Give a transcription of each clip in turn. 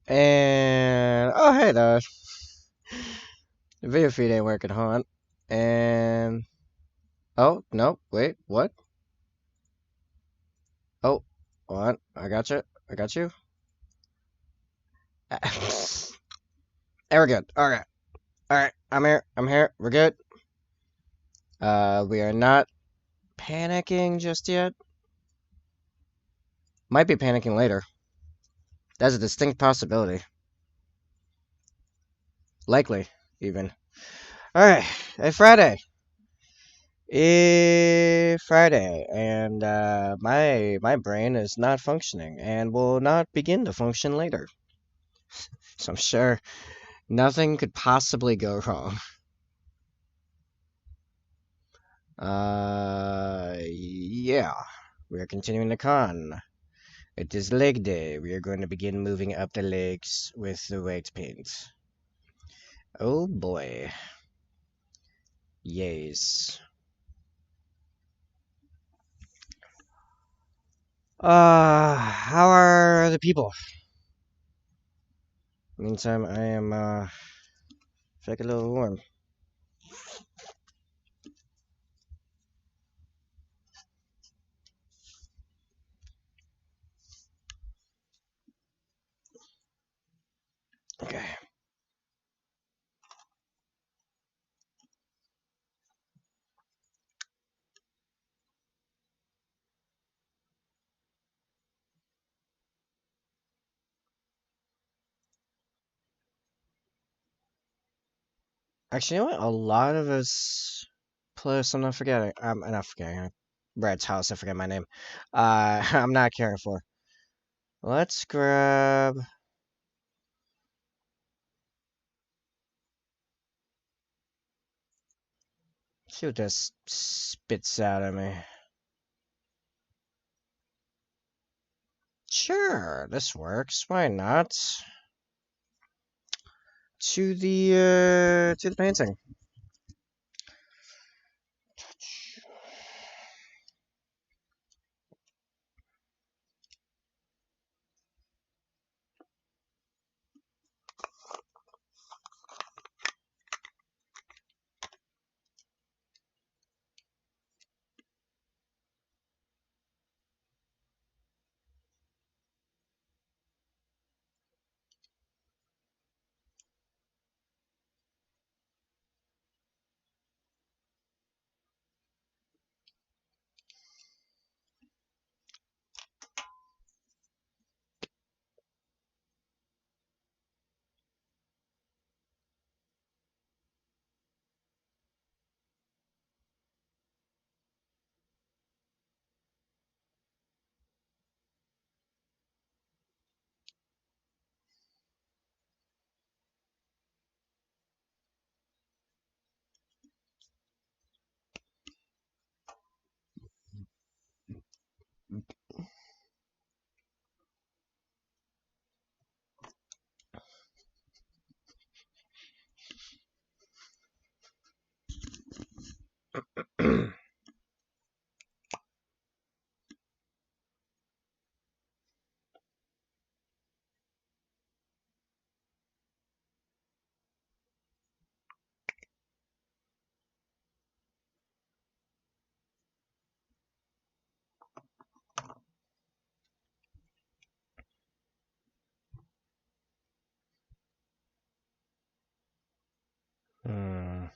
And oh hey there. The video feed ain't working, hon. And oh no, wait, what? Oh, what? I got you. I got you. Hey, we're good. Alright. Alright. I'm here. I'm here. We're good. We are not panicking just yet. Might be panicking later. That's a distinct possibility. Likely, even. Alright. Hey, Friday. Friday, and my brain is not functioning and will not begin to function later. So I'm sure nothing could possibly go wrong. Yeah, we are continuing the con. It is leg day. We are going to begin moving up the legs with the weight paint. Oh boy. Yes. How are the people? Meantime, I am, feel a little warm. Okay. Actually, you know what? A lot of us. Plus, I'm not forgetting. Brad's house. I forget my name. I'm not caring for. Let's grab. See what this spits out at me. Sure, this works. Why not? To the painting. Hmm.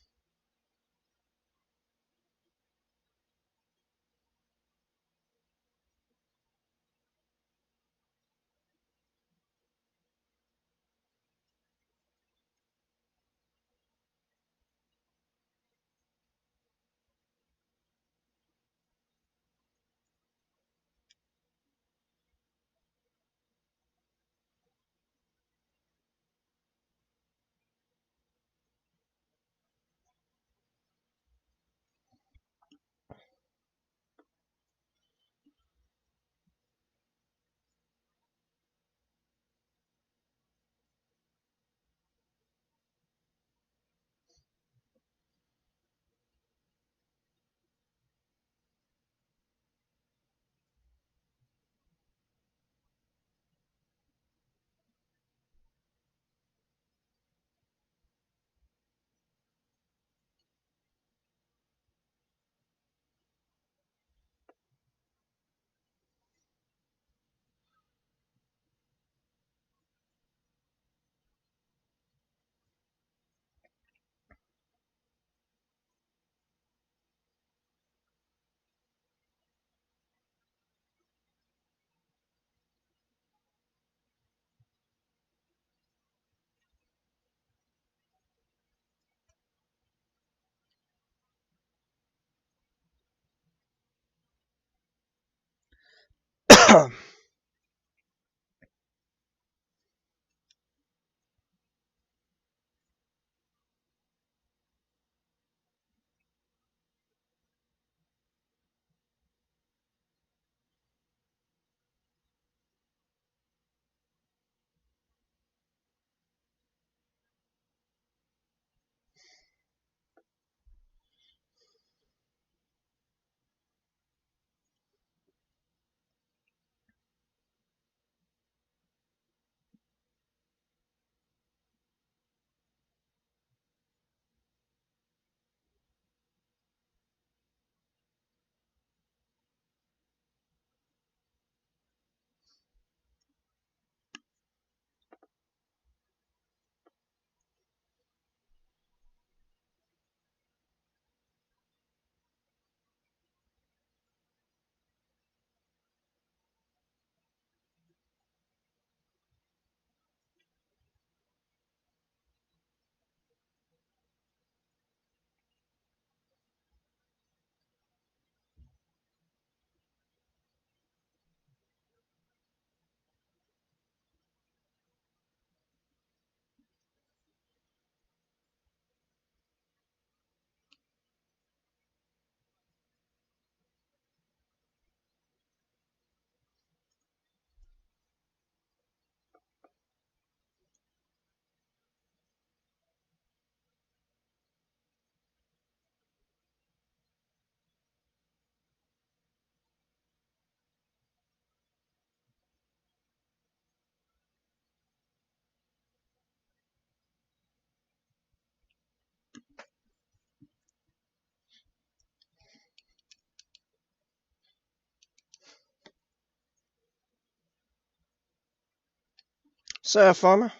So, farmer,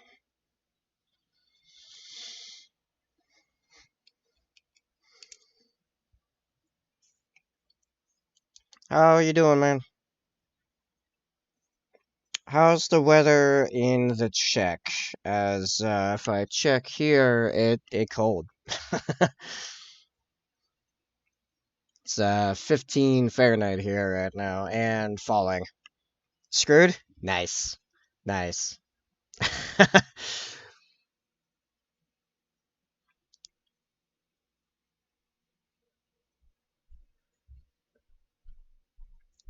how are you doing, man? How's the weather in the Czech? As if I check here, it cold. It's 15 Fahrenheit here right now and falling. Screwed? Nice, nice.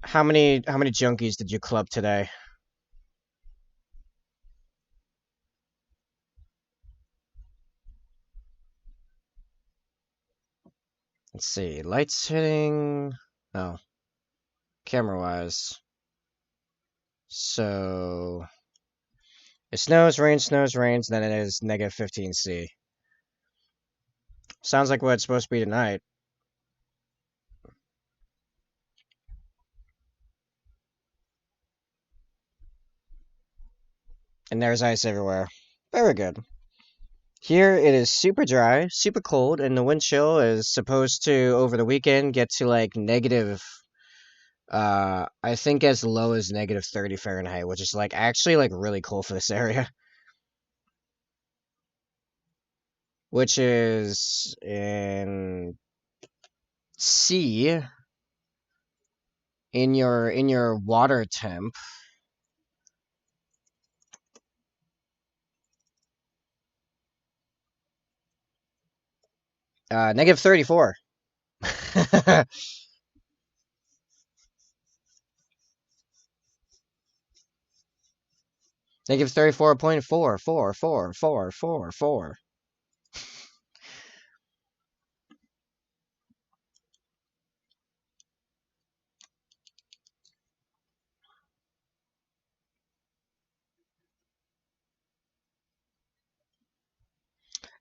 how many junkies did you club today? Let's see. Lights hitting. Oh, camera wise. So it snows, rains. Then it is negative 15°C. Sounds like what it's supposed to be tonight. And there's ice everywhere. Very good. Here it is super dry, super cold, and the wind chill is supposed to over the weekend get to like negative I think as low as negative 30 Fahrenheit, which is like actually like really cool for this area. Which is in C in your water temp. Negative 34. Negative 34.4444444.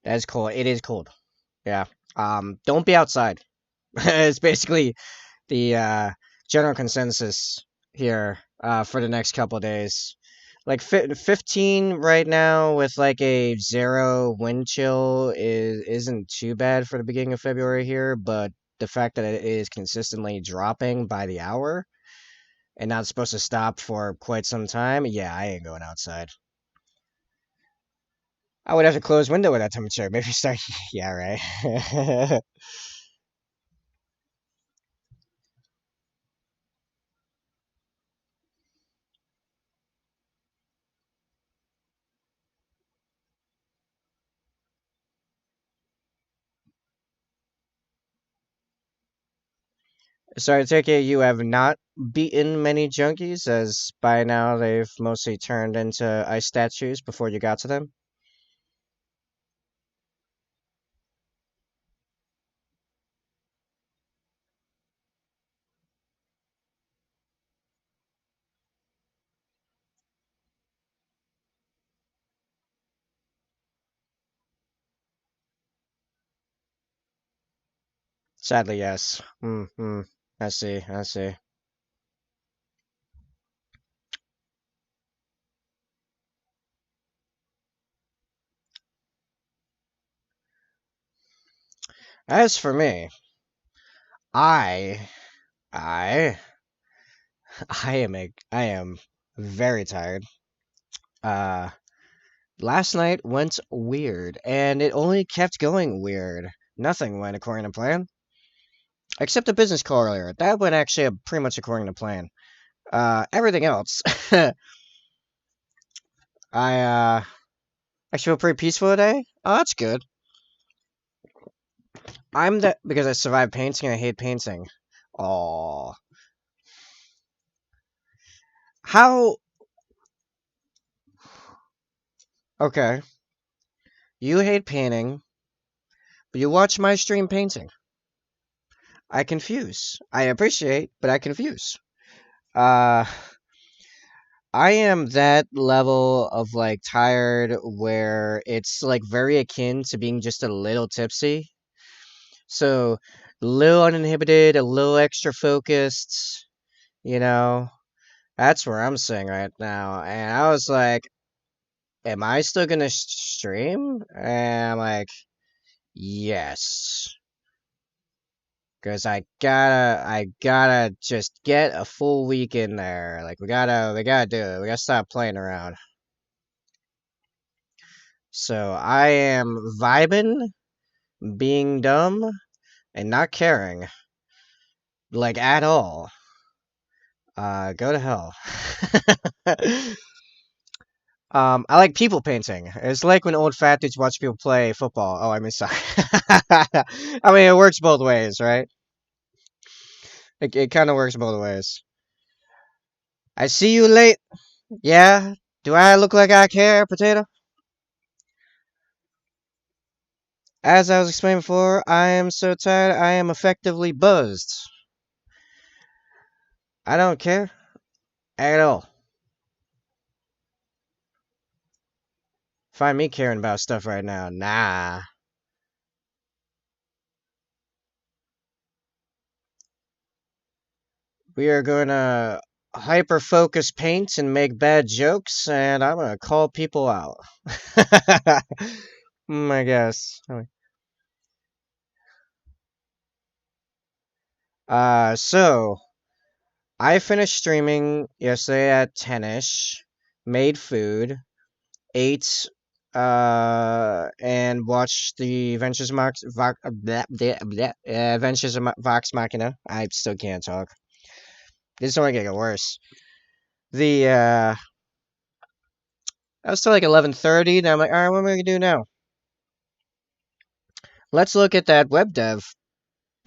That is cold. It is cold. Yeah. Don't be outside. It's basically the general consensus here for the next couple days. Like 15 right now with like a 0 wind chill isn't too bad for the beginning of February here, but the fact that it is consistently dropping by the hour and not supposed to stop for quite some time, yeah, I ain't going outside. I would have to close window with that temperature. Maybe start. Yeah, right. So I take it you have not beaten many junkies, as by now they've mostly turned into ice statues before you got to them? Sadly, yes. Hmm. I see, I see. As for me, I, I, I am very tired. Uh, Last night went weird, and it only kept going weird. Nothing went according to plan, except the business call earlier. That went actually pretty much according to plan. Everything else, I actually feel pretty peaceful today. Oh, that's good. I'm the because I survived painting. I hate painting. Oh, how? Okay, you hate painting, but you watch my stream painting. I confuse. I appreciate, but I confuse. Uh, I am that level of like tired where it's like very akin to being just a little tipsy. So, a little uninhibited, a little extra focused, you know. That's where I'm sitting right now. And I was like, am I still gonna stream? And I'm like, yes. Cause I gotta just get a full week in there. Like we gotta do it. We gotta stop playing around. So I am vibing, being dumb, and not caring, like at all. Go to hell. I like people painting. It's like when old fat dudes watch people play football. Oh, I mean, sorry. I mean, it works both ways, right? It kind of works both ways. I see you late. Yeah. Do I look like I care, potato? As I was explaining before, I am so tired. I am effectively buzzed. I don't care at all. Find me caring about stuff right now. Nah. We are going to hyper focus paint and make bad jokes, and I'm going to call people out. I guess. So I finished streaming yesterday at 10ish, made food, ate, and watched the Adventures Adventures of Vox Machina. I still can't talk. This is only gonna get worse. The I was still like 11:30, and I'm like, all right, what am I gonna do now? Let's look at that web dev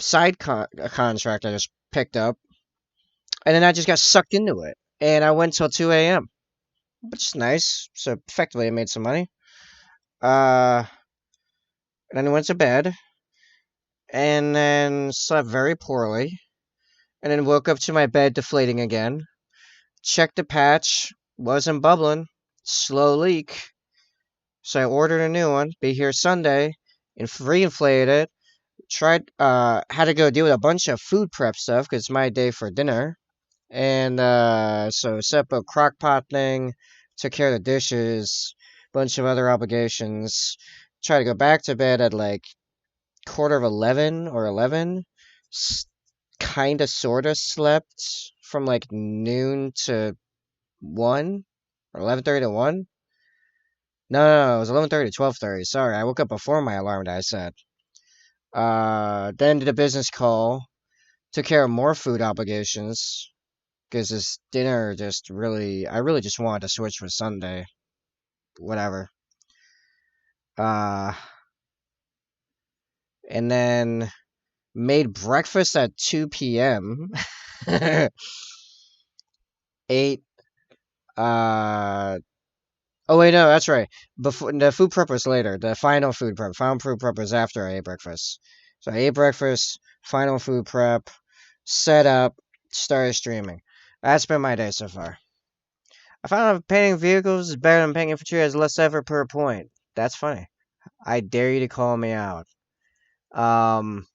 contract I just picked up, and then I just got sucked into it, and I went till 2 a.m., which is nice. So effectively, I made some money. Uh, and then I went to bed, and then slept very poorly, and then woke up to my bed deflating again. Checked the patch, wasn't bubbling, slow leak. So I ordered a new one, be here Sunday, and reinflated it. Tried, had to go deal with a bunch of food prep stuff because it's my day for dinner. And, so set up a crock pot thing, took care of the dishes, bunch of other obligations. Tried to go back to bed at like quarter of 11 or 11. Kinda sorta slept from like noon to 1 or 11:30 to 1. No, it was 11:30 to 12:30. Sorry, I woke up before my alarm that I set. Then did a business call, took care of more food obligations because this dinner I really just wanted to switch for Sunday. Whatever. Uh, and then Made breakfast at 2 p.m. Ate oh wait, no, that's right. Before the food prep was later. The final food prep was after I ate breakfast. So I ate breakfast, final food prep, set up, started streaming. That's been my day so far. I found out painting vehicles is better than painting infantry, as less effort per point. That's funny. I dare you to call me out. Um,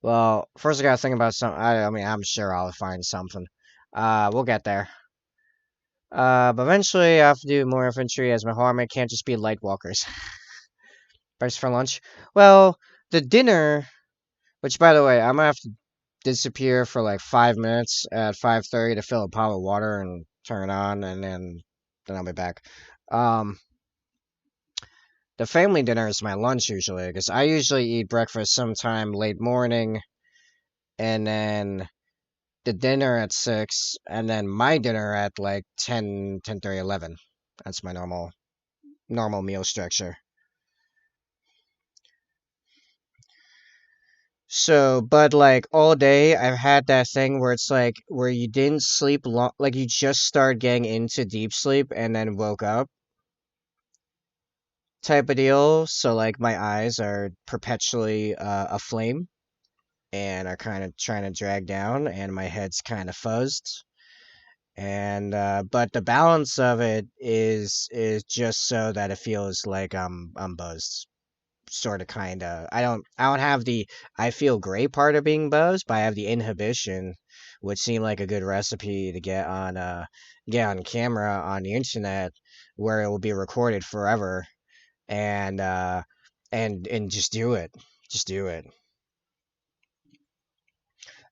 well, first I gotta think about something. I mean, I'm sure I'll find something. We'll get there. But eventually I have to do more infantry, as my whole army can't just be light walkers. Price for lunch? Well, the dinner, which by the way, I'm gonna have to disappear for like 5 minutes at 5:30 to fill a pot of water and turn it on, and then I'll be back. Um, the family dinner is my lunch usually, because I usually eat breakfast sometime late morning, and then the dinner at 6, and then my dinner at like 10, 10:30, 11. That's my normal meal structure. So, but like all day, I've had that thing where it's like where you didn't sleep long, like you just started getting into deep sleep and then woke up type of deal. So, like, my eyes are perpetually aflame and are kind of trying to drag down, and my head's kind of fuzzed. And but the balance of it is just so that it feels like I'm buzzed, sort of kind of. I don't have the I feel great part of being buzzed, but I have the inhibition, which seemed like a good recipe to get on camera on the internet, where it will be recorded forever, and and just do it. Just do it.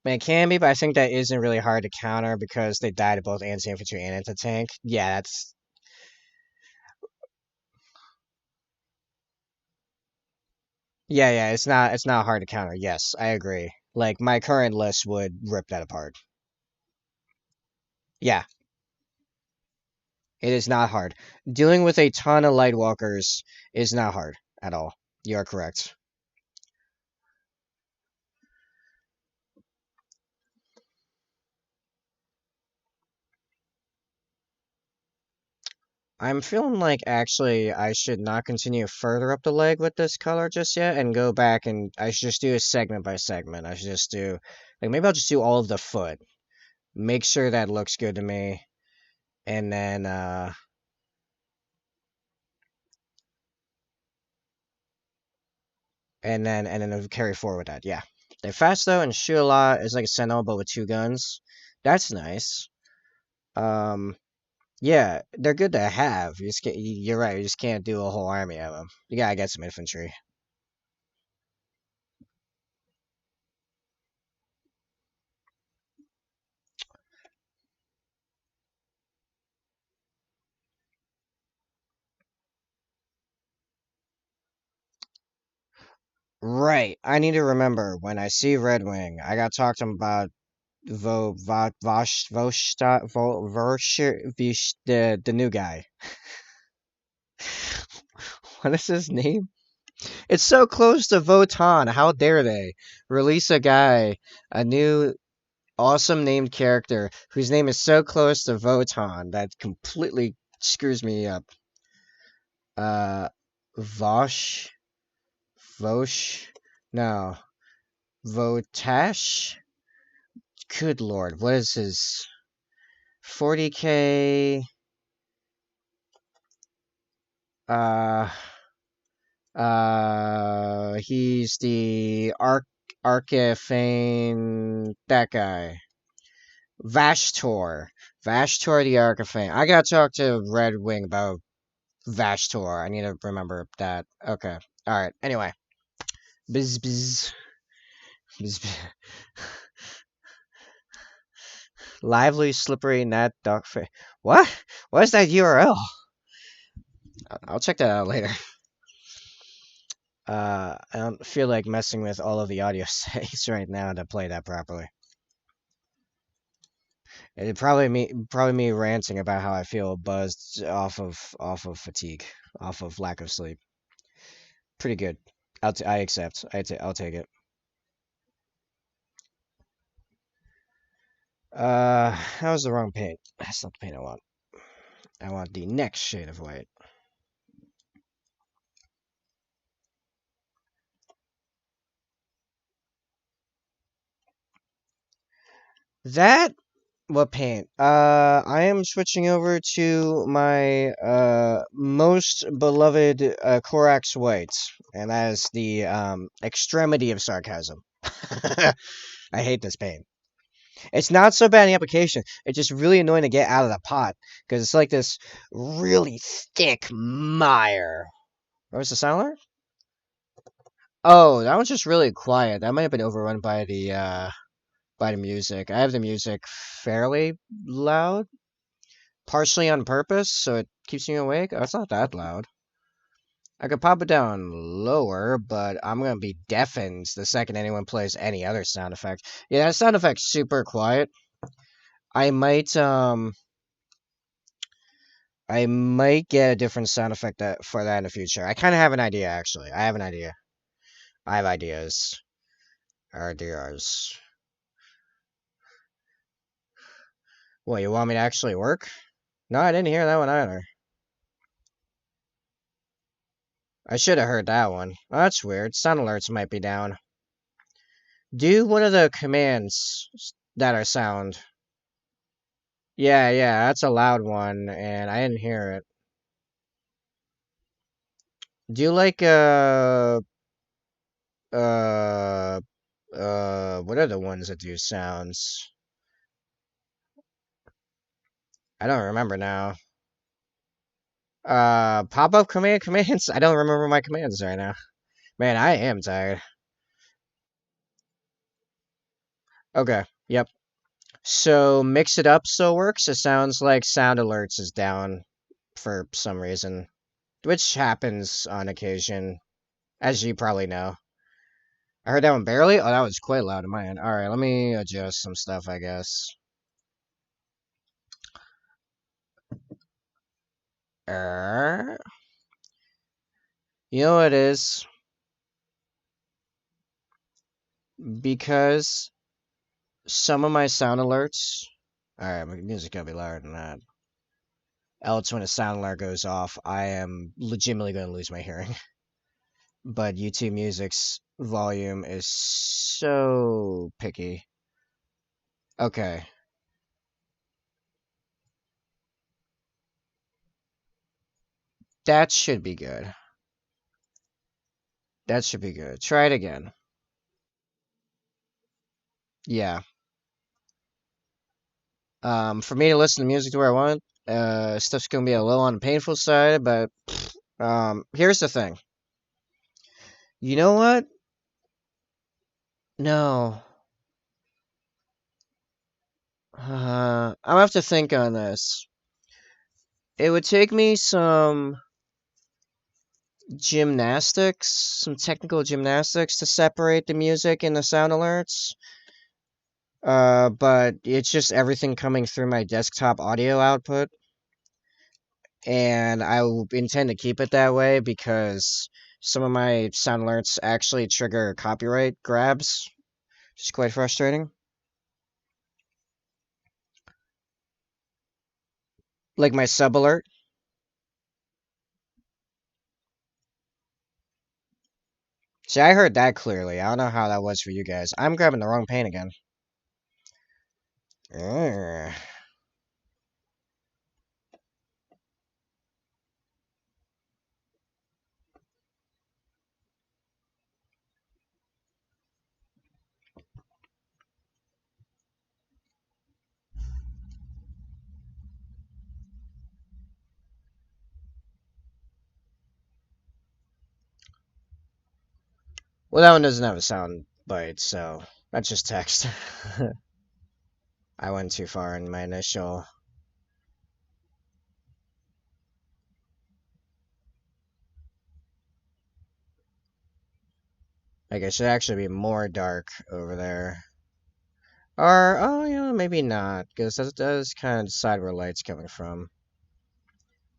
I mean, it can be, but I think that isn't really hard to counter because they died of both anti-infantry and anti-tank. Yeah, that's yeah. It's not hard to counter. Yes, I agree. Like my current list would rip that apart. Yeah, it is not hard. Dealing with a ton of light walkers is not hard at all. You are correct. I'm feeling like actually I should not continue further up the leg with this color just yet and go back, and I should just do a segment by segment. I should just do like maybe I'll just do all of the foot. Make sure that looks good to me, and then and then it'll carry forward with that. Yeah. They're fast though and shoot a lot. It's like a sentinel but with two guns. That's nice. Um Yeah, they're good to have. You're right. You just can't do a whole army of them. You gotta get some infantry. Right. I need to remember when I see Red Wing, I gotta talk to him about the new guy. What is his name? It's so close to Votan. How dare they release a new awesome named character whose name is so close to Votan that completely screws me up. Uh, Vosh, Vosh, no, Votash. Good lord, what is his 40k? Uh, he's the Archifane, that guy. Vashtor. Vashtor the Archifane. I gotta talk to Red Wing about Vashtor. I need to remember that. Okay. Alright. Anyway. Biz, biz, biz, biz. Lively, slippery, net, dogfish. What? What is that URL? I'll check that out later. I don't feel like messing with all of the audio settings right now to play that properly. It probably me ranting about how I feel buzzed off of fatigue, off of lack of sleep. Pretty good. I accept. I'll take it. That was the wrong paint. That's not the paint I want. I want the next shade of white. That what paint? I am switching over to my most beloved Corax white, and that is the extremity of sarcasm. I hate this paint. It's not so bad in the application. It's just really annoying to get out of the pot because it's like this really thick mire. What was the sound alert? Oh, that one's just really quiet. That might have been overrun by the music. I have the music fairly loud, partially on purpose, so it keeps me awake. Oh, it's not that loud. I could pop it down lower, but I'm gonna be deafened the second anyone plays any other sound effect. Yeah, that sound effect's super quiet. I might I might get a different sound effect for that in the future. I kind of have an idea, actually. I have an idea. I have ideas. Ideas. What, you want me to actually work? No, I didn't hear that one either. I should have heard that one. Oh, that's weird. Sound alerts might be down. Do one of the commands that are sound. Yeah, yeah, that's a loud one, and I didn't hear it. Do you like, uh, what are the ones that do sounds? I don't remember now. Pop-up commands? I don't remember my commands right now. Man, I am tired. Okay, yep. So, mix it up so works. It sounds like sound alerts is down for some reason, which happens on occasion, as you probably know. I heard that one barely? Oh, that was quite loud in my end. Alright, let me adjust some stuff, I guess. Er, you know what it is? Because some of my sound alerts... Alright, my music gotta be louder than that. Else, when a sound alert goes off, I am legitimately going to lose my hearing. But YouTube Music's volume is so picky. Okay. That should be good. That should be good. Try it again. Yeah. For me to listen to music to where I want, stuff's gonna be a little on the painful side, but here's the thing. You know what? No. I'll have to think on this. It would take me some technical gymnastics to separate the music and the sound alerts. But it's just everything coming through my desktop audio output. And I will intend to keep it that way because some of my sound alerts actually trigger copyright grabs, which is quite frustrating. Like my sub alert. See, I heard that clearly. I don't know how that was for you guys. I'm grabbing the wrong paint again. Ugh. Well, that one doesn't have a sound bite, so that's just text. I went too far in my initial. Like, it should actually be more dark over there. Or, oh, you know, maybe not, because that does kind of decide where light's coming from.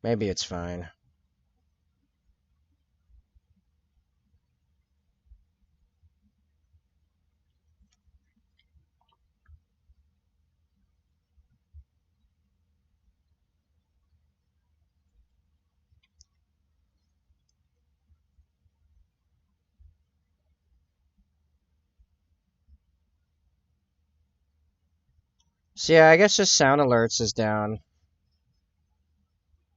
Maybe it's fine. So yeah, I guess just sound alerts is down,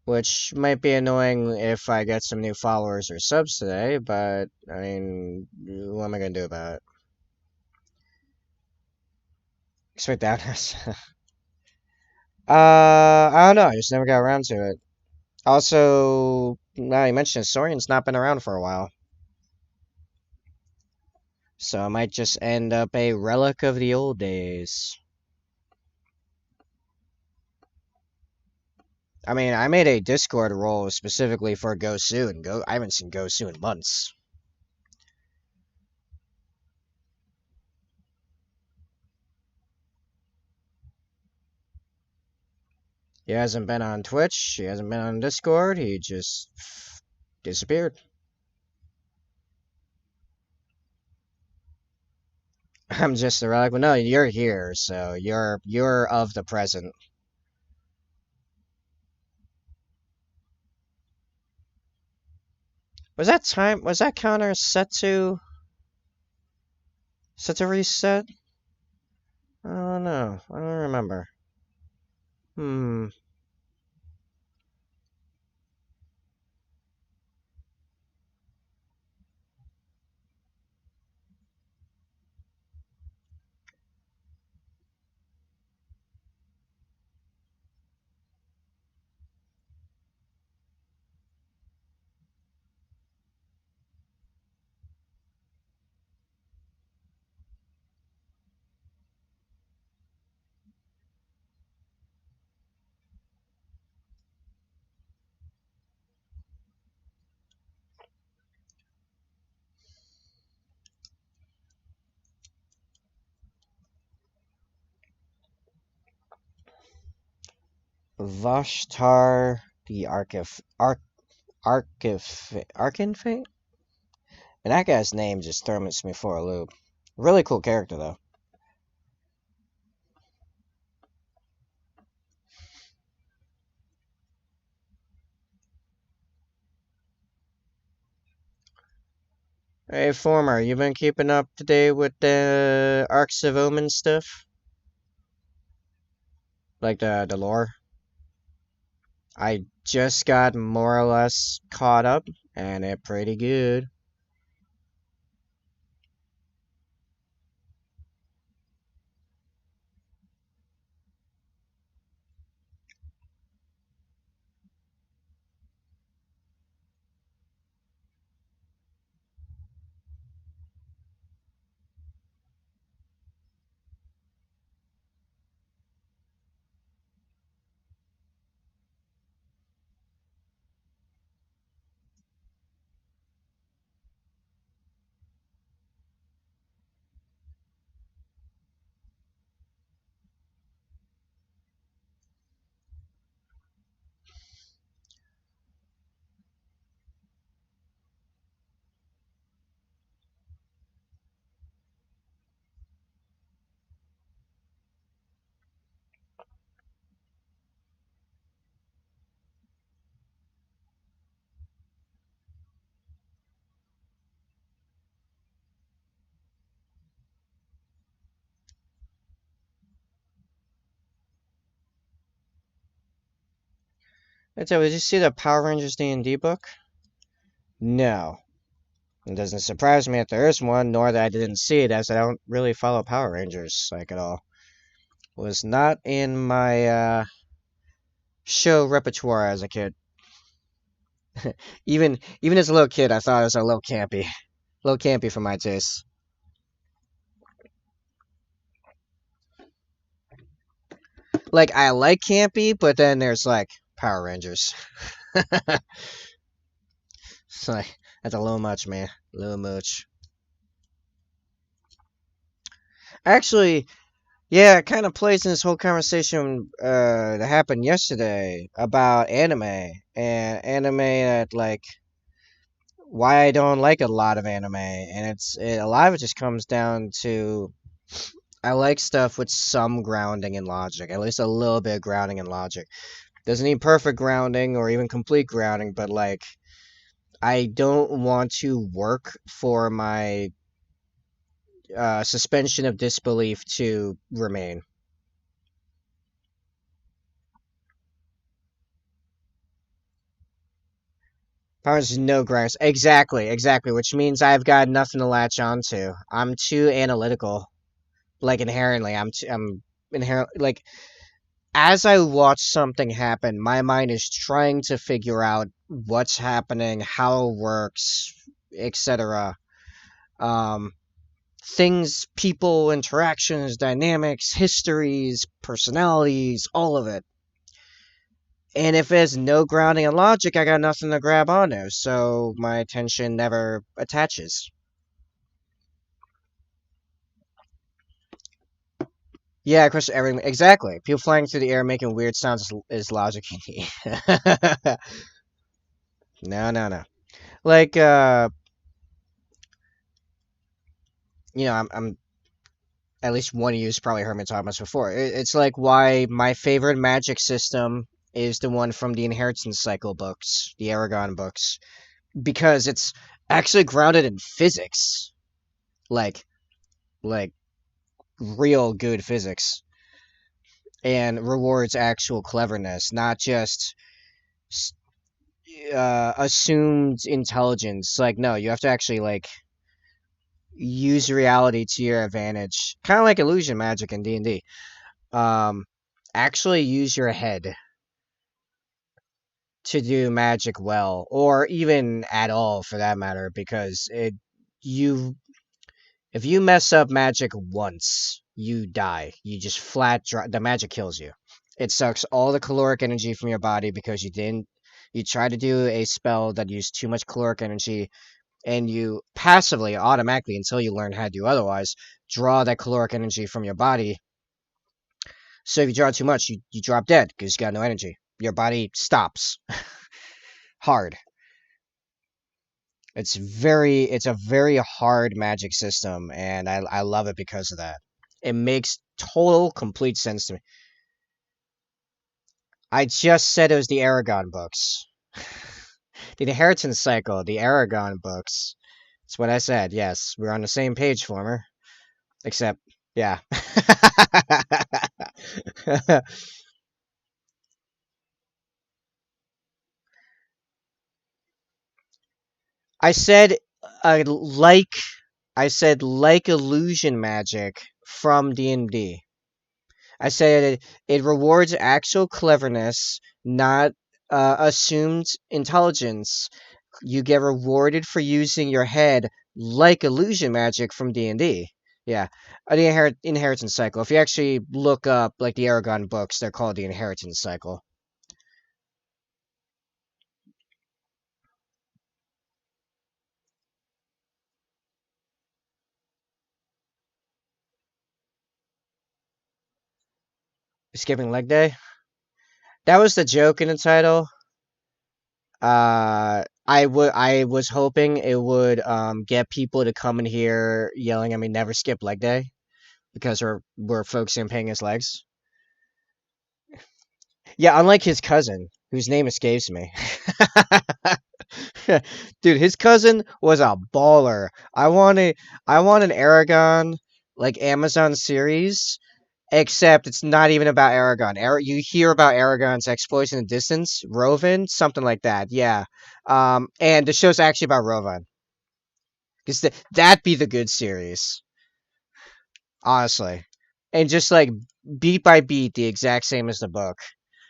which might be annoying if I get some new followers or subs today, but I mean, what am I gonna do about it? Expect that. I don't know. I just never got around to it. Also, now you mentioned it, Sorian's not been around for a while, so I might just end up a relic of the old days. I mean, I made a Discord role specifically for Gosu, and I haven't seen Gosu in months. He hasn't been on Twitch. He hasn't been on Discord. He just disappeared. I'm just a relic. Well, no, you're here, so you're of the present. Was that time? Was that counter set to reset? I don't know. I don't remember. Hmm. Vashtar the Arcanfate? And that guy's name just throws me for a loop. Really cool character though. Hey, Former, you been keeping up to date with the Arcs of Omen stuff? Like the lore? I just got more or less caught up, and it pretty good. So, did you see the Power Rangers D&D book? No. It doesn't surprise me if there is one, nor that I didn't see it, as I don't really follow Power Rangers, like, at all. Was not in my, show repertoire as a kid. Even as a little kid, I thought it was a little campy. A little campy for my taste. Like, I like campy, but then there's, like, Power Rangers. It's like, that's a little much, man. A little much. Actually, yeah, it kind of plays in this whole conversation that happened yesterday about anime. And anime that, like, why I don't like a lot of anime. And a lot of it just comes down to I like stuff with some grounding in logic, at least a little bit of grounding in logic. Doesn't need perfect grounding or even complete grounding, but like I don't want to work for my suspension of disbelief to remain. Powers no grass. Exactly, exactly. Which means I've got nothing to latch onto. I'm too analytical. Like inherently, I'm inherent. Like as I watch something happen, my mind is trying to figure out what's happening, how it works, etc. Um, things, people, interactions, dynamics, histories, personalities, all of it. And if there's no grounding in logic, I got nothing to grab onto, so my attention never attaches. Yeah, of course, everything exactly. People flying through the air making weird sounds is logic you need. No, no, no. Like, I'm at least one of you's probably heard me talk about this before. It's like why my favorite magic system is the one from the Inheritance Cycle books, the Aragon books, because it's actually grounded in physics, like like real good physics, and rewards actual cleverness, not just assumed intelligence. Like, no, you have to actually like use reality to your advantage, kind of like illusion magic in D&D. Um, actually use your head to do magic well, or even at all for that matter, because you if you mess up magic once, you die. You just flat drop. The magic kills you. It sucks all the caloric energy from your body because you try to do a spell that used too much caloric energy, and you passively, automatically, until you learn how to do otherwise, draw that caloric energy from your body. So if you draw too much, you drop dead because you got no energy. Your body stops. Hard. It's a very hard magic system, and I love it because of that. It makes total complete sense to me. I just said it was the Aragon books. The Inheritance Cycle, the Aragon books. That's what I said. Yes, we're on the same page, former. Except, yeah. I said, like, I said like illusion magic from D&D. I said it rewards actual cleverness, not assumed intelligence. You get rewarded for using your head like illusion magic from D&D. Yeah, the inheritance cycle. If you actually look up like the Aragon books, they're called the inheritance cycle. Skipping leg day. That was the joke in the title. I was hoping it would get people to come in here yelling at me, never skip leg day, because we're focusing on paying his legs. Yeah, unlike his cousin, whose name escapes me. Dude, his cousin was a baller. I want an Aragon like Amazon series, except it's not even about Aragon. You hear about Aragon's exploits in the distance, Rovan, something like that. Yeah. And the show's actually about Rovan. Because that'd be the good series, honestly. And just like beat by beat, the exact same as the book.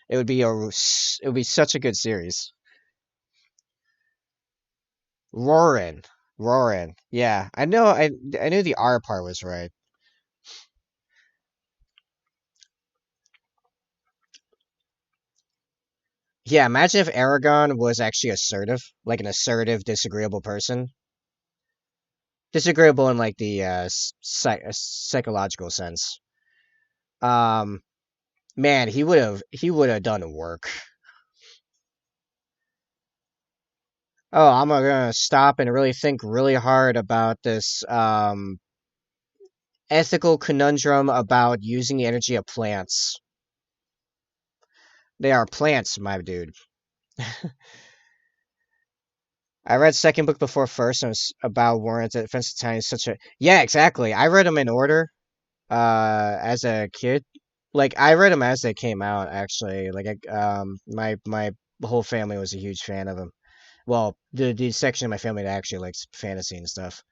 It would be such a good series. Roarin, Roarin. Yeah, I know. I knew the R part was right. Yeah, imagine if Aragon was actually assertive, like an assertive, disagreeable person. Disagreeable in like the psychological sense. Um, man, he would have done work. Oh, I'm gonna stop and really think really hard about this ethical conundrum about using the energy of plants. They are plants, my dude. I read second book before first, and it was about Warren's Defense of Time. Is such a yeah, exactly. I read them in order. As a kid, like I read them as they came out. Actually, like my whole family was a huge fan of them. well, the section of my family that actually likes fantasy and stuff.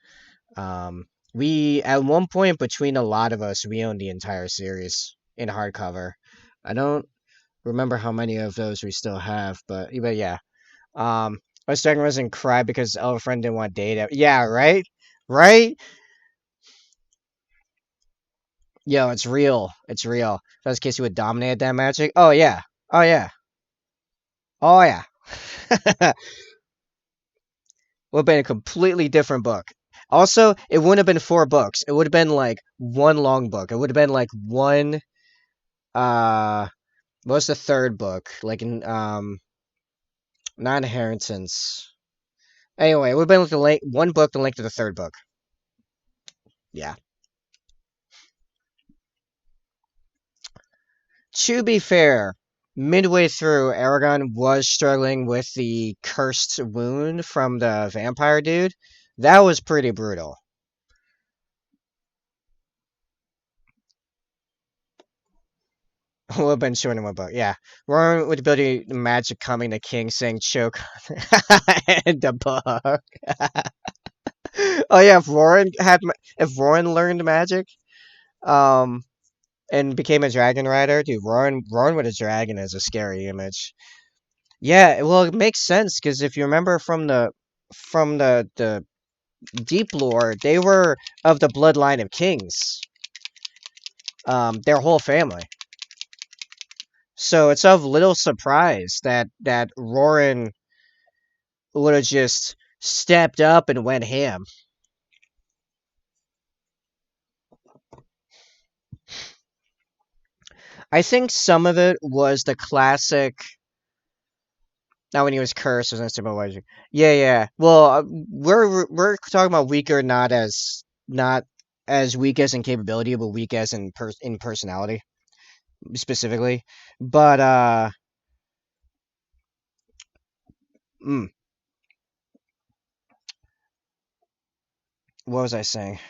Um, we at one point between a lot of us, we owned the entire series in hardcover. I don't remember how many of those we still have, but yeah. I was talking was and cried because our friend didn't want to date it. Yeah, right, right. Yo, it's real. It's real. If that was the case, you would dominate that magic. Oh yeah. Oh yeah. Oh yeah. Would have been a completely different book. Also, it wouldn't have been four books. It would have been like one long book. It would have been like one. Uh, what was the third book? Like in not Inheritance. Anyway, it would have been like one book, the length of the third book. Yeah. To be fair, midway through, Aragon was struggling with the cursed wound from the vampire dude. That was pretty brutal. Would have been short in one book, yeah. Roran with the ability magic coming to King saying choke in the book. Oh yeah, if Roran learned magic, um, and became a dragon rider, dude, Roran with a dragon is a scary image. Yeah, well, it makes sense because if you remember from the deep lore, they were of the bloodline of kings. Their whole family. So it's of little surprise that Roran would have just stepped up and went ham. I think some of it was the classic. Not when he was cursed, was instant mobilizing. Yeah, yeah. Well, we're talking about weaker, not as weak as in capability, but weak as in personality specifically. But mm, what was I saying?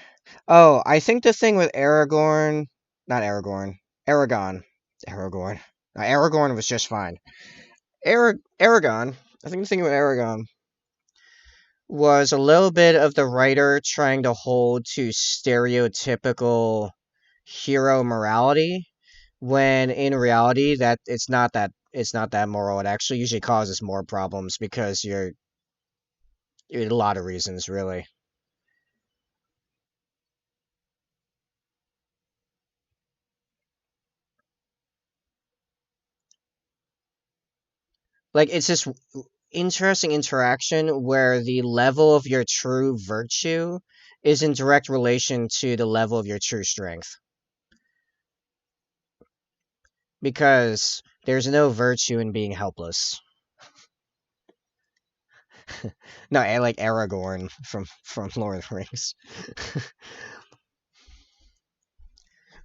Oh, I think the thing with Aragorn, not Aragorn, Aragon, Aragorn. Aragorn was just fine. Aragon. I think the thing with Aragon was a little bit of the writer trying to hold to stereotypical hero morality when in reality that it's not that moral. It actually usually causes more problems because you're a lot of reasons really. Like it's this interesting interaction where the level of your true virtue is in direct relation to the level of your true strength because there's no virtue in being helpless. No, like Aragorn from Lord of the Rings.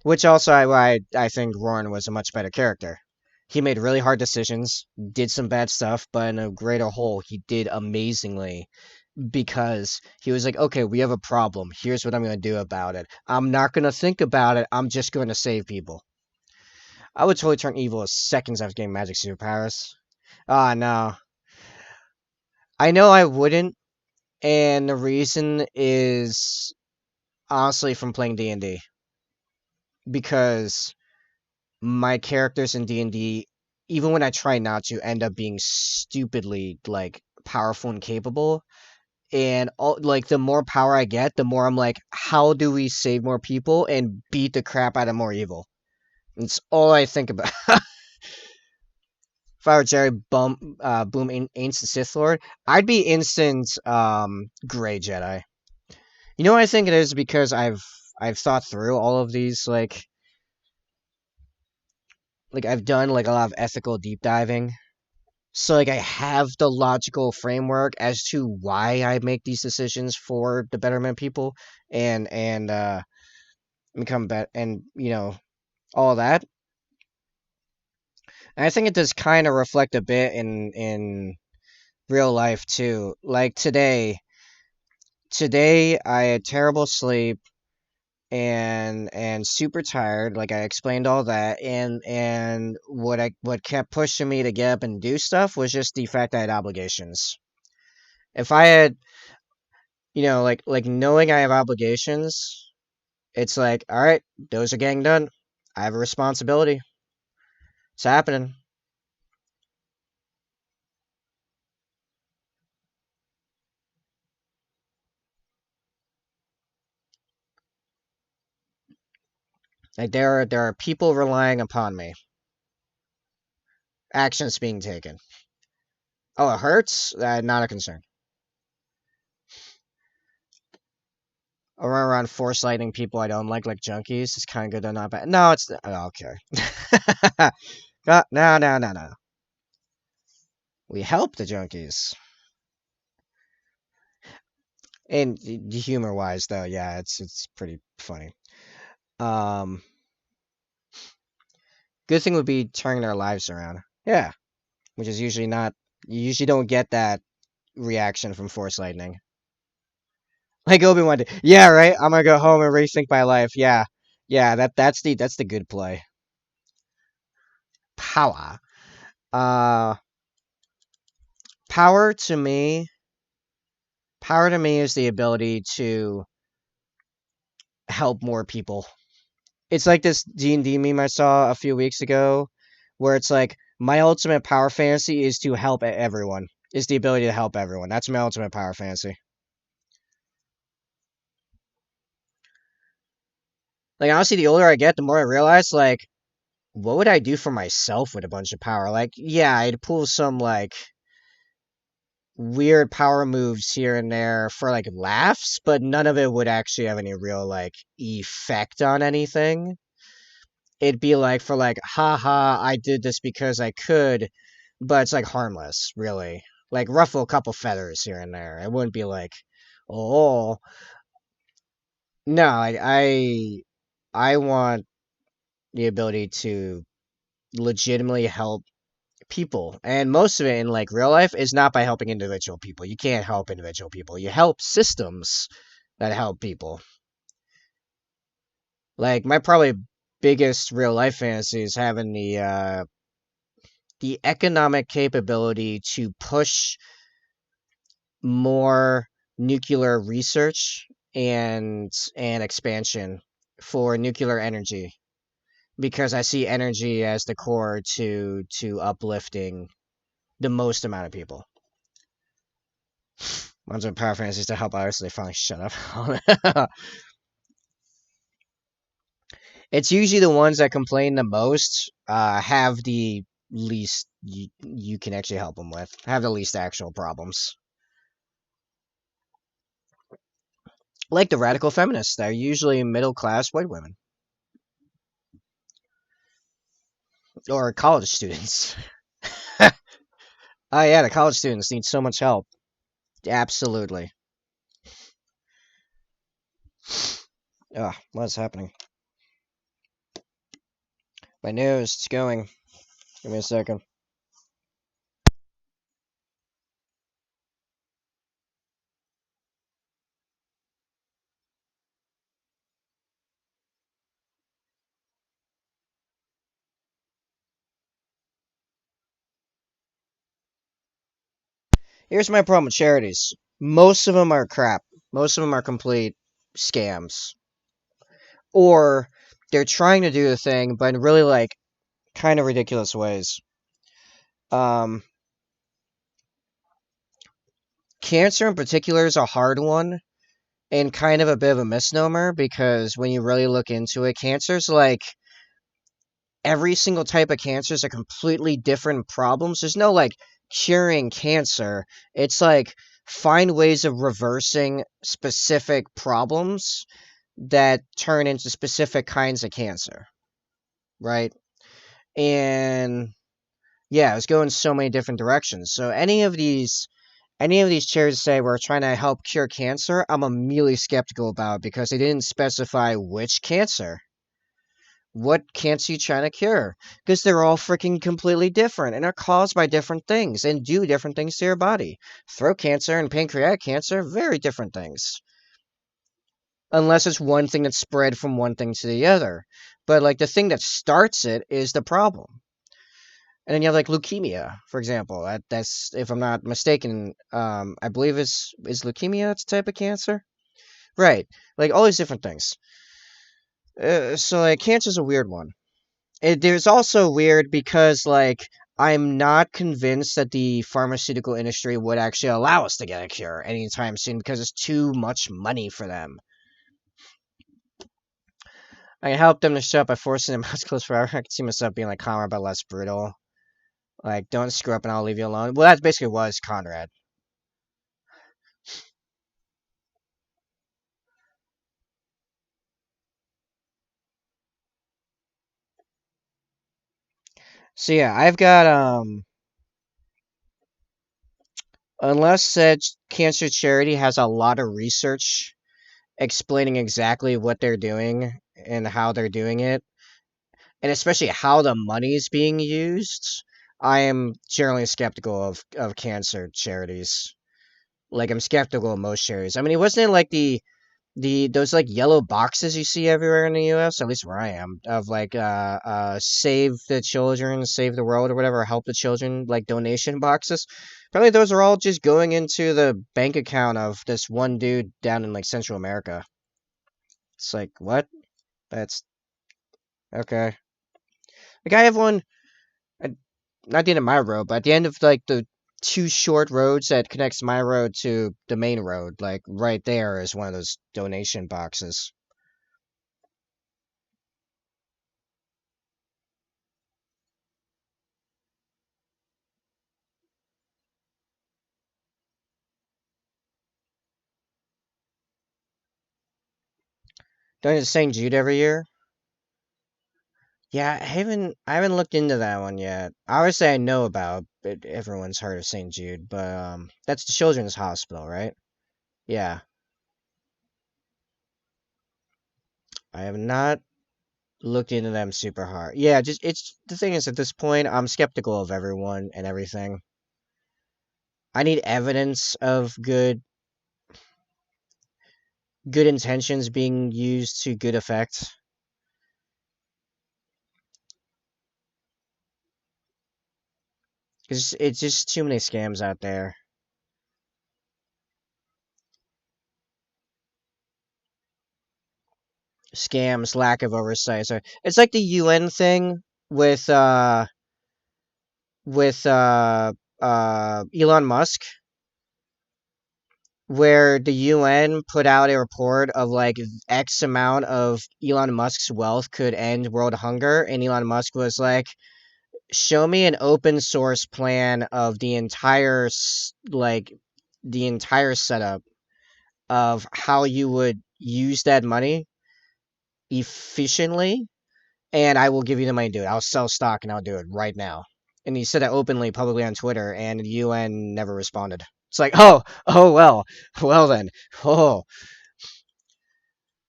Which also I think Roran was a much better character. He made really hard decisions, did some bad stuff, but in a greater whole, he did amazingly because he was like, okay, we have a problem. Here's what I'm going to do about it. I'm not going to think about it. I'm just going to save people. I would totally turn evil as seconds after getting magic superpowers. Ah, no. I know I wouldn't, and the reason is honestly from playing D&D because my characters in D&D, even when I try not to, end up being stupidly like powerful and capable. And like the more power I get, the more I'm like, how do we save more people and beat the crap out of more evil? It's all I think about. If I were Jerry Boom Ancient Sith Lord, I'd be instant Gray Jedi. You know what I think it is because I've thought through all of these like I've done like a lot of ethical deep diving. So like I have the logical framework as to why I make these decisions for the betterment of people and become better and all that. And I think it does kind of reflect a bit in real life too. Like today I had terrible sleep and super tired. Like I explained all that, and what kept pushing me to get up and do stuff was just the fact I had obligations. If I had, like knowing I have obligations, it's like, all right, those are getting done. I have a responsibility. It's happening. Like there are people relying upon me. Actions being taken. Oh, it hurts? Not a concern. Or around force lighting people I don't like junkies. It's kind of good, they're not bad. No, it's oh, okay. No, no, no, no. We help the junkies. And humor wise, though, yeah, it's pretty funny. Um, Good thing would be turning their lives around. Yeah, which is usually not. You usually don't get that reaction from force lightning. Like Obi-Wan did. Yeah, right. I'm gonna go home and rethink my life. Yeah, yeah. That's the good play. Power. Uh, power to me. Power to me is the ability to help more people. It's like this D&D meme I saw a few weeks ago, where it's like my ultimate power fantasy is to help everyone. Is the ability to help everyone. That's my ultimate power fantasy. Like honestly, the older I get, the more I realize like what would I do for myself with a bunch of power? Like, yeah, I'd pull some like weird power moves here and there for like laughs, but none of it would actually have any real like effect on anything. It'd be like for like, haha, I did this because I could, but it's like harmless, really. Like ruffle a couple feathers here and there. It wouldn't be like, oh no, I want the ability to legitimately help people. And most of it in like real life is not by helping individual people. You can't help individual people. You help systems that help people. Like my probably biggest real life fantasy is having the economic capability to push more nuclear research and expansion for nuclear energy because I see energy as the core to uplifting the most amount of people. Ones with power fantasies to help others, so they finally shut up. It's usually the ones that complain the most have the least you can actually help them with, have the least actual problems. Like the radical feminists, they're usually middle class white women or college students. Oh yeah, the college students need so much help. Absolutely. Ugh, what's happening? My nose, it's going. Give me a second. Here's my problem with charities. Most of them are crap. Most of them are complete scams. Or they're trying to do the thing, but in really like kind of ridiculous ways. Um, Cancer in particular is a hard one and kind of a bit of a misnomer because when you really look into it, cancer's like every single type of cancer is a completely different problems. There's no like curing cancer. It's like find ways of reversing specific problems that turn into specific kinds of cancer, right? And yeah, it's going so many different directions. So any of these charities say we're trying to help cure cancer, I'm immediately skeptical about because they didn't specify which cancer. What cancer you trying to cure? Because they're all freaking completely different and are caused by different things and do different things to your body. Throat cancer and pancreatic cancer, very different things. Unless it's one thing that's spread from one thing to the other. But like the thing that starts it is the problem. And then you have like leukemia, for example. That's if I'm not mistaken. I believe is leukemia. It's a type of cancer, right? Like all these different things. So like cancer's a weird one. There's also weird because like I'm not convinced that the pharmaceutical industry would actually allow us to get a cure anytime soon because it's too much money for them. I can help them to shut up by forcing their mouths closed forever. I can see myself being like calmer but less brutal. Like, don't screw up and I'll leave you alone. Well, that basically was Conrad. So yeah, I've got unless said cancer charity has a lot of research explaining exactly what they're doing and how they're doing it, and especially how the money's being used, I am generally skeptical of cancer charities. Like I'm skeptical of most charities. I mean, it wasn't like the those like yellow boxes you see everywhere in the US, at least where I am, of like save the children, save the world or whatever, help the children, like donation boxes. Apparently those are all just going into the bank account of this one dude down in like Central America. It's like, what? That's okay. Like I have one at, not at the end of my road, but at the end of like the two short roads that connects my road to the main road, like right there is one of those donation boxes. Don't it St. Jude every year? Yeah, I haven't looked into that one yet. Obviously, I know about it. Everyone's heard of St. Jude, but that's the children's hospital, right? Yeah, I have not looked into them super hard. Yeah, just it's the thing is at this point, I'm skeptical of everyone and everything. I need evidence of good intentions being used to good effect. Because it's just too many scams out there. Scams, lack of oversight. So it's like the UN thing with uh with Elon Musk, where the UN put out a report of like X amount of Elon Musk's wealth could end world hunger, and Elon Musk was like, "Show me an open source plan of the entire setup of how you would use that money efficiently, and I will give you the money to do it. I'll sell stock and I'll do it right now." And he said that openly, publicly on Twitter, and the UN never responded. It's like, oh well, well then, oh,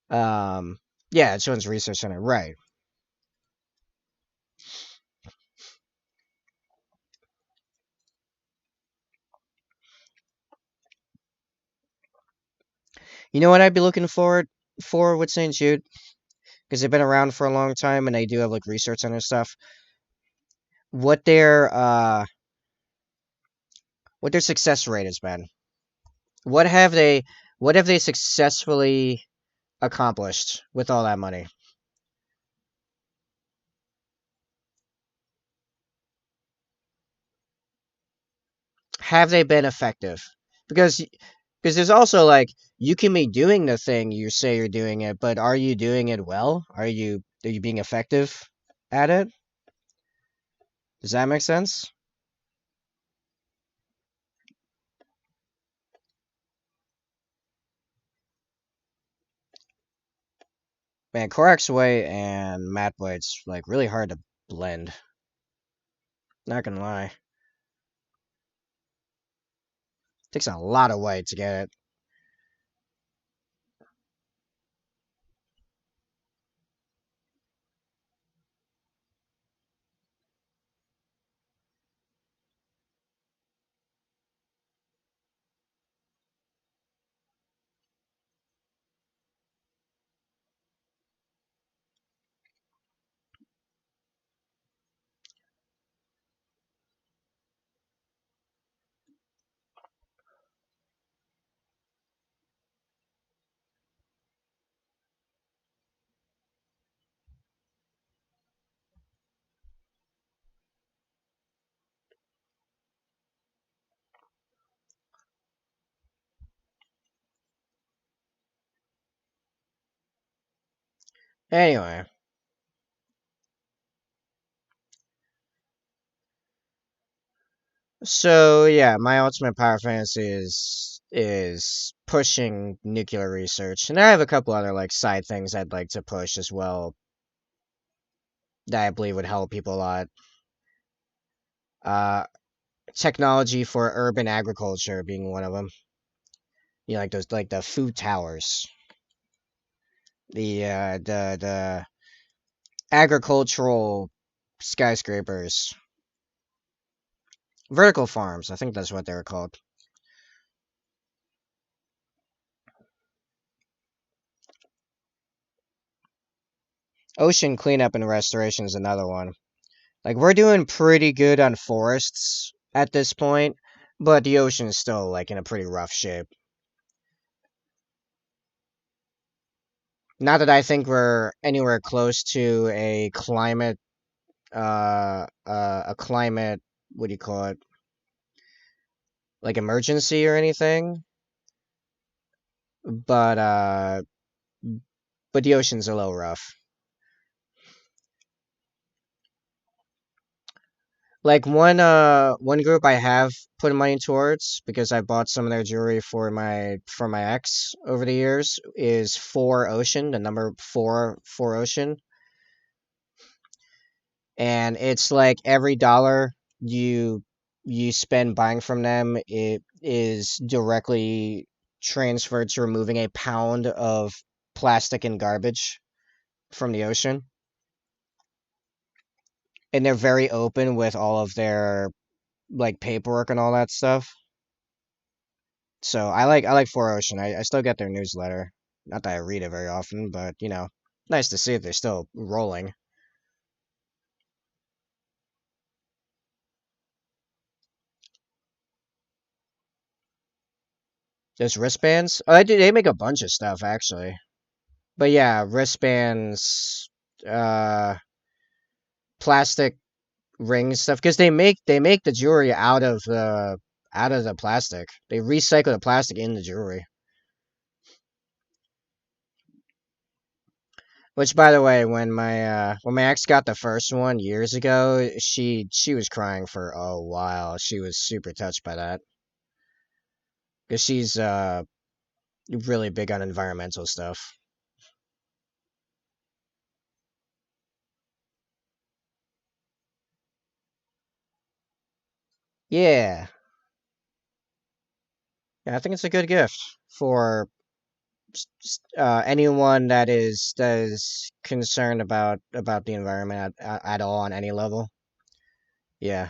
um, yeah, it shows research on it, right? You know what I'd be looking forward for with St. Jude because they've been around for a long time and they do have like research on their stuff. What their success rate has been. What have they what have they successfully accomplished with all that money? Have they been effective? Because there's also like you can be doing the thing you say you're doing it, but are you doing it well? Are you being effective at it? Does that make sense? Man, Korak's Way and Matt White's like really hard to blend. Not gonna lie, takes a lot of white to get it. Anyway, so yeah, my ultimate power fantasy is pushing nuclear research, and I have a couple other like side things I'd like to push as well that I believe would help people a lot. Uh, Technology for urban agriculture being one of them. You know, like those like the food towers, the agricultural skyscrapers, vertical farms. I think that's what they were called. Ocean cleanup and restoration is another one. Like we're doing pretty good on forests at this point, but the ocean is still like in a pretty rough shape. Not that I think we're anywhere close to a climate a climate, what do you call it, like emergency or anything, but the ocean's a little rough. Like one group I have put money towards because I bought some of their jewelry for my ex over the years is 4 Ocean, the number four Ocean. And it's like every dollar you you spend buying from them, it is directly transferred to removing a pound of plastic and garbage from the ocean. And they're very open with all of their like paperwork and all that stuff. So I like 4 Ocean. I still get their newsletter. Not that I read it very often, but you know, nice to see that they're still rolling. There's wristbands. Oh, they make a bunch of stuff actually. But yeah, wristbands, uh, plastic rings stuff because they make the jewelry out of the plastic. They recycle the plastic in the jewelry. Which, by the way, when my ex got the first one years ago, she was crying for a while. She was super touched by that because she's really big on environmental stuff. Yeah, yeah, I think it's a good gift for anyone that is concerned about the environment at all on any level. Yeah,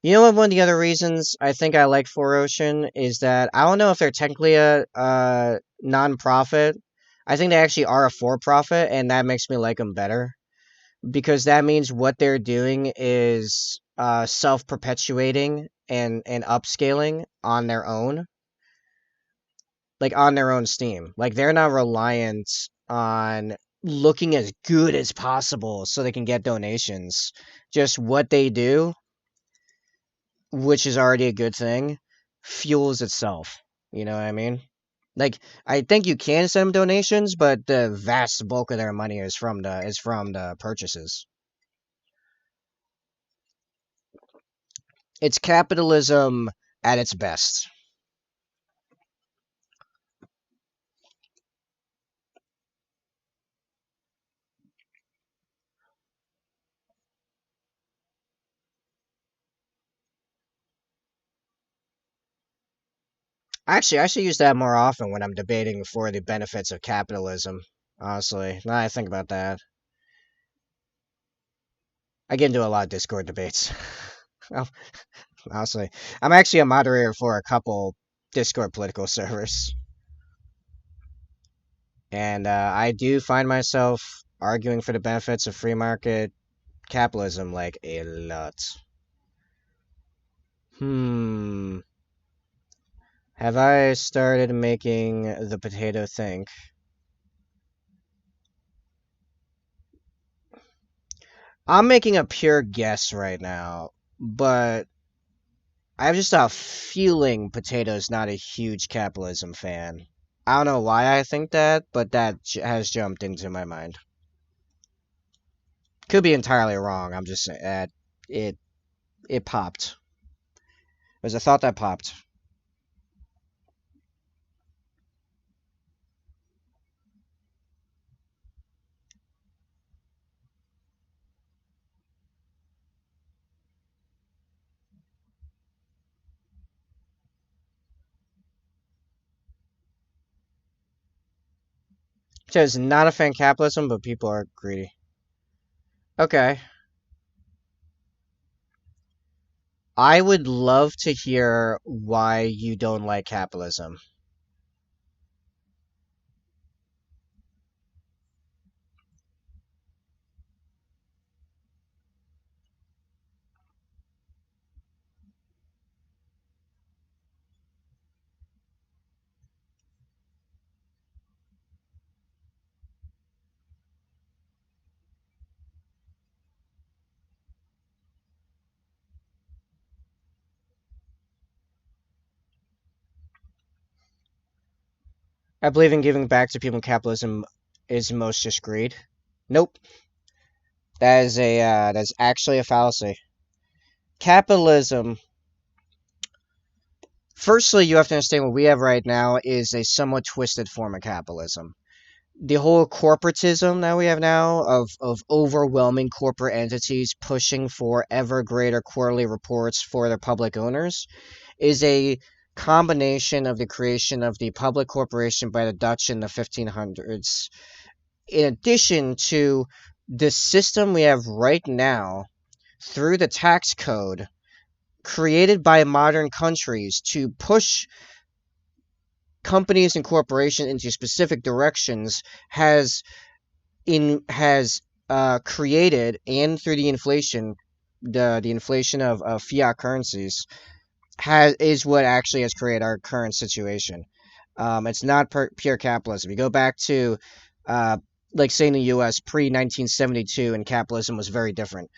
you know what? One of the other reasons I think I like Four Ocean is that I don't know if they're technically a non-profit. I think they actually are a for-profit, and that makes me like them better because that means what they're doing is self-perpetuating and upscaling on their own, like on their own steam. Like they're not reliant on looking as good as possible so they can get donations. Just what they do, which is already a good thing, fuels itself. You know what I mean? Like I think you can send them donations, but the vast bulk of their money is from the purchases. It's capitalism at its best. Actually, I should use that more often when I'm debating for the benefits of capitalism. Honestly, now that I think about that, I get into a lot of Discord debates. Oh, honestly, I'm actually a moderator for a couple Discord political servers, and I do find myself arguing for the benefits of free market capitalism like a lot. Hmm. Have I started making the potato think? I'm making a pure guess right now. but I have just a feeling Potato's not a huge capitalism fan. I don't know why I think that, but that has jumped into my mind. Could be entirely wrong. I'm just saying it it popped. It was a thought that popped. Potato's not a fan of capitalism, but people are greedy. Okay. I would love to hear why you don't like capitalism. I believe in giving back to people. Capitalism is most just greed. Nope. That's actually a fallacy. Capitalism. Firstly, you have to understand what we have right now is a somewhat twisted form of capitalism. The whole corporatism that we have now of overwhelming corporate entities pushing for ever greater quarterly reports for their public owners is a combination of the creation of the public corporation by the Dutch in the 1500s, in addition to the system we have right now through the tax code created by modern countries to push companies and corporations into specific directions has created, and through the inflation, the inflation of fiat currencies is what actually has created our current situation. It's not pure capitalism. You go back to uh, like say in the U.S. pre 1972, and capitalism was very different,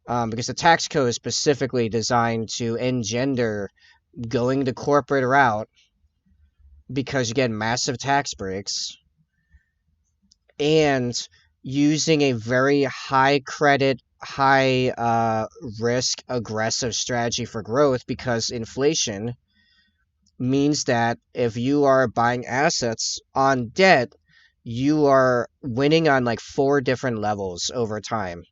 because the tax code is specifically designed to engender going the corporate route because you get massive tax breaks and using a very high credit, high risk, aggressive strategy for growth, because inflation means that if you are buying assets on debt, you are winning on like four different levels over time.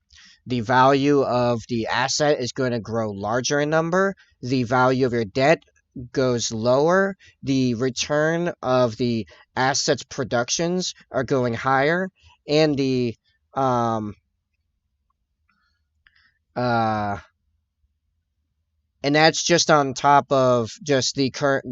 The value of the asset is going to grow larger in number. The value of your debt goes lower. The return of the assets productions are going higher, and the um uh and that's just on top of just the current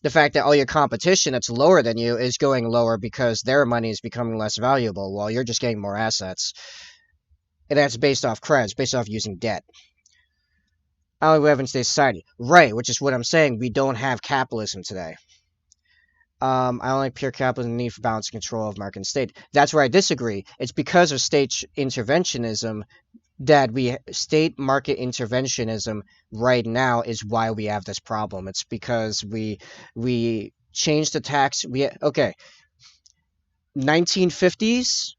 the fact that all your competition that's lower than you is going lower because their money is becoming less valuable while you're just getting more assets. And that's based off creds, based off using debt. I don't think we have in today's society. Right, which is what I'm saying. We don't have capitalism today. I don't like pure capitalism, need for balance and control of market and state. That's where I disagree. It's because of state interventionism that state market interventionism right now is why we have this problem. It's because we changed the tax. Okay, 1950s.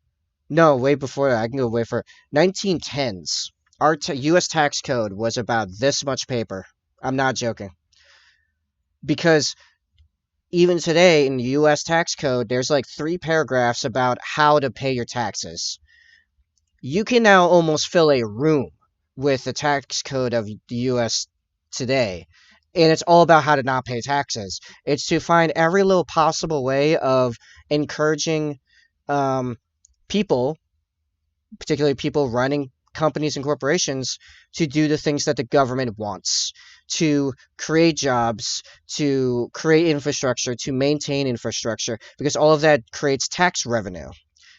No, way before that. I can go way for 1910s. Our U.S. tax code was about this much paper. I'm not joking. Because even today in the U.S. tax code, there's like 3 paragraphs about how to pay your taxes. You can now almost fill a room with the tax code of the U.S. today. And it's all about how to not pay taxes. It's to find every little possible way of encouraging people, particularly people running companies and corporations, to do the things that the government wants, to create jobs, to create infrastructure, to maintain infrastructure, because all of that creates tax revenue.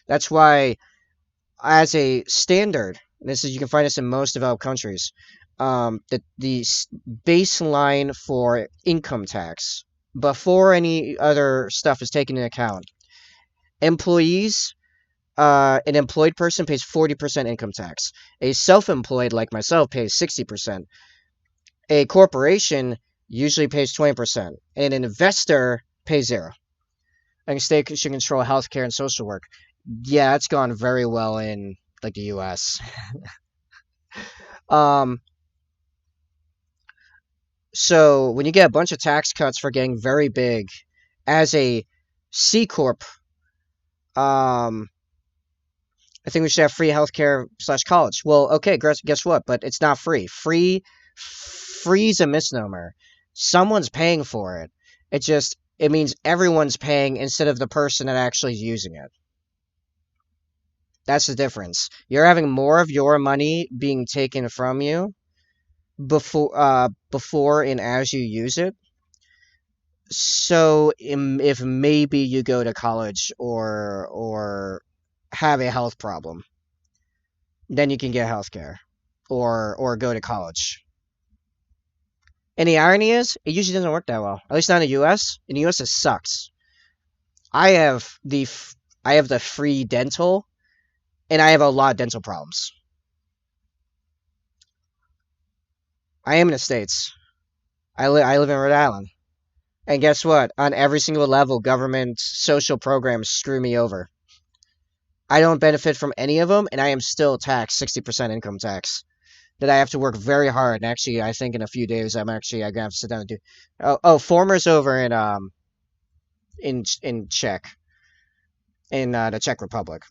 That's why, as a standard, this is, you can find this in most developed countries, the baseline for income tax before any other stuff is taken into account, employees an employed person pays 40% income tax. A self-employed like myself pays 60%. A corporation usually pays 20%. And an investor pays zero. And state should control healthcare and social work. Yeah, it's gone very well in like the U.S. Um, so when you get a bunch of tax cuts for getting very big, as a C corp, um, I think we should have free healthcare slash college. Well, okay, guess what? But it's not free. Free's a misnomer. Someone's paying for it. It means everyone's paying instead of the person that actually is using it. That's the difference. You're having more of your money being taken from you before and as you use it. So if maybe you go to college or have a health problem, then you can get health care or go to college. And the irony is, it usually doesn't work that well. At least not in the U.S. In the U.S., it sucks. I have I have the free dental, and I have a lot of dental problems. I am in the States. I live in Rhode Island. And guess what? On every single level, government social programs screw me over. I don't benefit from any of them, and I am still taxed 60% income tax. That I have to work very hard. And actually, I think in a few days, I'm gonna have to sit down and do. Former's over in Czech, in the Czech Republic.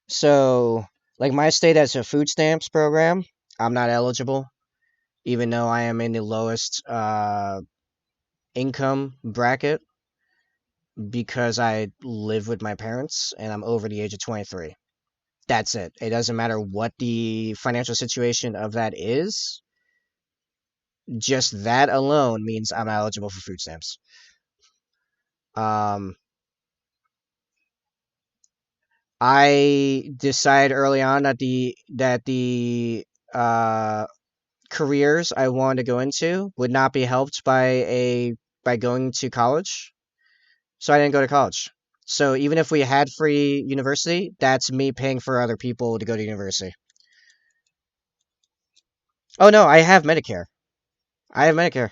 So, like my state has a food stamps program. I'm not eligible, even though I am in the lowest income bracket because I live with my parents and I'm over the age of 23. That's it. It doesn't matter what the financial situation of that is. Just that alone means I'm eligible for food stamps. Um, I decided early on that the careers I wanted to go into would not be helped by going to college, so I didn't go to college. So even if we had free university, that's me paying for other people to go to university. Oh no, I have Medicare. I have Medicare.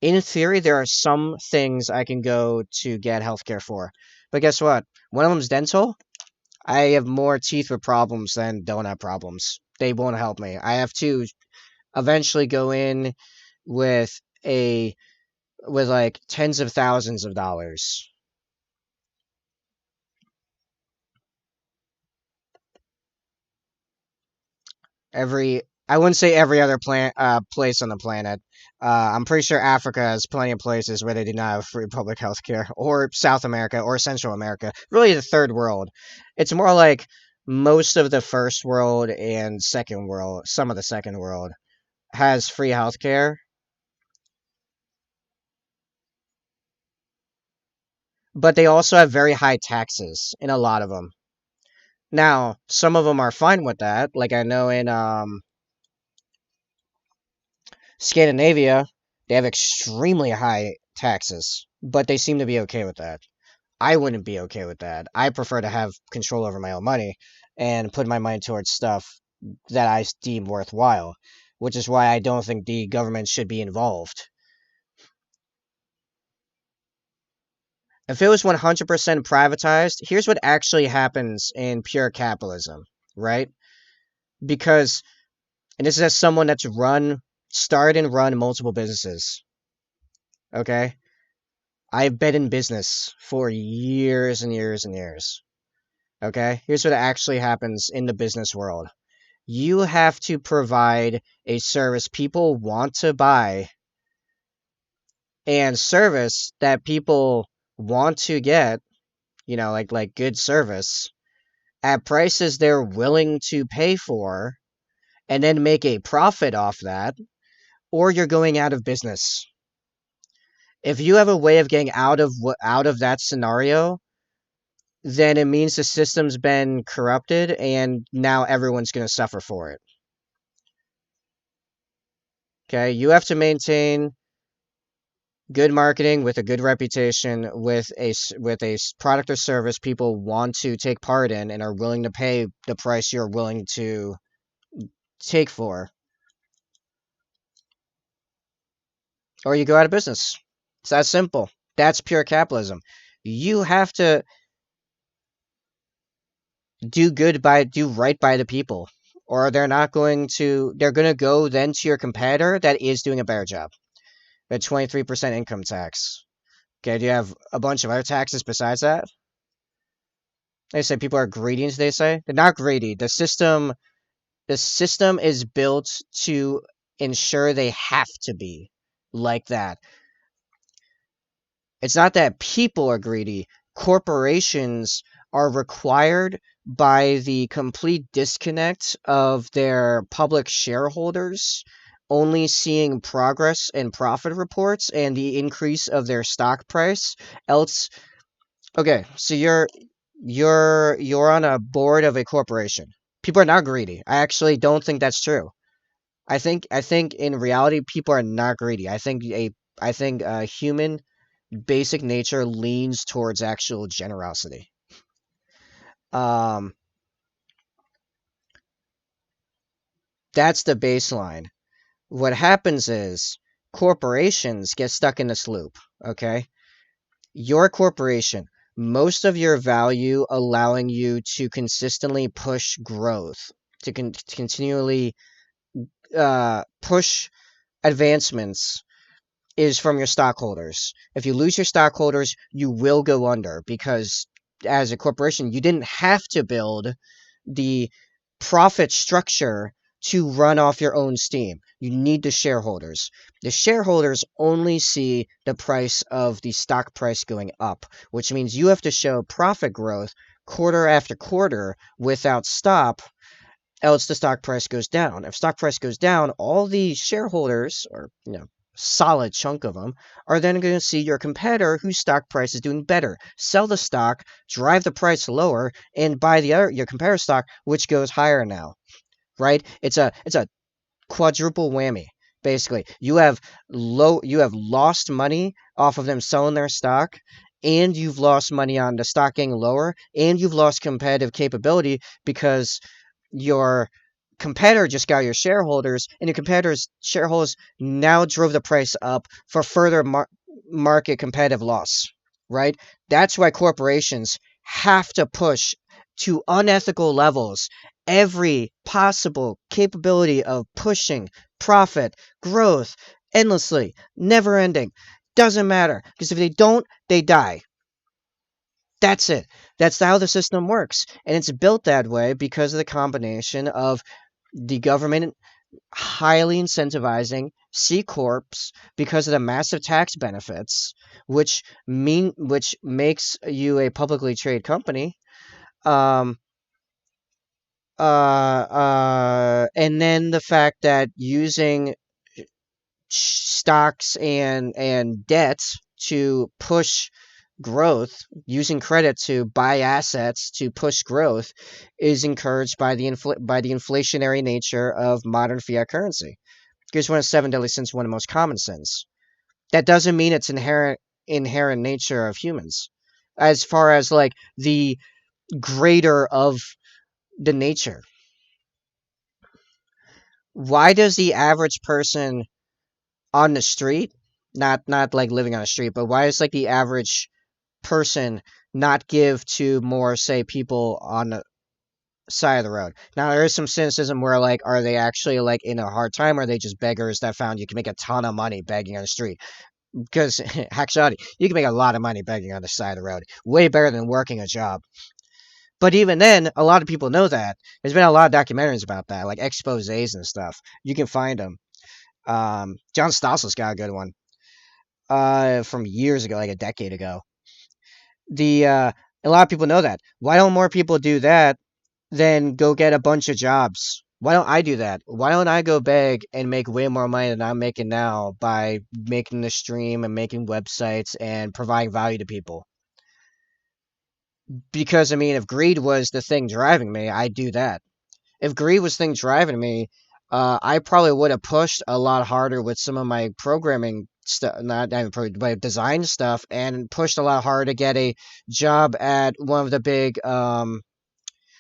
In theory, there are some things I can go to get healthcare for. But guess what? One of them's dental. I have more teeth with problems than don't have problems. They won't help me. I have to eventually go in with a with like tens of thousands of dollars. I wouldn't say every other place on the planet. I'm pretty sure Africa has plenty of places where they do not have free public health care, or South America, or Central America. Really, the third world. It's more like most of the first world and second world, some of the second world, has free health care, but they also have very high taxes in a lot of them. Now, some of them are fine with that. Like I know in Scandinavia, they have extremely high taxes, but they seem to be okay with that. I wouldn't be okay with that. I prefer to have control over my own money and put my money towards stuff that I deem worthwhile, which is why I don't think the government should be involved. If it was 100% privatized, here's what actually happens in pure capitalism, right? Because, and this is as someone that's started and run multiple businesses, okay? I've been in business for years and years and years. Okay? Here's what actually happens in the business world. You have to provide a service people want to buy and service that people want to get, like good service at prices they're willing to pay for and then make a profit off that, or you're going out of business. If you have a way of getting out of that scenario, then it means the system's been corrupted and now everyone's going to suffer for it. Okay, you have to maintain good marketing with a good reputation with a product or service people want to take part in and are willing to pay the price you're willing to take for, or you go out of business. It's that simple. That's pure capitalism. You have to do right by the people, or they're going to go then to your competitor that is doing a better job. The 23% income tax. Okay, do you have a bunch of other taxes besides that? They say people are greedy, they say. They're not greedy. The system is built to ensure they have to be like that. It's not that people are greedy. Corporations are required by the complete disconnect of their public shareholders only seeing progress and profit reports and the increase of their stock price. Else, okay, so you're on a board of a corporation. People are not greedy. I actually don't think that's true. I think in reality people are not greedy. I think human basic nature leans towards actual generosity. Um, that's the baseline. What happens is corporations get stuck in this loop, okay? Your corporation, most of your value allowing you to consistently push growth, to continually push advancements is from your stockholders. If you lose your stockholders, you will go under because as a corporation, you didn't have to build the profit structure to run off your own steam. You need the shareholders. The shareholders only see the price of the stock price going up, which means you have to show profit growth quarter after quarter without stop, else the stock price goes down. If stock price goes down, all the shareholders, or solid chunk of them, are then going to see your competitor whose stock price is doing better. Sell the stock, drive the price lower, and buy your competitor stock, which goes higher now. Right? It's a quadruple whammy. Basically, you have lost money off of them selling their stock, and you've lost money on the stock getting lower, and you've lost competitive capability because your competitor just got your shareholders, and your competitor's shareholders now drove the price up for further market competitive loss, right? That's why corporations have to push to unethical levels every possible capability of pushing profit, growth, endlessly, never ending. Doesn't matter, because if they don't, they die. That's it. That's how the system works. And it's built that way because of the combination of the government highly incentivizing C corps because of the massive tax benefits, which makes you a publicly traded company. Um, and then the fact that using stocks and debts to push growth, using credit to buy assets to push growth, is encouraged by the inflationary nature of modern fiat currency. Here's one of seven deadly sins, one of the most common sins. That doesn't mean it's inherent nature of humans, as far as like the greater of the nature. Why does the average person on the street, not like living on the street, but why is like the average person not give to more, say, people on the side of the road? Now there is some cynicism where like, are they actually like in a hard time, or are they just beggars that found you can make a ton of money begging on the street? Because actually you can make a lot of money begging on the side of the road, way better than working a job. But even then, a lot of people know that. There's been a lot of documentaries about that, like exposés and stuff. You can find them. John Stossel's got a good one from years ago, like a decade ago. A lot of people know that. Why don't more people do that than go get a bunch of jobs? Why don't I do that? Why don't I go beg and make way more money than I'm making now by making the stream and making websites and providing value to people? Because I mean, if greed was the thing driving me, I'd do that. If greed was the thing driving me, I probably would have pushed a lot harder with some of my programming stuff, not even but design stuff, and pushed a lot harder to get a job at one of the big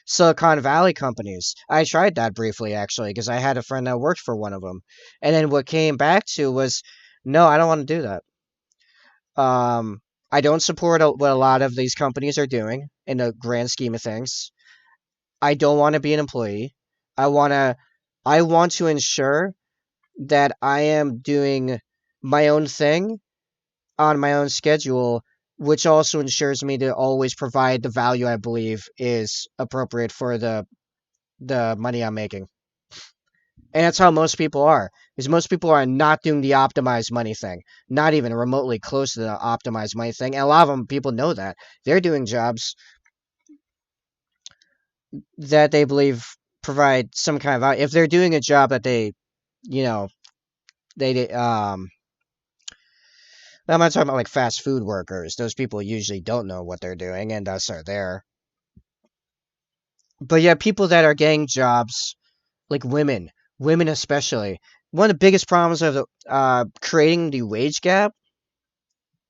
Silicon Valley companies. I tried that briefly actually because I had a friend that worked for one of them, and then what came back to was, no, I don't want to do that. Um, I don't support what a lot of these companies are doing in the grand scheme of things. I don't want to be an employee. I want to I want to ensure that I am doing my own thing on my own schedule, which also ensures me to always provide the value I believe is appropriate for the money I'm making. And that's how most people are. Because most people are not doing the optimized money thing, not even remotely close to the optimized money thing. And a lot of them, people know that they're doing jobs that they believe provide some kind of value. If they're doing a job that they, you know, they I'm not talking about like fast food workers. Those people usually don't know what they're doing and thus are there. But yeah, people that are getting jobs, like women especially. One of the biggest problems of creating the wage gap,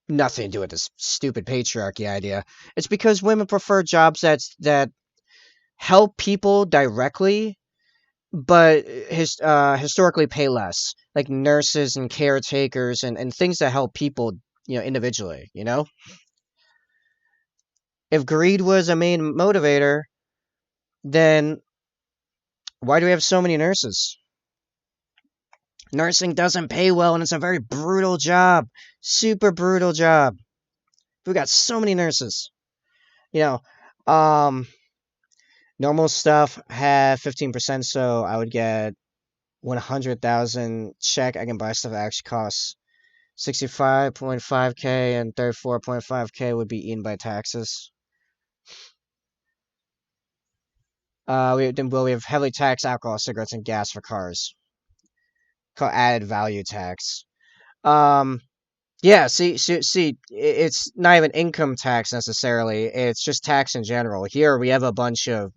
nothing to do with this stupid patriarchy idea. It's because women prefer jobs that help people directly, but historically pay less, like nurses and caretakers and things that help people, individually. If greed was a main motivator, then why do we have so many nurses? Nursing doesn't pay well, and it's a very brutal job, super brutal job. We got so many nurses. You know, normal stuff have 15%, so I would get 100,000 check. I can buy stuff that actually costs 65.5k, and 34.5k would be eaten by taxes. We have heavily taxed alcohol, cigarettes, and gas for cars, called added value tax. Um, yeah, see, it's not even income tax necessarily. It's just tax in general. Here we have a bunch of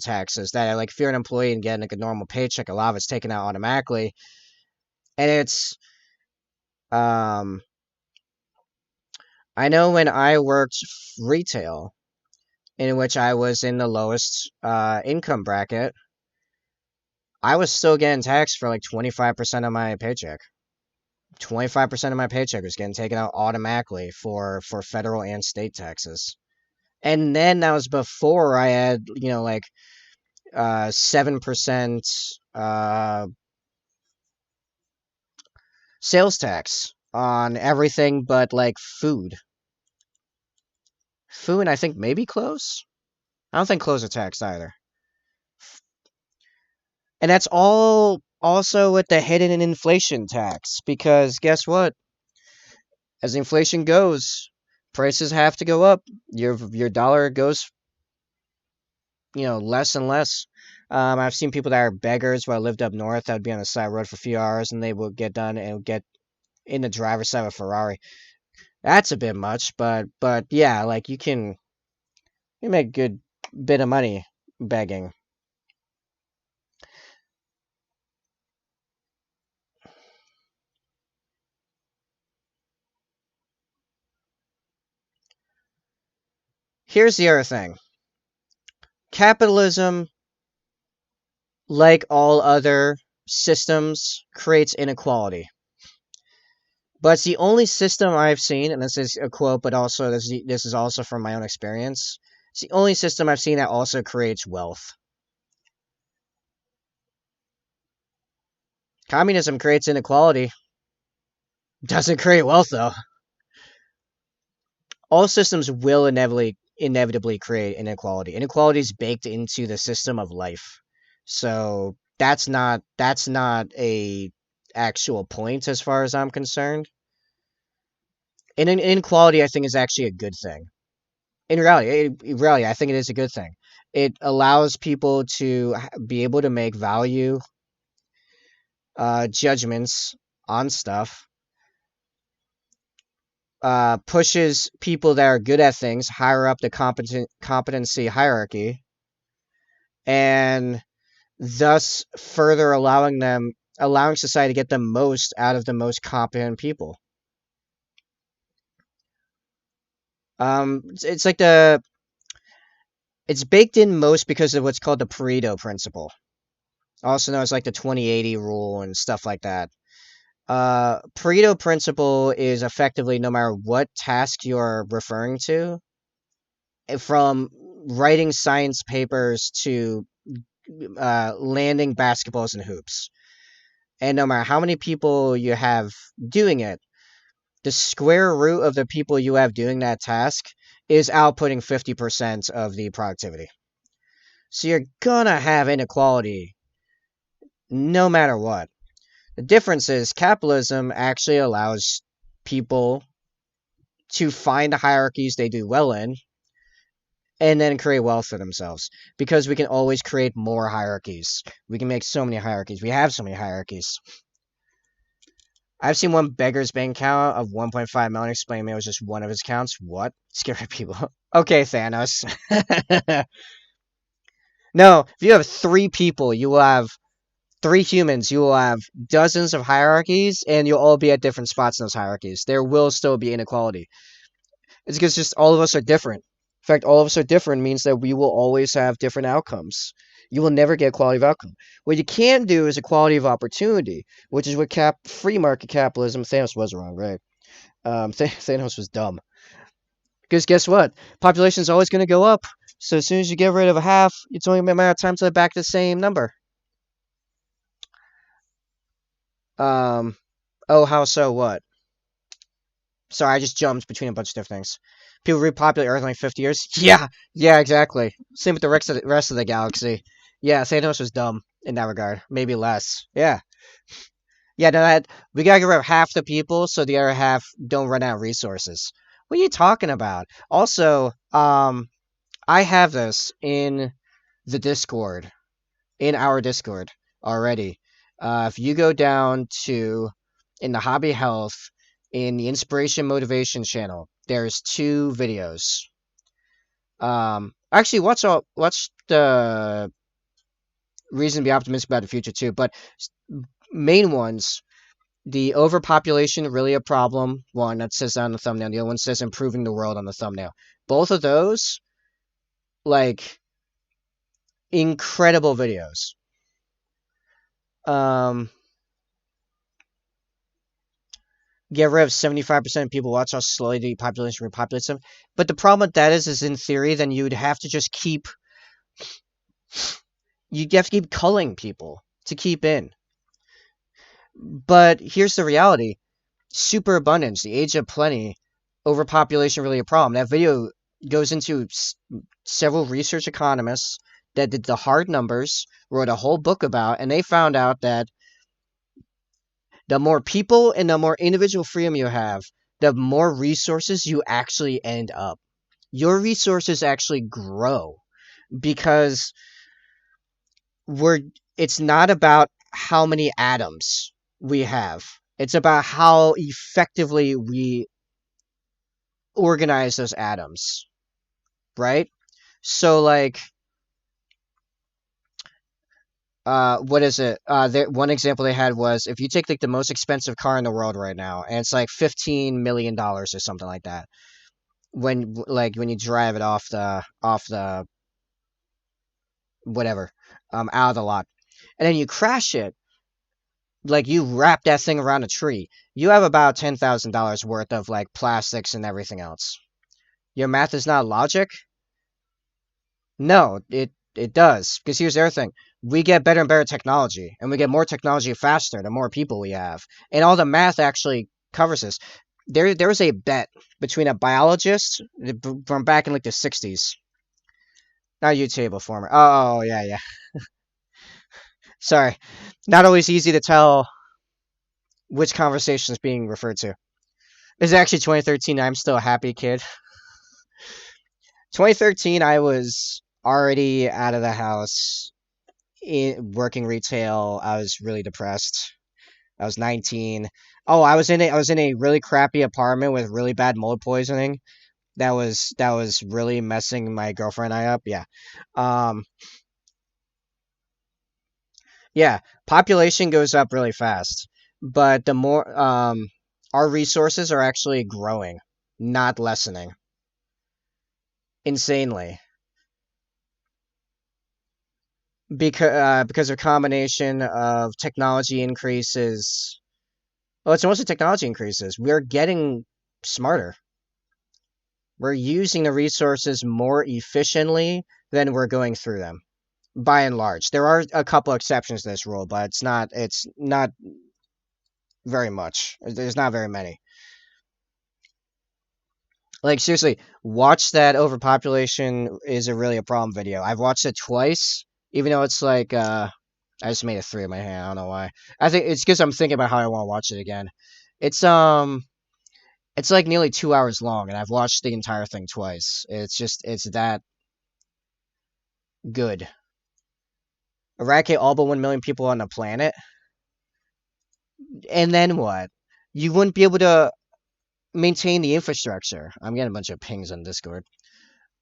taxes that, like, if you're an employee and getting like a normal paycheck, a lot of it's taken out automatically, and it's um. I know when I worked retail, in which I was in the lowest income bracket, I was still getting taxed for like 25% of my paycheck. 25% of my paycheck was getting taken out automatically for federal and state taxes. And then that was before I had, like 7% uh sales tax on everything but like food. Food, I think maybe clothes. I don't think clothes are taxed either. And that's all also with the hidden inflation tax, because guess what? As inflation goes, prices have to go up. Your dollar goes, less and less. I've seen people that are beggars where I lived up north that would be on the side road for a few hours and they would get done and get in the driver's side of a Ferrari. That's a bit much, but yeah, like you make a good bit of money begging. Here's the other thing. Capitalism, like all other systems, creates inequality. But it's the only system I've seen, and this is a quote, but also this is also from my own experience. It's the only system I've seen that also creates wealth. Communism creates inequality, doesn't create wealth though. All systems will inevitably create inequality. Inequality is baked into the system of life. So that's not a actual point as far as I'm concerned. And inequality, I think, is actually a good thing. In reality, I think it is a good thing. It allows people to be able to make value judgments on stuff pushes people that are good at things higher up the competency hierarchy, and thus further allowing society to get the most out of the most competent people. It's like it's baked in most because of what's called the Pareto principle, also known as like the 20/80 rule and stuff like that. Pareto principle is effectively no matter what task you're referring to, from writing science papers to landing basketballs and hoops, and no matter how many people you have doing it, the square root of the people you have doing that task is outputting 50% of the productivity. So you're gonna have inequality no matter what. The difference is capitalism actually allows people to find the hierarchies they do well in and then create wealth for themselves, because we can always create more hierarchies. We can make so many hierarchies. We have so many hierarchies. I've seen one beggar's bank account of 1.5 million explain to me it was just one of his accounts. What? Scary people. Okay, Thanos. No, if you have three people, you will have three humans, you will have dozens of hierarchies, and you'll all be at different spots in those hierarchies. There will still be inequality. It's because just all of us are different. In fact, all of us are different means that we will always have different outcomes. You will never get quality of outcome. What you can do is equality of opportunity, which is what free market capitalism. Thanos was wrong, right? Thanos was dumb. Because guess what? Population is always going to go up. So as soon as you get rid of a half, it's only a matter of time to back to the same number. Oh, how so? What? Sorry, I just jumped between a bunch of different things. People repopulate Earth in like 50 years? Yeah, exactly. Same with the rest of the galaxy. Yeah, Thanos was dumb in that regard. Maybe less. Yeah. Yeah, no, we gotta get rid of half the people so the other half don't run out of resources. What are you talking about? Also, I have this in the Discord, in our Discord already. If you go down to in the hobby health, in the inspiration motivation channel, there's two videos. Actually, watch the reason to be optimistic about the future too. But main ones, the overpopulation really a problem. One that says that on the thumbnail. The other one says improving the world on the thumbnail. Both of those, like, incredible videos. Get rid of 75% of people, watch how slowly the population repopulates them. But the problem with that is in theory, then you'd have to just you'd have to keep culling people to keep in. But here's the reality. Superabundance, the age of plenty, overpopulation really a problem. That video goes into several research economists that did the hard numbers, wrote a whole book about, and they found out that the more people and the more individual freedom you have, the more resources you actually end up. Your resources actually grow because it's not about how many atoms we have. It's about how effectively we organize those atoms, right? So like what is it? One example they had was if you take like the most expensive car in the world right now, and it's like $15 million or something like that. When you drive it off the whatever, out of the lot, and then you crash it, like you wrap that thing around a tree, you have about $10,000 worth of like plastics and everything else. Your math is not logic? No, it does. Because here's the other thing. We get better and better technology, and we get more technology faster the more people we have. And all the math actually covers this. There was a bet between a biologist from back in like the 60s. Not you, table former. Oh, yeah. Sorry. Not always easy to tell which conversation is being referred to. It's actually 2013. I'm still a happy kid. 2013, I was already out of the house, working retail. I was really depressed. I was 19. Oh, I was in a really crappy apartment with really bad mold poisoning. That was really messing my girlfriend and I up. Yeah. Um yeah, population goes up really fast, but the more our resources are actually growing, not lessening. Insanely. Because of combination of technology increases. Well, it's mostly technology increases. We're getting smarter. We're using the resources more efficiently than we're going through them. By and large, there are a couple exceptions to this rule, but it's not very much. There's not very many. Like seriously, watch that overpopulation is a really a problem video. I've watched it twice, even though it's like I just made a three in my hand. I don't know why. I think it's because I'm thinking about how I want to watch it again. It's it's like nearly 2 hours long, and I've watched the entire thing twice. It's that good. Eradicate all but 1 million people on the planet, and then what? You wouldn't be able to maintain the infrastructure. I'm getting a bunch of pings on Discord.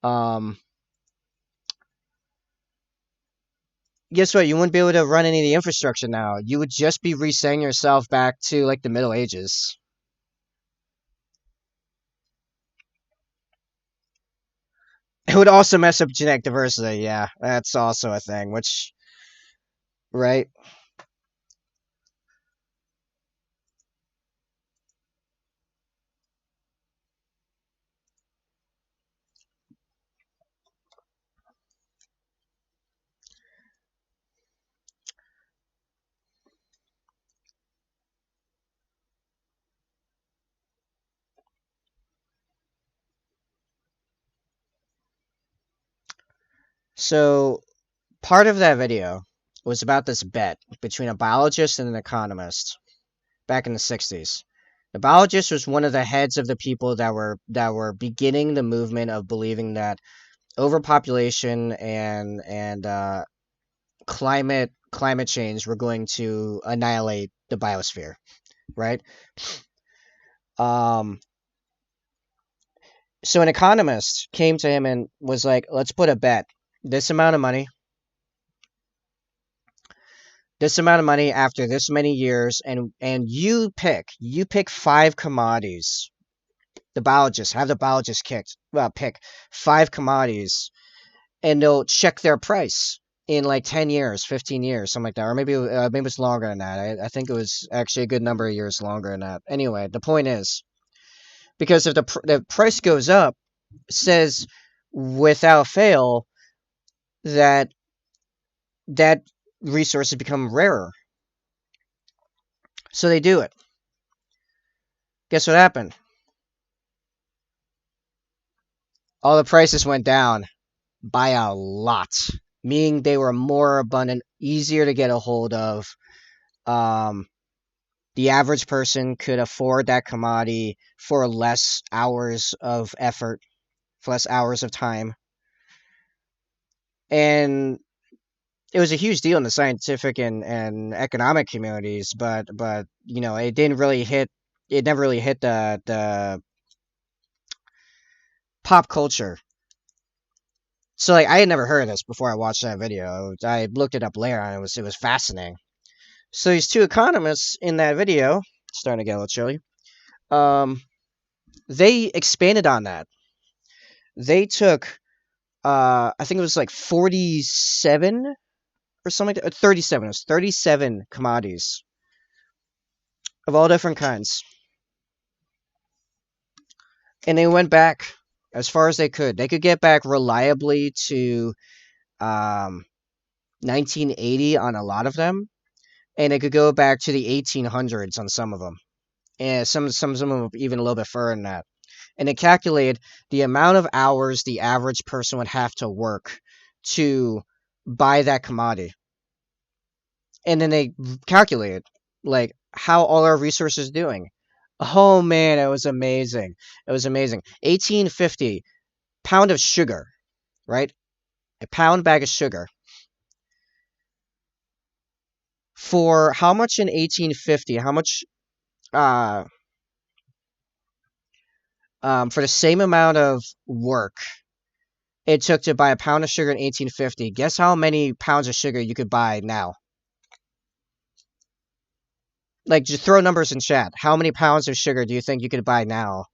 Um, guess what? You wouldn't be able to run any of the infrastructure now. You would just be resetting yourself back to like the Middle Ages. It would also mess up genetic diversity. Yeah, that's also a thing. Which, right? So part of that video was about this bet between a biologist and an economist back in the 60s. The biologist was one of the heads of the people that were beginning the movement of believing that overpopulation and climate change were going to annihilate the biosphere, right? Um, so an economist came to him and was like, "Let's put a bet. This amount of money, this amount of money after this many years, and you pick five commodities. The biologists have the biologists pick five commodities, and they'll check their price in like 10 years, 15 years, something like that, or maybe it's longer than that. I think it was actually a good number of years longer than that. Anyway, the point is, because if the price goes up, it says without fail that that resources become rarer. So they do it. Guess what happened? All the prices went down by a lot, meaning they were more abundant, easier to get a hold of. Um, the average person could afford that commodity for less hours of effort, for less hours of time. And it was a huge deal in the scientific and economic communities, but it never really hit the pop culture. So like I had never heard of this before I watched that video. I looked it up later and it was fascinating. So these two economists in that video, starting to get a little chilly, um, they expanded on that. They took I think it was like 47 or something like that, 37. It was 37 commodities of all different kinds. And they went back as far as they could. They could get back reliably to um, 1980 on a lot of them, and they could go back to the 1800s on some of them, and some of them even a little bit further than that. And they calculated the amount of hours the average person would have to work to buy that commodity, and then they calculated like how all our resources doing. Oh man, it was amazing. It was amazing. 1850 pound of sugar, right? A pound bag of sugar, For how much in 1850? How much uh for the same amount of work it took to buy a pound of sugar in 1850? Guess how many pounds of sugar you could buy now? Like, just throw numbers in chat. How many pounds of sugar do you think you could buy now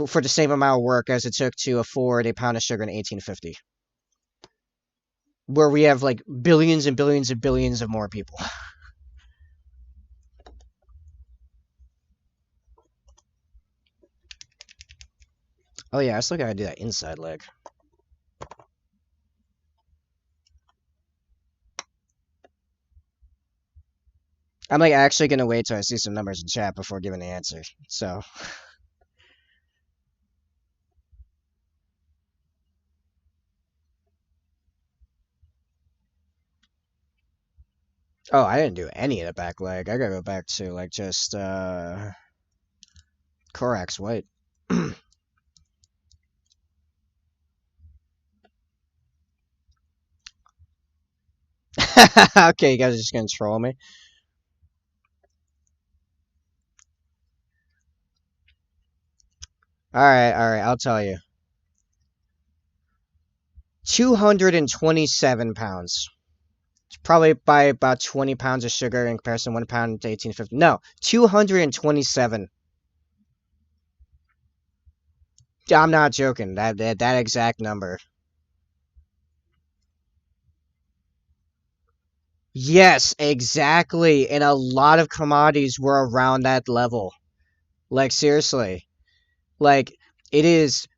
for the same amount of work as it took to afford a pound of sugar in 1850? Where we have like billions and billions and billions of more people. Oh yeah, I still gotta do that inside leg. I'm like actually gonna wait till I see some numbers in chat before giving the answer. So, oh, I didn't do any of the back leg. I gotta go back to like just Corax White. Okay, you guys are just gonna troll me. All right, I'll tell you. 227 pounds. Probably by about 20 pounds of sugar in comparison to 1 pound to 1850. No, 227. I'm not joking. That exact number. Yes, exactly. And a lot of commodities were around that level. Like seriously. Like it is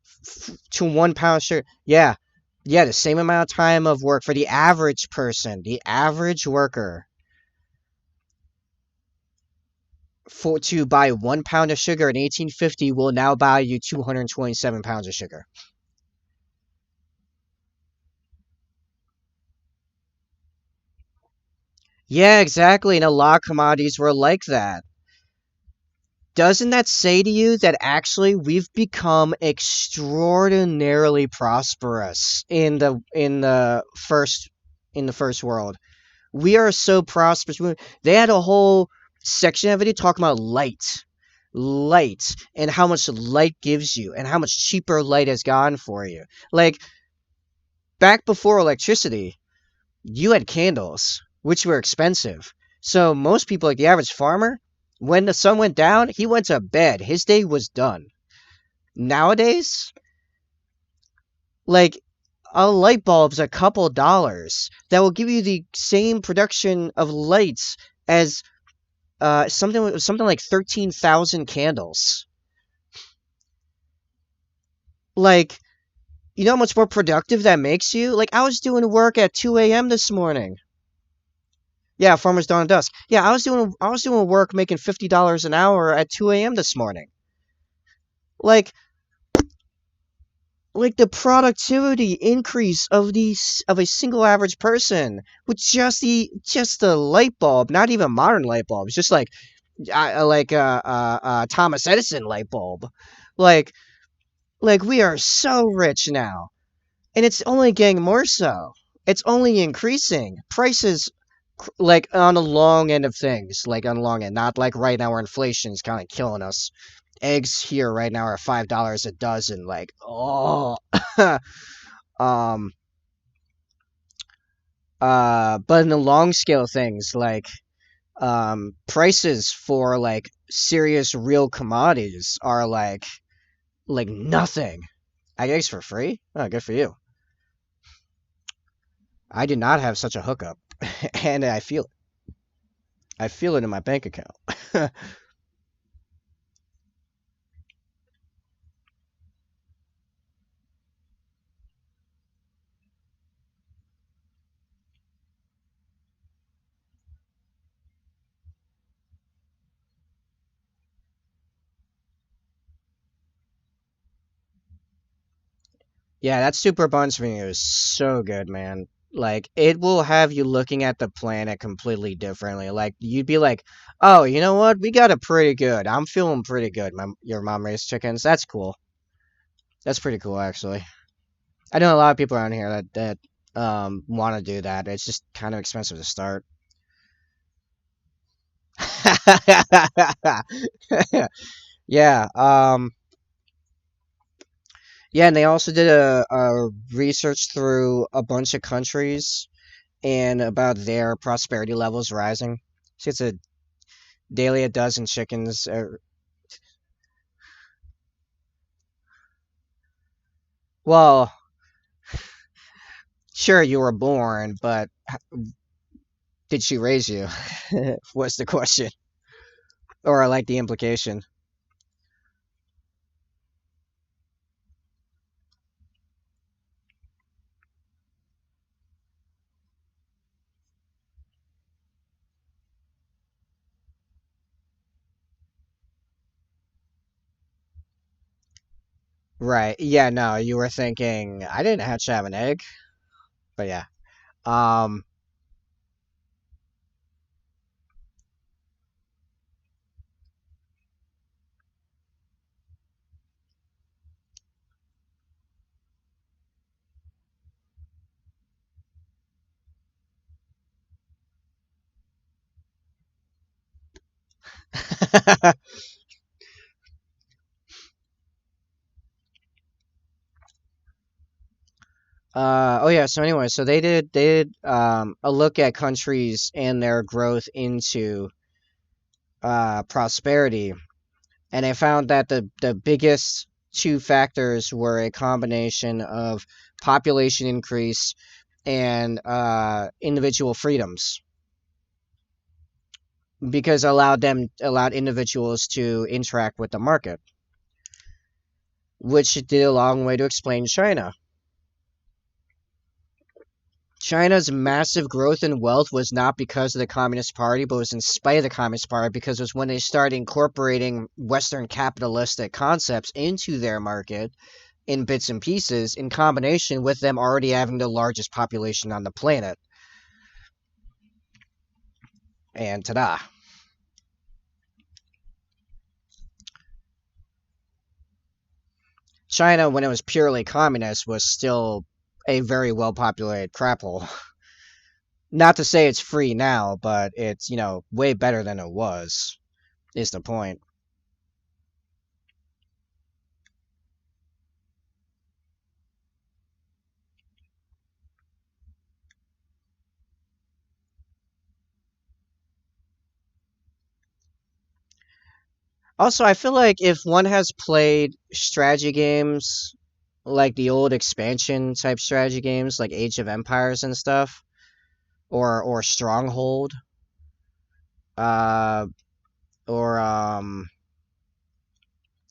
to 1 pound of sugar. Yeah. Yeah, the same amount of time of work for the average person, the average worker, for to buy 1 pound of sugar in 1850 will now buy you 227 pounds of sugar. Yeah, exactly. And a lot of commodities were like that. Doesn't that say to you that actually we've become extraordinarily prosperous in the first world? We are so prosperous. They had a whole section of it talking about light, and how much light gives you, and how much cheaper light has gone for you. Like back before electricity, you had candles, which were expensive. So most people, like the average farmer, when the sun went down, he went to bed. His day was done. Nowadays, like a light bulb's a couple dollars that will give you the same production of lights as something like 13,000 candles. Like, you know how much more productive that makes you? Like, I was doing work at 2 a.m. this morning. Yeah, farmers dawn and dusk. Yeah, I was doing work making $50 an hour at 2 a.m. this morning. Like like the productivity increase of a single average person with just the light bulb, not even modern light bulbs, just Thomas Edison light bulb. Like like we are so rich now, and it's only getting more so. It's only increasing. Prices like on the long end of things, like on the long end, not like right now where inflation's kind of killing us. Eggs here right now are $5 a dozen. Like, oh, um, but in the long scale of things, like, prices for like serious real commodities are like nothing. I guess for free. Oh, good for you. I do not have such a hookup, and I feel it in my bank account. Yeah, that super buns menu is so good, man. Like, it will have you looking at the planet completely differently. Like, you'd be like, oh, you know what? We got it pretty good. I'm feeling pretty good. Your mom raised chickens. That's cool. That's pretty cool, actually. I know a lot of people around here that want to do that. It's just kind of expensive to start. Yeah. Yeah, and they also did a research through a bunch of countries and about their prosperity levels rising. See, it's a daily a dozen chickens. Well, sure, you were born, but did she raise you? What's the question? Or I like the implication. Right. Yeah, no, you were thinking I didn't hatch have an egg, but yeah. Um oh yeah, so anyway, so they did a look at countries and their growth into prosperity, and I found that the biggest two factors were a combination of population increase and individual freedoms, because it allowed individuals to interact with the market, which did a long way to explain China. China's massive growth in wealth was not because of the Communist Party, but was in spite of the Communist Party, because it was when they started incorporating Western capitalistic concepts into their market in bits and pieces, in combination with them already having the largest population on the planet. And ta-da. China, when it was purely communist, was still a very well populated crap hole. Not to say it's free now, but it's, way better than it was, is the point. Also, I feel like if one has played strategy games, like the old expansion type strategy games, like Age of Empires and stuff, or Stronghold, uh, or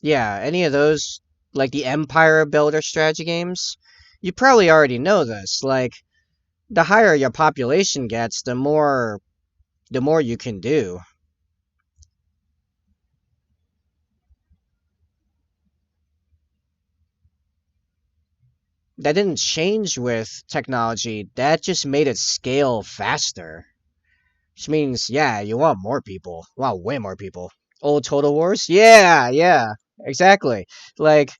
yeah, any of those, like the Empire Builder strategy games, you probably already know this. Like, the higher your population gets, the more you can do. That didn't change with technology. That just made it scale faster. Which means, yeah, you want more people. You want way more people. Old Total Wars? Yeah, yeah, exactly. Like,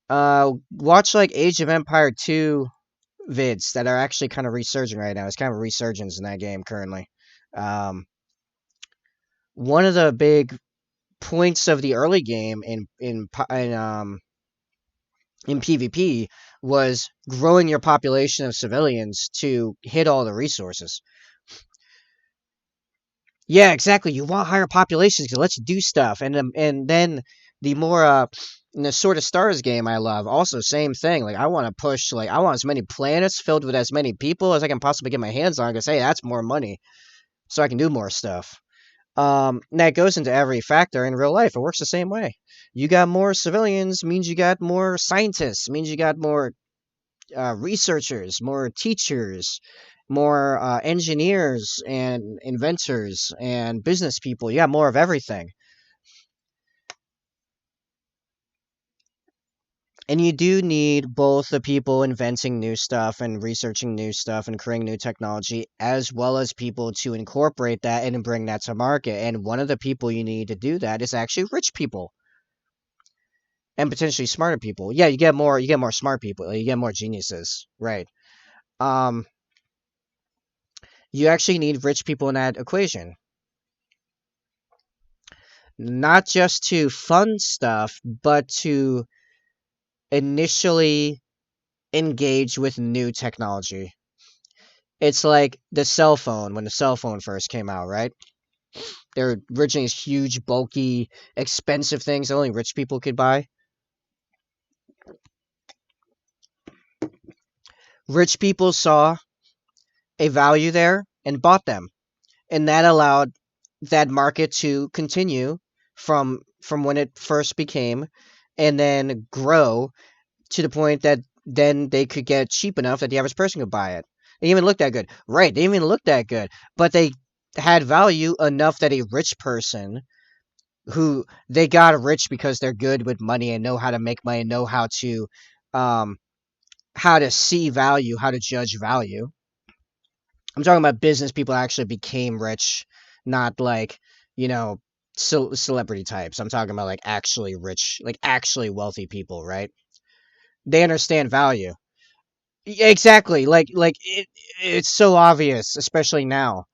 watch like Age of Empire 2 vids that are actually kind of resurging right now. It's kind of a resurgence in that game currently. Um, one of the big points of the early game in PvP was growing your population of civilians to hit all the resources. Yeah, exactly. You want higher populations because it lets you do stuff, and then the more in the sort of stars game I love, also same thing. Like I want to push, like I want as many planets filled with as many people as I can possibly get my hands on. Because hey, that's more money, so I can do more stuff. And that goes into every factor in real life. It works the same way. You got more civilians means you got more scientists, means you got more researchers, more teachers, more engineers and inventors and business people. You got more of everything. And you do need both the people inventing new stuff and researching new stuff and creating new technology, as well as people to incorporate that and bring that to market. And one of the people you need to do that is actually rich people and potentially smarter people. Yeah, you get more smart people, you get more geniuses, right? Um, you actually need rich people in that equation. not just to fund stuff, but to initially engage with new technology. It's like the cell phone when the cell phone first came out, right? They were originally these huge, bulky, expensive things that only rich people could buy. Rich people saw a value there and bought them, and that allowed that market to continue from when it first became, and then grow to the point that then they could get cheap enough that the average person could buy it. They didn't even look that good, right? They didn't even look that good, but they had value enough that a rich person who they got rich because they're good with money and know how to make money, um how to see value, how to judge value. I'm talking about business people that actually became rich, not like, you know, celebrity types. I'm talking about like actually rich, like actually wealthy people, right? They understand value. Exactly. It's so obvious, especially now.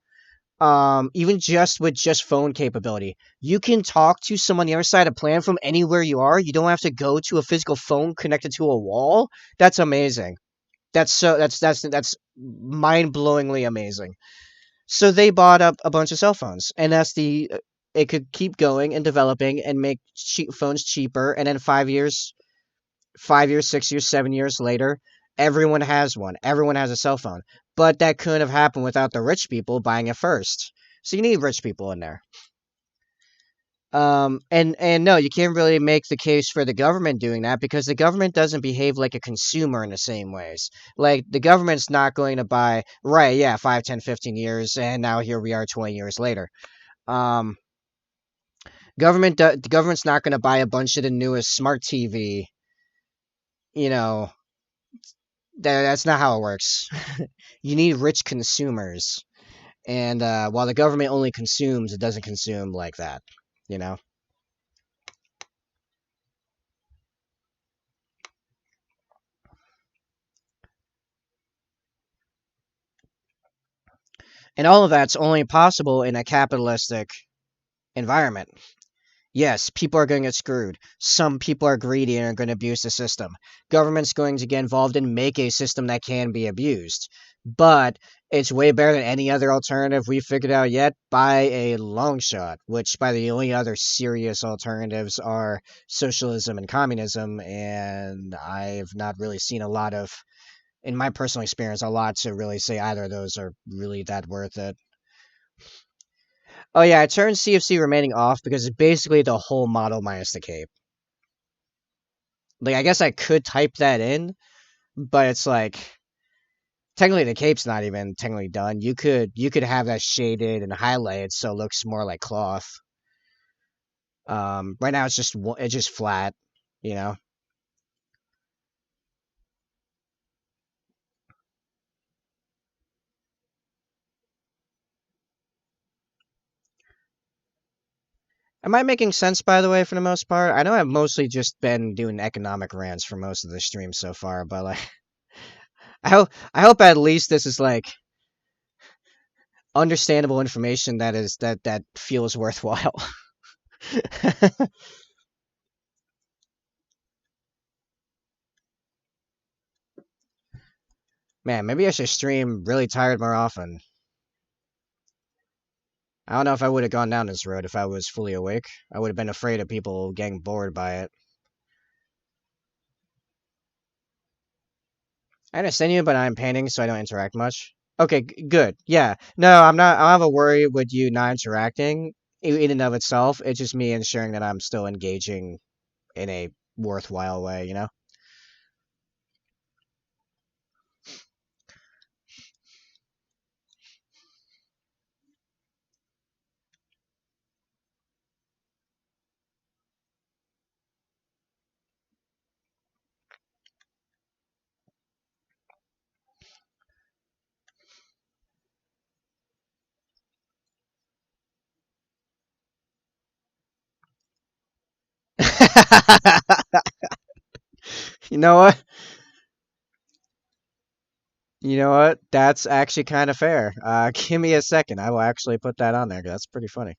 Even just with just phone capability, you can talk to someone on the other side of the planet from anywhere you are. You don't have to go to a physical phone connected to a wall. That's amazing. That's mind-blowingly amazing. So they bought up a bunch of cell phones, and it could keep going and developing and make phones cheaper, and then 5 years, 5 years, 6 years, 7 years later, everyone has one. Everyone has a cell phone. But that couldn't have happened without the rich people buying it first. So you need rich people in there. And no, you can't really make the case for the government doing that because the government doesn't behave like a consumer in the same ways. Like the government's not going to buy, right, yeah, 5, 10, 15 years, and now here we are 20 years later. Um, the government's not going to buy a bunch of the newest smart TV. You know, that's not how it works. You need rich consumers, and while the government only consumes, it doesn't consume like that. You know, and all of that's only possible in a capitalistic environment. Yes, people are going to get screwed. Some people are greedy and are going to abuse the system. Government's going to get involved and make a system that can be abused. But it's way better than any other alternative we figured out yet by a long shot, which by the only other serious alternatives are socialism and communism, and I've not really seen a lot of, in my personal experience, a lot to really say either of those are really that worth it. Oh yeah, I turned CFC remaining off because it's basically the whole model minus the cape. Like I guess I could type that in, but it's like technically the cape's not even technically done. You could have that shaded and highlighted so it looks more like cloth. Right now it's just flat, you know. Am I making sense by the way for the most part? I know I've mostly just been doing economic rants for most of the stream so far, but like I hope at least this is like understandable information that feels worthwhile. Man, maybe I should stream really tired more often. I don't know if I would have gone down this road if I was fully awake. I would have been afraid of people getting bored by it. I understand you, but I'm painting, so I don't interact much. Okay, good. Yeah. No, I'm not. I don't have a worry with you not interacting in and of itself. It's just me ensuring that I'm still engaging in a worthwhile way, you know? You know what? You know what? That's actually kind of fair. Give me a second. I will actually put that on there. 'Cause that's pretty funny.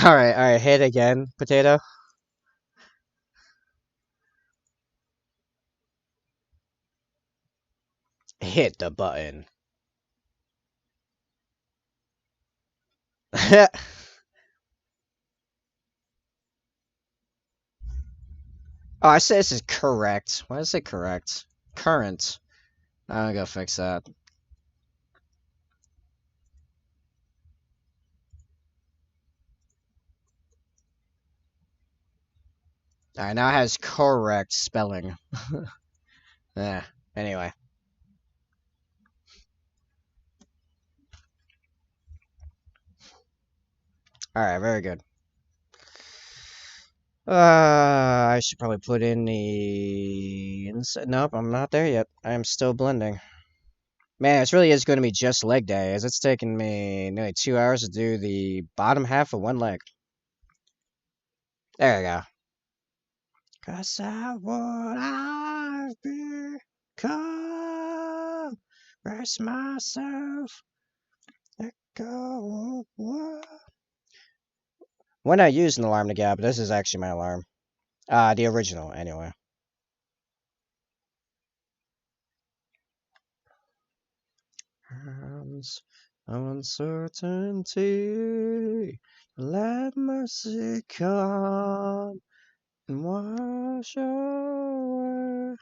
All right, hit again, potato. Hit the button. Oh, I said this is correct. Why is it correct? Current. I'm gonna go fix that. All right, now it has correct spelling. Yeah. Anyway. All right. Very good. I should probably put in the inside. Nope, I'm not there yet. I am still blending. Man, this really is going to be just leg day, as it's taken me nearly 2 hours to do the bottom half of one leg. There we go. 'Cause I what I've become, rest myself, let go. When I use an alarm to get up, this is actually my alarm. The original, anyway. Hands of uncertainty, let mercy come and wash away.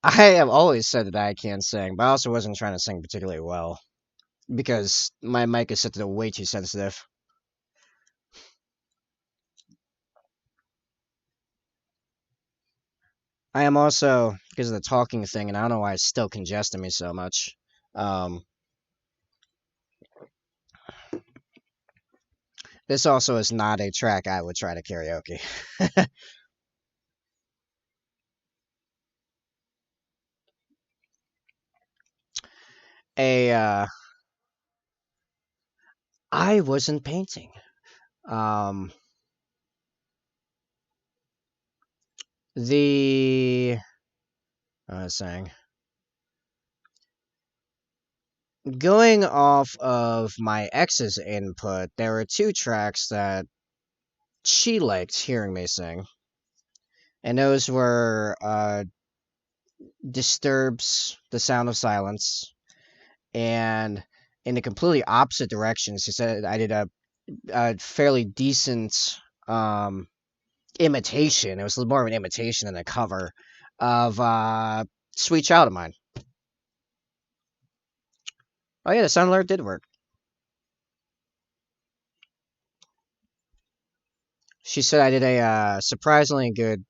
I have always said that I can sing, but I also wasn't trying to sing particularly well because my mic is set to way too sensitive. I am also, because of the talking thing, and I don't know why it's still congesting me so much. Um, this also is not a track I would try to karaoke. a I wasn't painting. Um, the I was saying, going off of my ex's input, there were two tracks that she liked hearing me sing, and those were Disturbs the Sound of Silence, and in the completely opposite direction, she said I did a fairly decent um, imitation. It was more of an imitation than a cover of Sweet Child of Mine. Oh yeah, the sound alert did work. She said I did a surprisingly good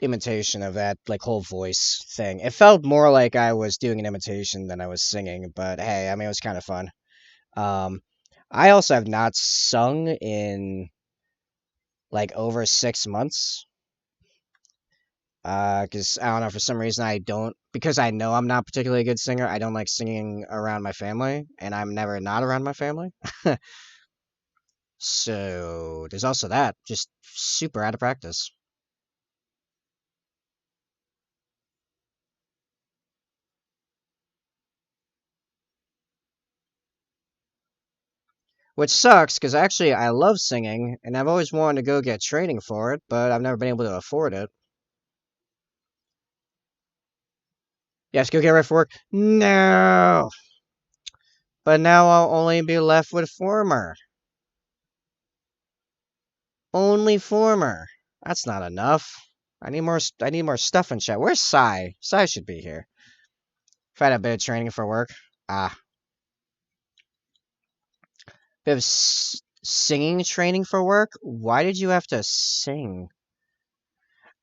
imitation of that like whole voice thing. It felt more like I was doing an imitation than I was singing, but hey, I mean it was kind of fun. Um, I also have not sung in like over 6 months. Because I don't know, for some reason I don't, because I know I'm not particularly a good singer. I don't like singing around my family, and I'm never not around my family. So there's also that, just super out of practice. Which sucks, because actually I love singing, and I've always wanted to go get training for it, but I've never been able to afford it. Yes, go get ready for work. No! But now I'll only be left with former. Only former. That's not enough. I need more. I need more stuff in chat. Where's Sai? Sai should be here. If I had a bit of training for work. Ah, bit of singing training for work. Why did you have to sing?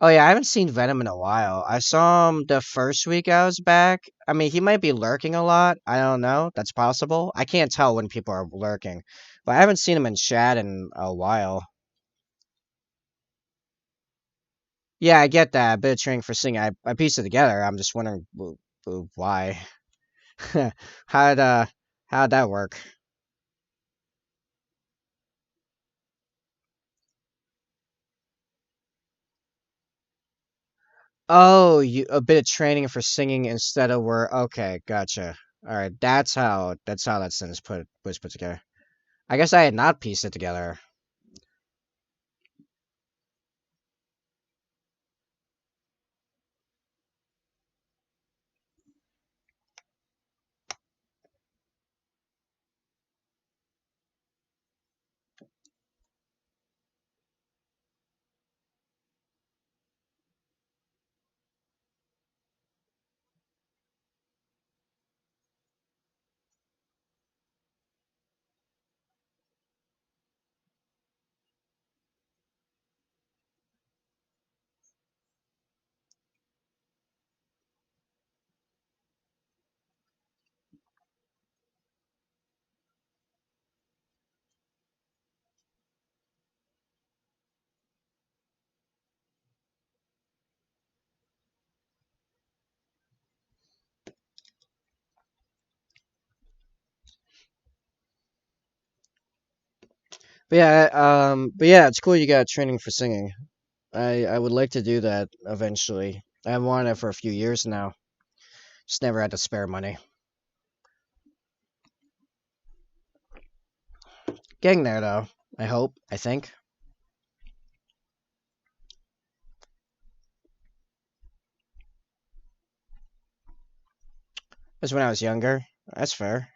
Oh yeah, I haven't seen Venom in a while. I saw him the first week I was back. I mean, he might be lurking a lot. I don't know. That's possible. I can't tell when people are lurking, but I haven't seen him in chat in a while. Yeah, I get that. A bit of training for singing. I pieced it together. I'm just wondering why. how'd uh how'd that work? Oh, you a bit of training for singing instead of work. Okay, gotcha. All right, that's how that sentence was put together. I guess I had not pieced it together. But yeah, it's cool you got training for singing. I would like to do that eventually. I've wanted it for a few years now. Just never had the spare money. Getting there though. I hope. I think. That's when I was younger. That's fair.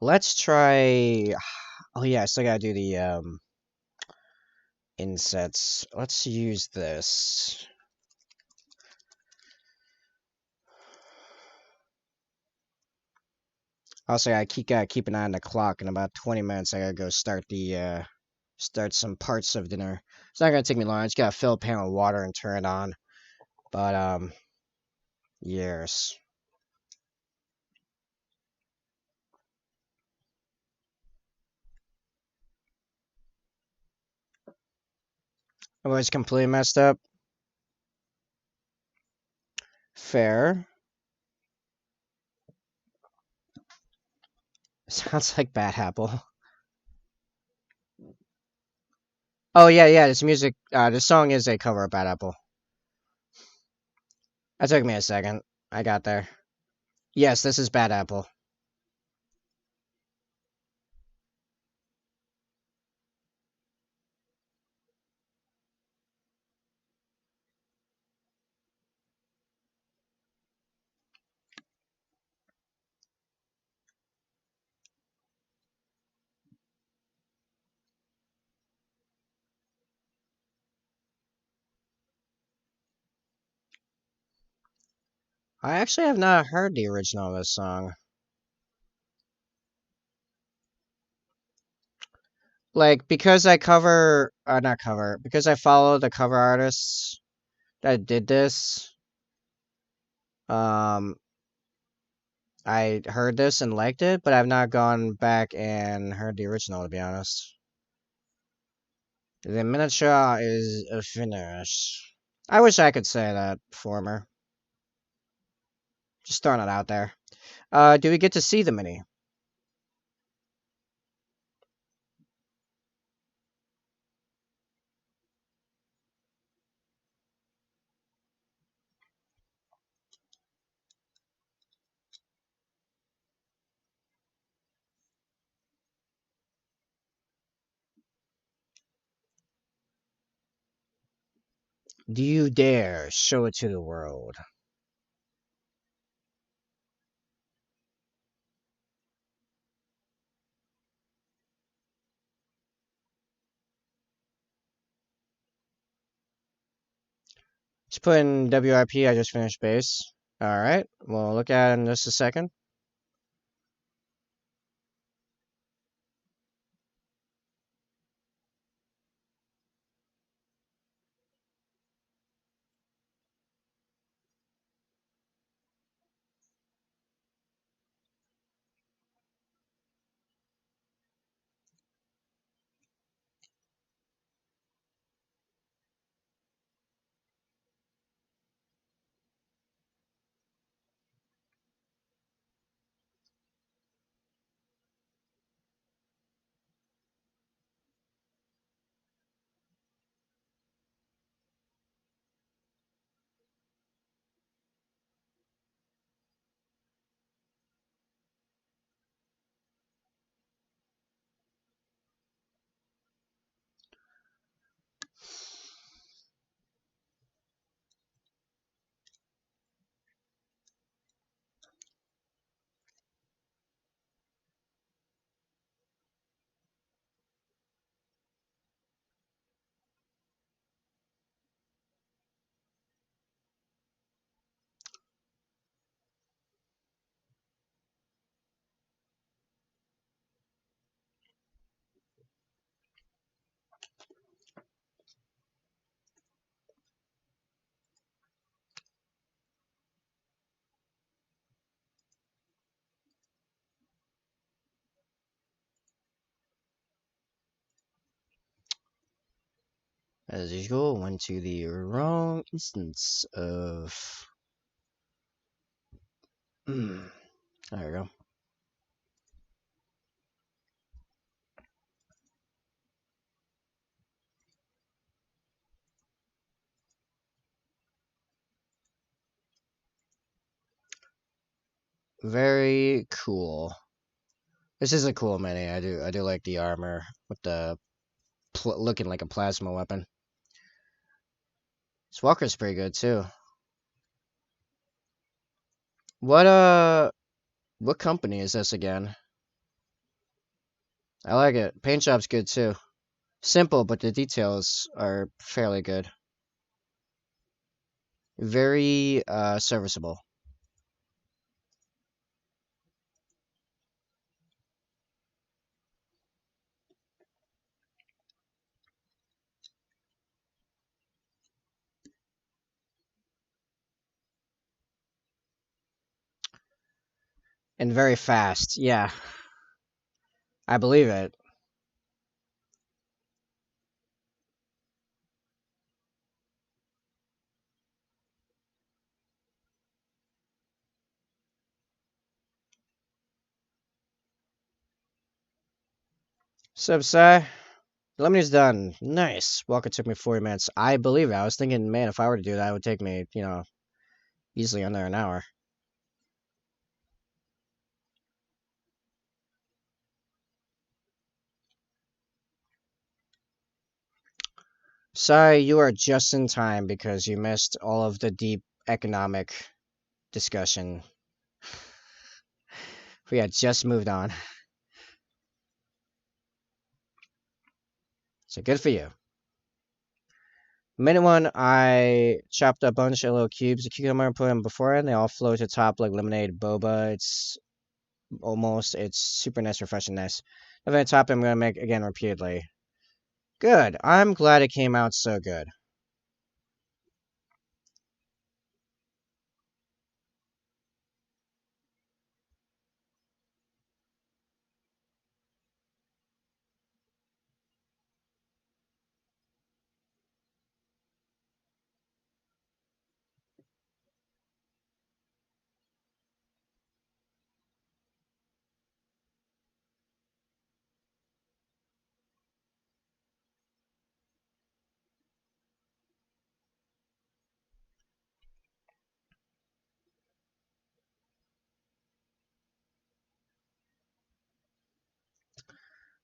Let's try. Oh yeah, I still gotta do the insets. Let's use this. Also, I gotta keep an eye on the clock. In about 20 minutes, I gotta go start some parts of dinner. It's not gonna take me long. I just gotta fill a pan with water and turn it on. But yes. I was completely messed up. Fair. Sounds like Bad Apple. Oh yeah, yeah. This music. This song is a cover of Bad Apple. That took me a second. I got there. Yes, this is Bad Apple. I actually have not heard the original of this song. Like because I cover, not cover, because I follow the cover artists that did this. Um, I heard this and liked it, but I've not gone back and heard the original to be honest. The miniature is a finish. I wish I could say that former. Just throwing it out there. Do we get to see the mini? Do you dare show it to the world? Just put in WIP. I just finished base. All right. We'll look at it in just a second. As usual, went to the wrong instance of. There we go. Very cool. This is a cool mini. I do like the armor with the looking like a plasma weapon. This Walker's pretty good too. What what company is this again? I like it. Paint job's good too. Simple, but the details are fairly good. Very serviceable. And very fast. Yeah, I believe it. Sup, Sai? Lemonades done. Nice. Walker took me 40 minutes. I believe it. I was thinking, man, if I were to do that, it would take me, easily under an hour. Sai, you are just in time because you missed all of the deep economic discussion. We had just moved on. So good for you. Minute one, I chopped a bunch of little cubes of cucumber and put them beforehand. They all flow to the top like lemonade boba. It's super nice, refreshing nice. And then top, I'm gonna make again repeatedly. Good. I'm glad it came out so good.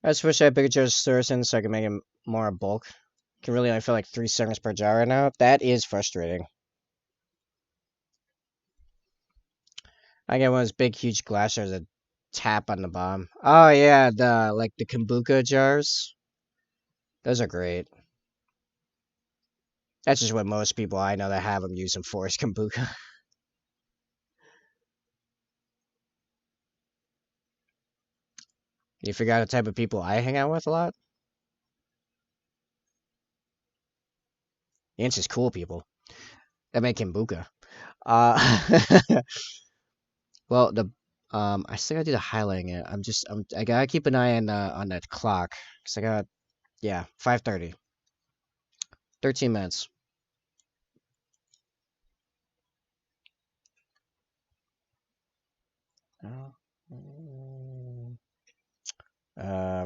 I just wish I had bigger jars of stir so I could make it more bulk. Can really only fill like 3 servings per jar right now. That is frustrating. I get one of those big, huge glass jars that tap on the bottom. Oh yeah, the kombucha jars. Those are great. That's just what most people I know that have them use them for is kombucha. You figure out the type of people I hang out with a lot? The answer's cool people that make kombucha. Uh, well, I still gotta do the highlighting it. I gotta keep an eye on that clock because I got, yeah, 5:30, 13 minutes.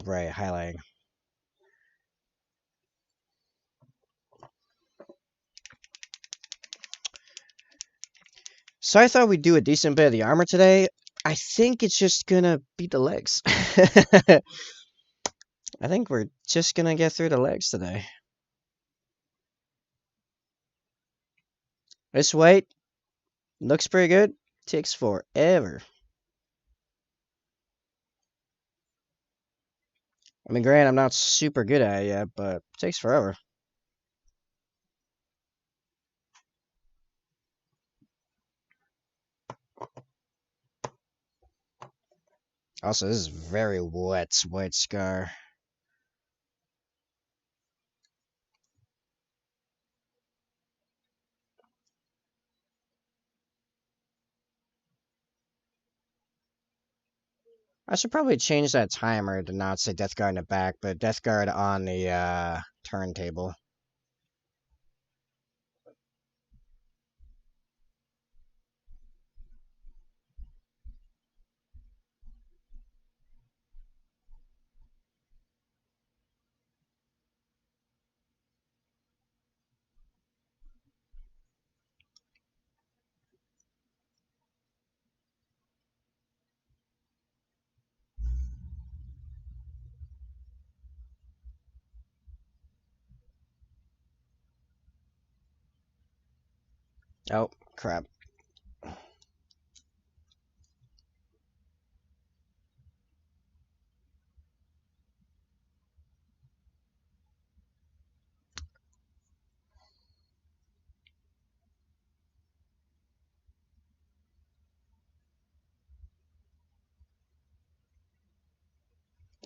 Right, highlighting. So I thought we'd do a decent bit of the armor today. I think it's just gonna be the legs. I think we're just gonna get through the legs today. This weight looks pretty good. Takes forever. I mean, granted, I'm not super good at it yet, but it takes forever. Also, this is very wet, white scar. I should probably change that timer to not say Death Guard in the back, but Death Guard on the turntable. Oh, crap.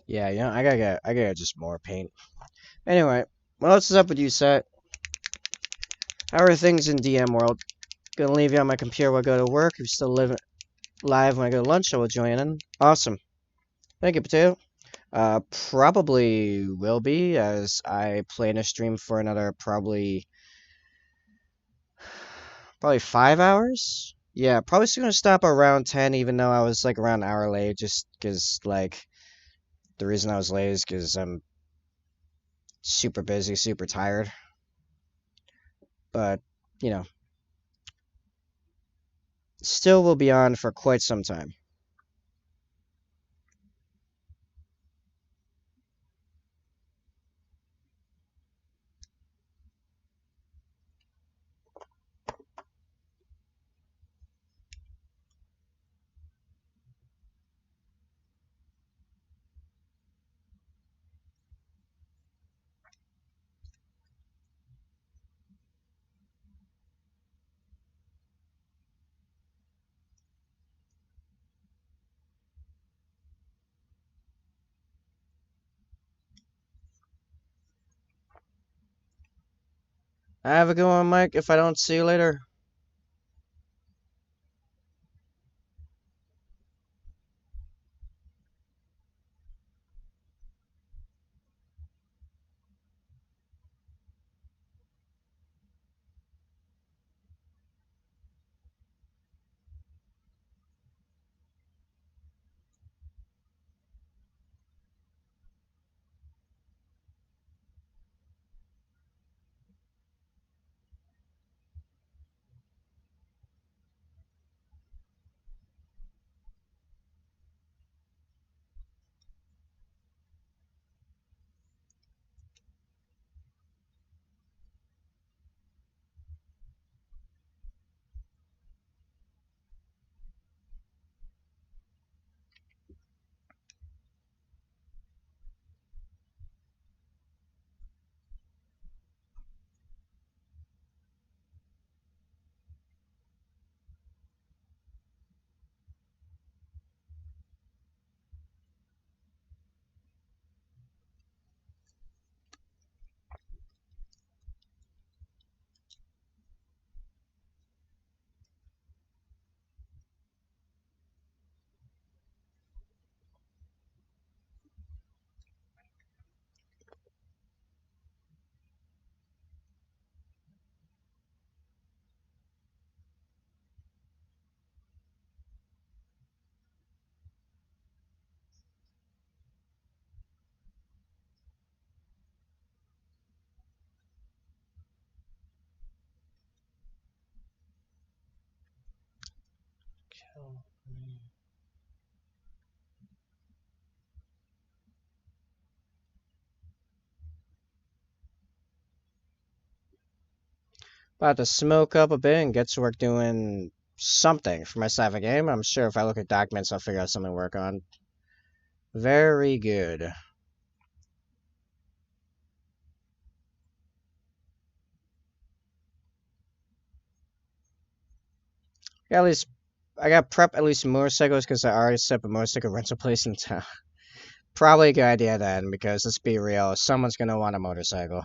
Yeah, I gotta get just more paint. Anyway, what else is up with you, Set? How are things in DM world? Gonna leave you on my computer while I go to work. If you're still live when I go to lunch, I will join in. Awesome. Thank you, Potato. Probably will be, as I plan to stream for another probably 5 hours. Yeah, probably still gonna stop around 10, even though I was like around an hour late, just because like the reason I was late is because I'm super busy, super tired. But you know, still will be on for quite some time. Have a good one, Mike. If I don't see you later. About to smoke up a bit and get to work doing something for my side of the game. I'm sure if I look at documents, I'll figure out something to work on. Very good. Yeah, at least I got prep at least motorcycles because I already set up a motorcycle rental place in town. Probably a good idea then, because let's be real, someone's gonna want a motorcycle.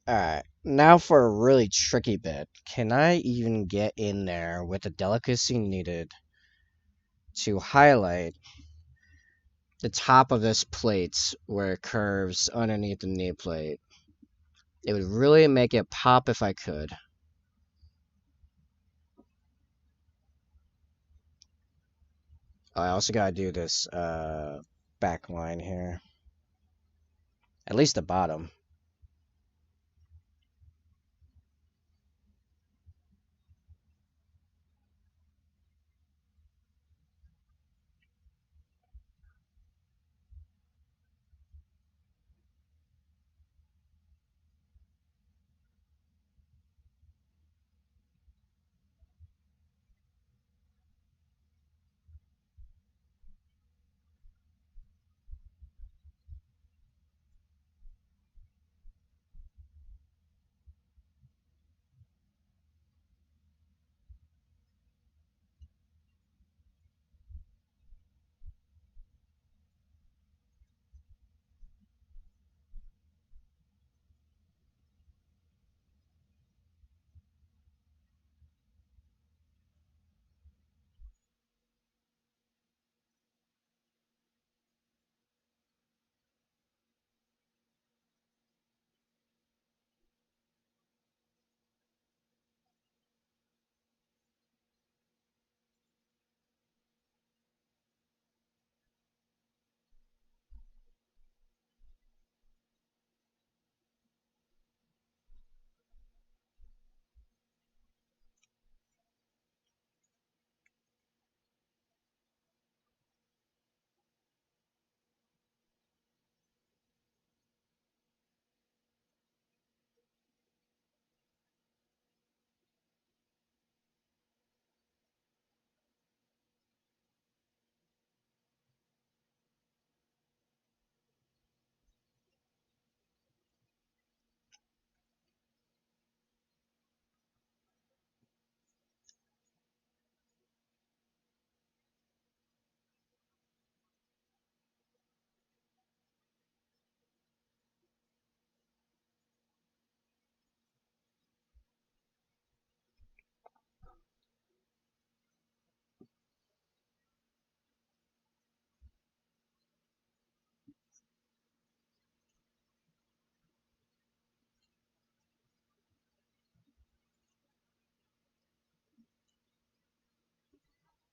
Alright, now for a really tricky bit. Can I even get in there with the delicacy needed to highlight the top of this plate where it curves underneath the knee plate? It would really make it pop if I could. I also gotta do this back line here. At least the bottom.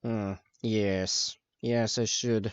Hmm. Yes. Yes, I should.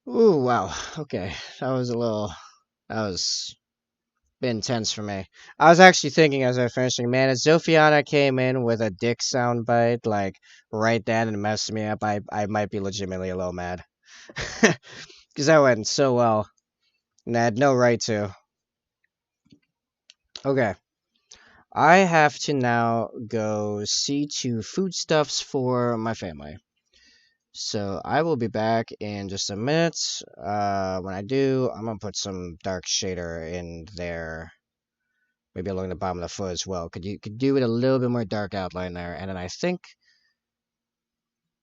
Ooh, wow. Okay. That was a little. That was a bit intense for me. I was actually thinking as I was finishing, man, if Zophiana came in with a dick soundbite, like, right then and messed me up, I might be legitimately a little mad. Because that went so well. And I had no right to. Okay. I have to now go see to foodstuffs for my family. So I will be back in just a minute. When I do, I'm gonna put some dark shader in there, maybe along the bottom of the foot as well. Could do it a little bit more dark outline there, and then I think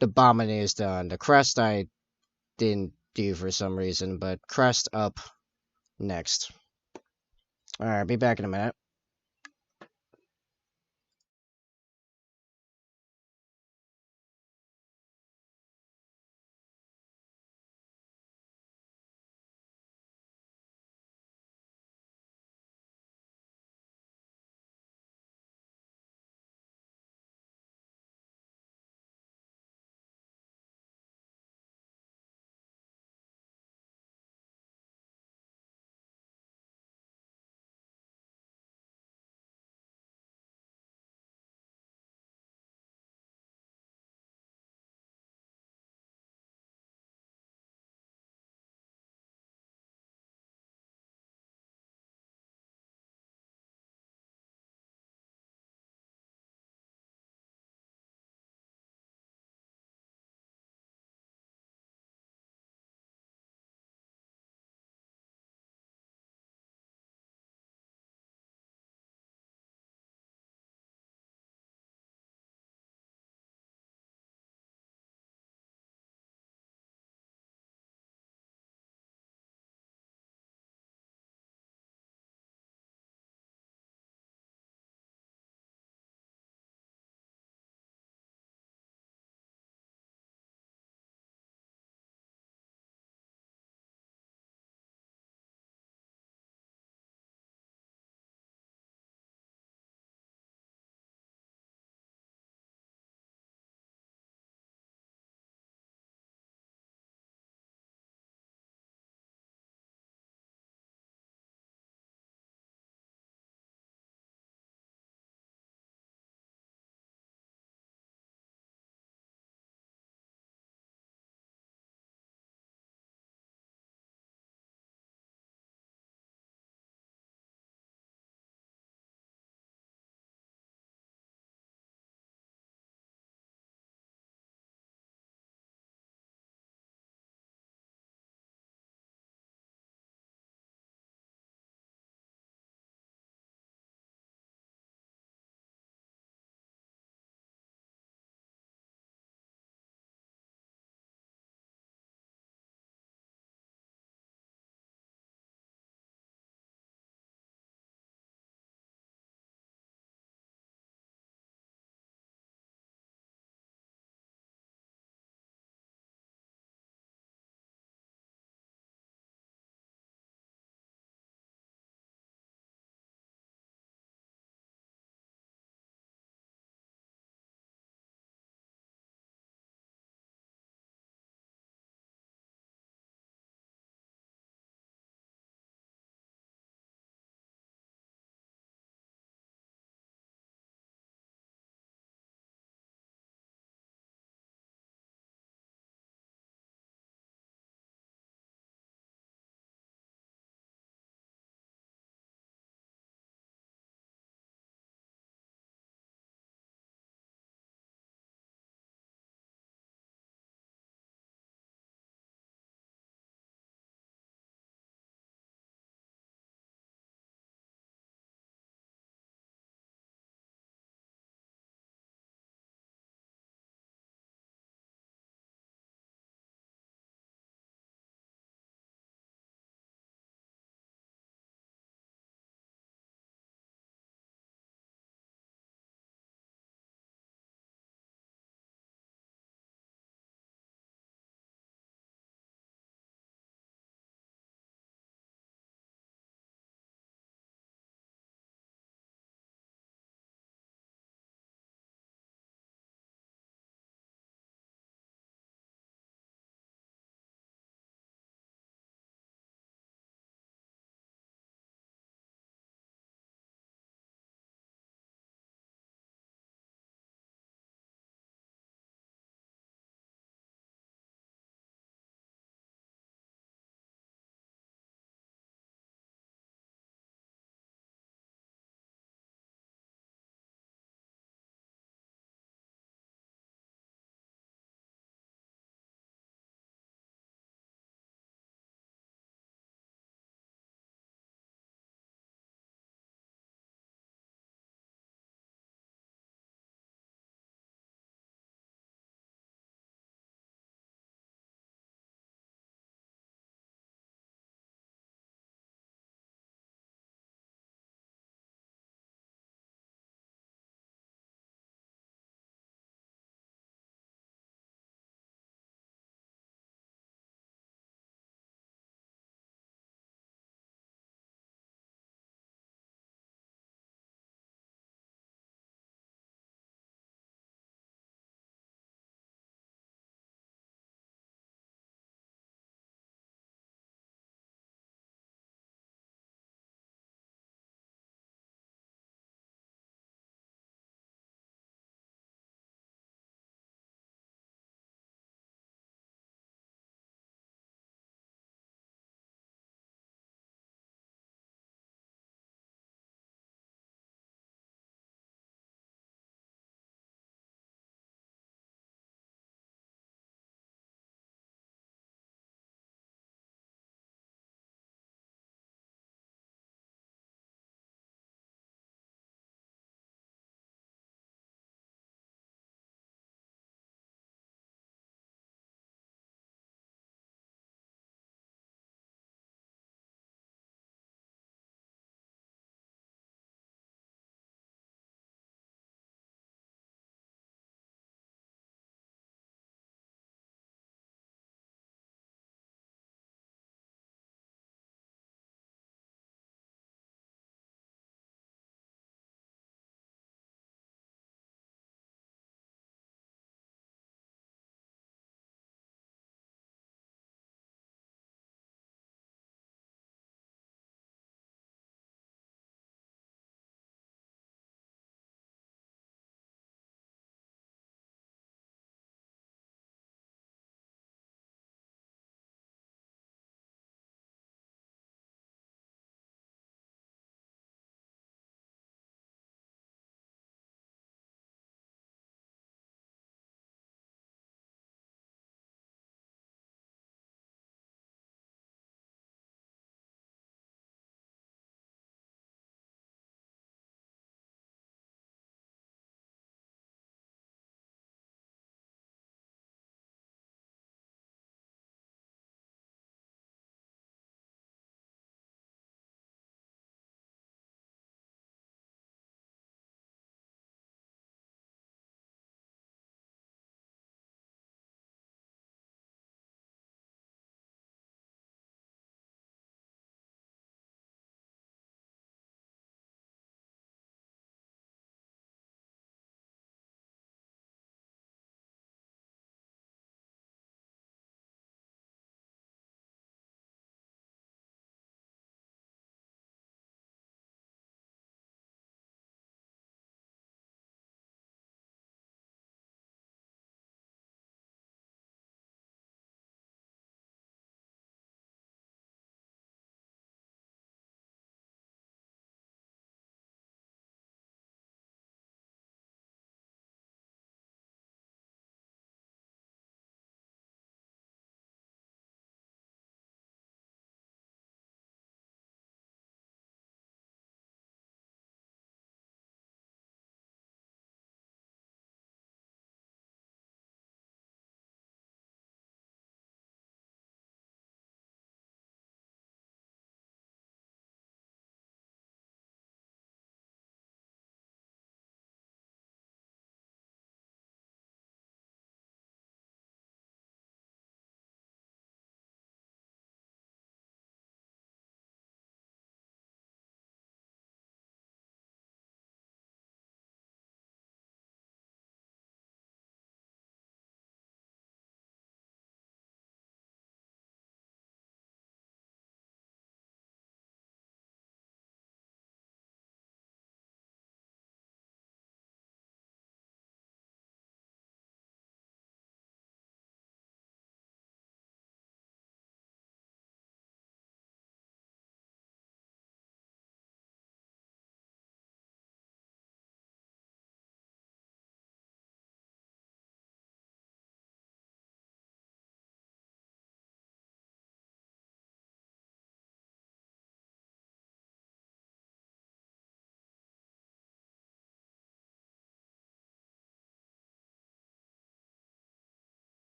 the bombing is done. The crest I didn't do for some reason, but crest up next. All right, be back in a minute.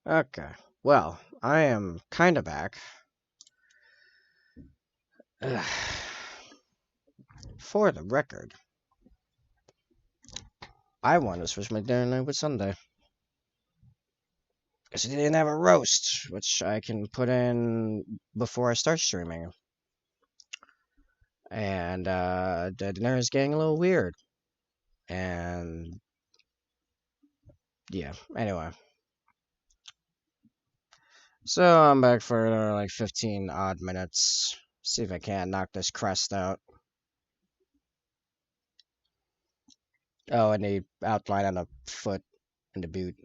Okay. Well, I am kind of back. Ugh. For the record, I want to switch my dinner night with Sunday. Because they didn't have a roast, which I can put in before I start streaming. And the dinner is getting a little weird. And yeah, anyway. So I'm back for another like 15 odd minutes. See if I can't knock this crust out. Oh, and the outline on the foot and the boot.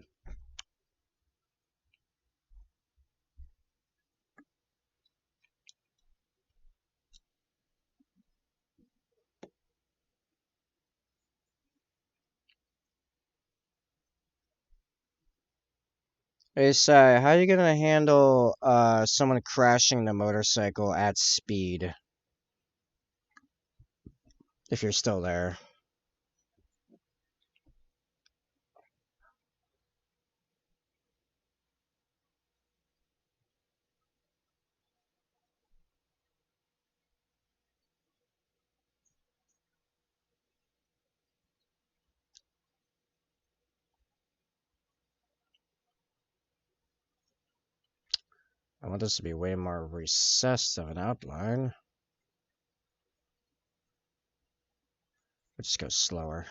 Hey, Sai, how you gonna handle someone crashing the motorcycle at speed if you're still there? I want this to be way more recessed of an outline. Let's just go slower.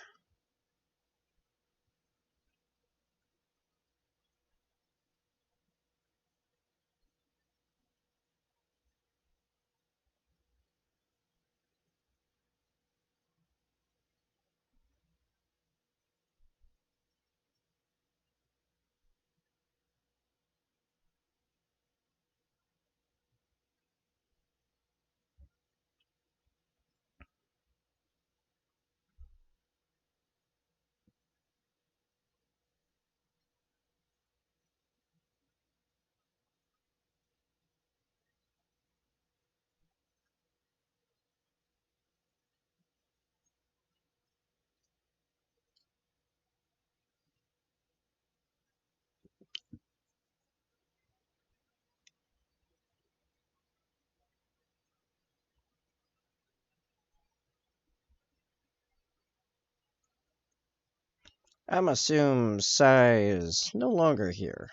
I'm assume Sai is no longer here.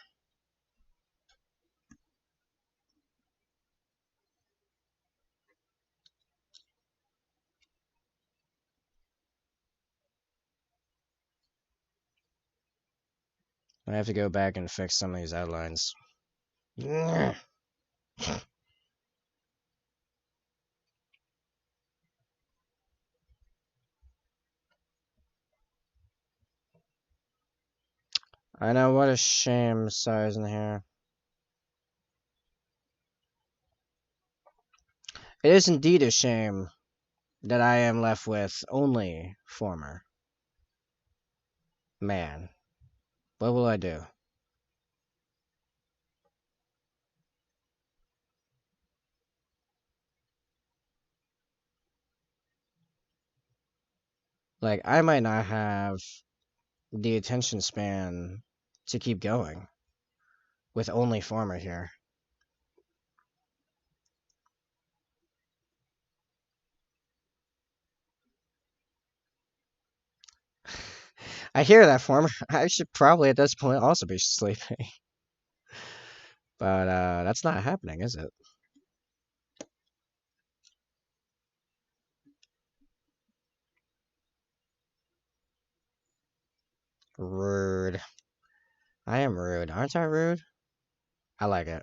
I have to go back and fix some of these outlines. I know, what a shame Sai isn't here. It is indeed a shame that I am left with only former. Man, what will I do? Like, I might not have the attention span to keep going with only former here. I hear that, former. I should probably at this point also be sleeping. But that's not happening, is it? Rude. I am rude. Aren't I rude? I like it.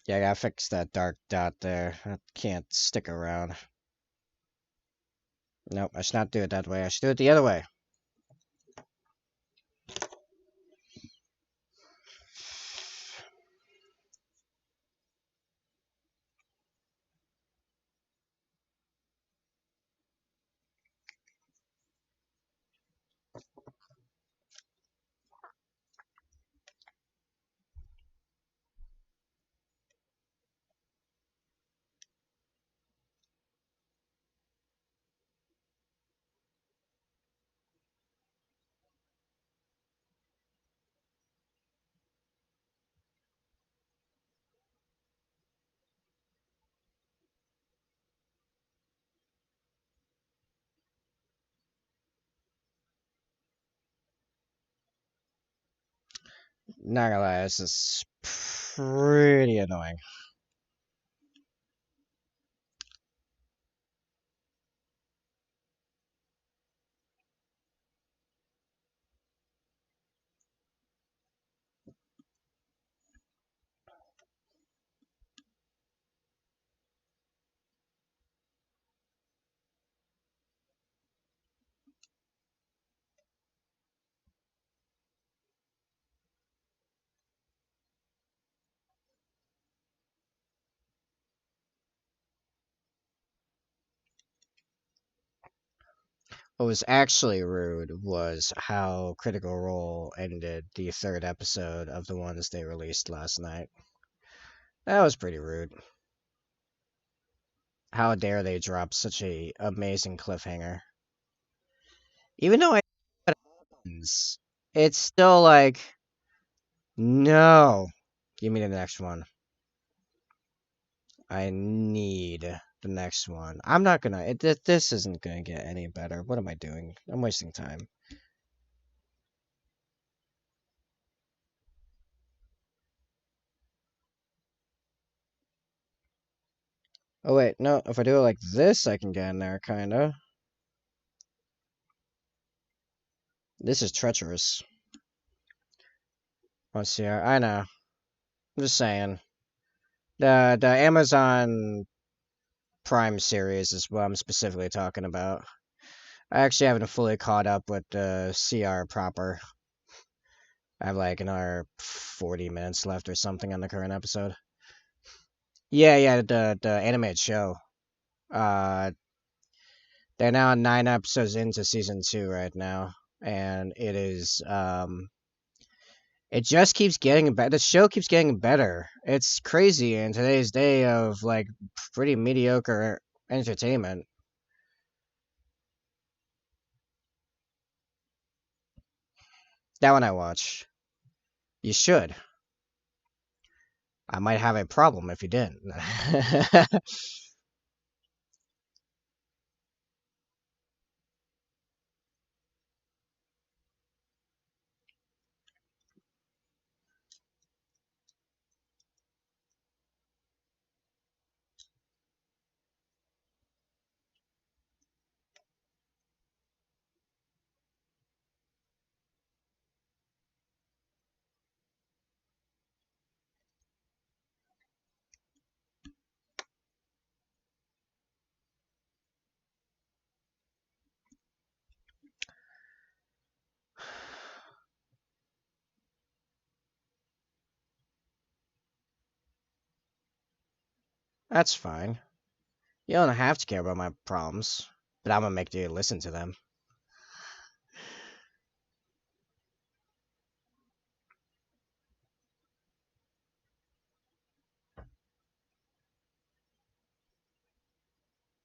Yeah, I gotta fix that dark dot there. I can't stick around. Nope, I should not do it that way. I should do it the other way. Not gonna lie, this is pretty annoying. What was actually rude was how Critical Role ended the third episode of the ones they released last night. That was pretty rude. How dare they drop such a amazing cliffhanger? Even though I know what happens, it's still like, no. Give me the next one. I need the next one. I'm not gonna. This isn't gonna get any better. What am I doing? I'm wasting time. Oh wait, no. If I do it like this, I can get in there, kinda. This is treacherous. Let's see. I know. I'm just saying. The Amazon Prime series is what I'm specifically talking about. I actually haven't fully caught up with the CR proper. I have like another 40 minutes left or something on the current episode. Yeah, the animated show. Uh, they're now 9 episodes into season 2 right now, and it just keeps getting better. The show keeps getting better. It's crazy in today's day of like pretty mediocre entertainment. That one I watch. You should. I might have a problem if you didn't. That's fine. You don't have to care about my problems, but I'm gonna make you listen to them.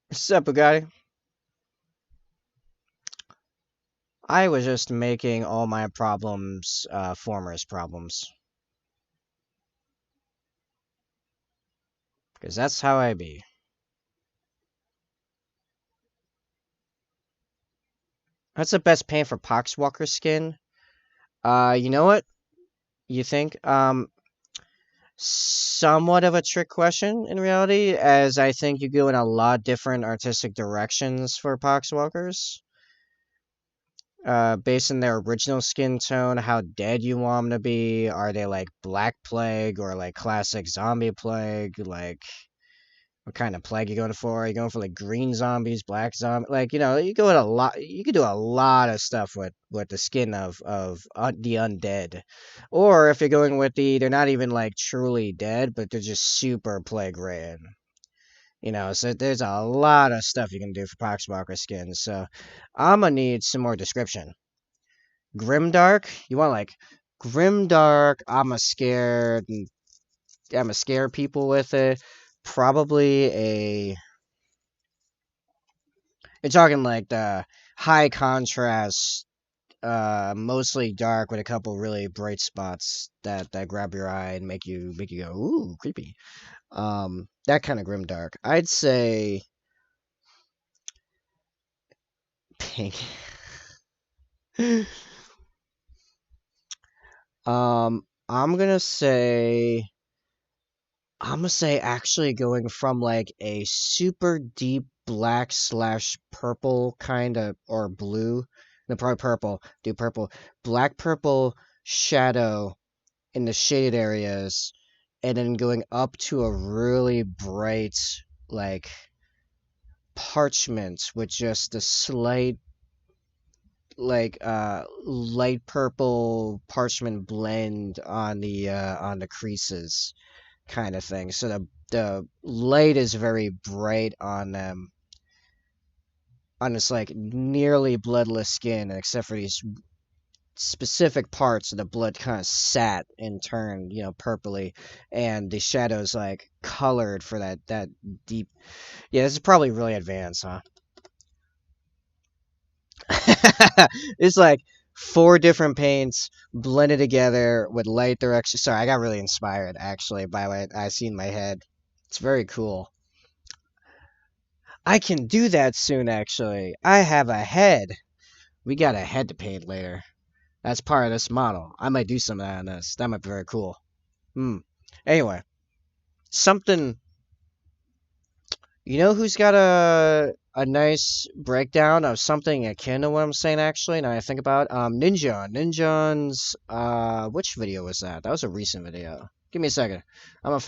What's up, Bugatti? I was just making all my problems formers problems. Because that's how I be. That's the best paint for Poxwalker skin. You know what? You think? Somewhat of a trick question in reality, as I think you go in a lot different artistic directions for Poxwalkers. Based on their original skin tone, how dead you want them to be. Are they like Black Plague or like classic Zombie Plague? Like, what kind of plague you going for? Are you going for like green zombies, black zombie? Like, you go in a lot. You could do a lot of stuff with the skin of the undead, or if you're going with they're not even like truly dead, but they're just super plague ridden. So there's a lot of stuff you can do for Poxwalker skins. So I'm gonna need some more description. Grimdark, you want like Grimdark? I'm a scare people with it. Probably a You're talking like the high contrast, mostly dark with a couple really bright spots that grab your eye and make you go, ooh, creepy. That kind of grim dark. I'd say pink. I'm gonna say actually going from like a super deep black slash purple kind of or blue. No, probably purple. Do purple. Black purple shadow in the shaded areas, and then going up to a really bright like parchment with just a slight like light purple parchment blend on the creases kind of thing. So the light is very bright on them on this like nearly bloodless skin, except for these specific parts of the blood kind of sat and turned, purpley, and the shadows like colored for that deep. Yeah, this is probably really advanced, huh? It's like four different paints blended together with light direction. Sorry, I got really inspired actually by what I see in my head. It's very cool. I can do that soon actually. I have a head. We got a head to paint later. That's part of this model. I might do some of that on this. That might be very cool. Hmm. Anyway, something. You know who's got a nice breakdown of something akin to what I'm saying actually, now I think about it? Ninja. Ninja's which video was that? That was a recent video. Give me a second. I'm gonna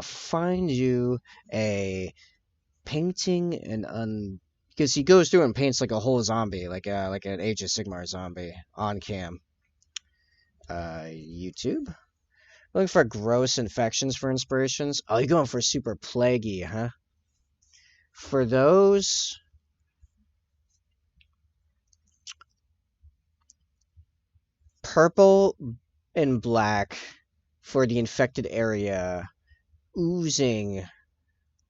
find you a painting and because he goes through and paints like a whole zombie, like an Age of Sigmar zombie on cam. YouTube? Looking for gross infections for inspirations? Oh, you're going for super plaguey, huh? For those, purple and black for the infected area, oozing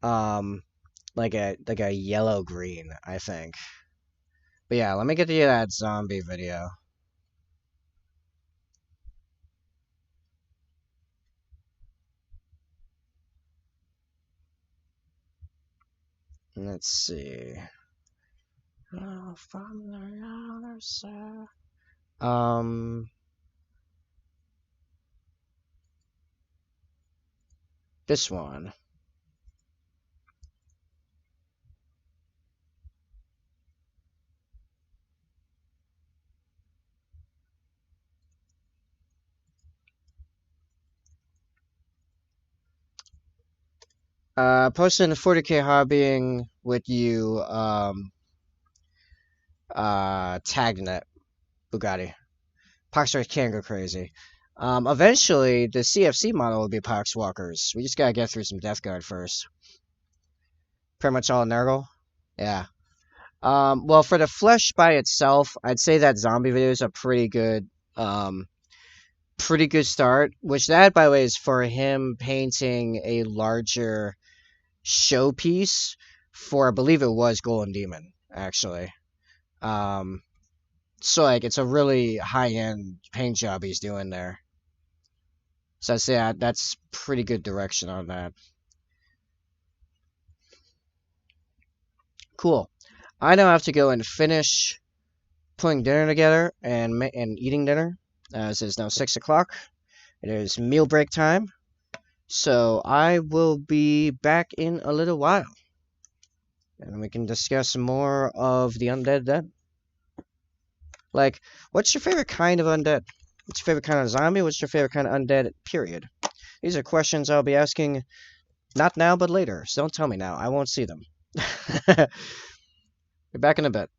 like a yellow green, I think. But yeah, let me get to that zombie video. Let's see. Oh, from the other side. This one. Posting a 40K hobbying with you, tagging it, Bugatti. Poxwalkers can go crazy. Eventually, the CFC model will be Poxwalkers. We just gotta get through some Death Guard first. Pretty much all Nurgle. Yeah. Well, for the flesh by itself, I'd say that zombie video is a pretty good start. Which that, by the way, is for him painting a larger showpiece for, I believe it was Golem Demon, actually. Um, so like it's a really high end paint job he's doing there. So I'd say that's pretty good direction on that. Cool. I now have to go and finish putting dinner together and eating dinner. As it's now 6 o'clock. It is meal break time. So I will be back in a little while, and we can discuss more of the undead then. Like, what's your favorite kind of undead? What's your favorite kind of zombie? What's your favorite kind of undead? Period. These are questions I'll be asking not now, but later. So don't tell me now. I won't see them. Be back in a bit.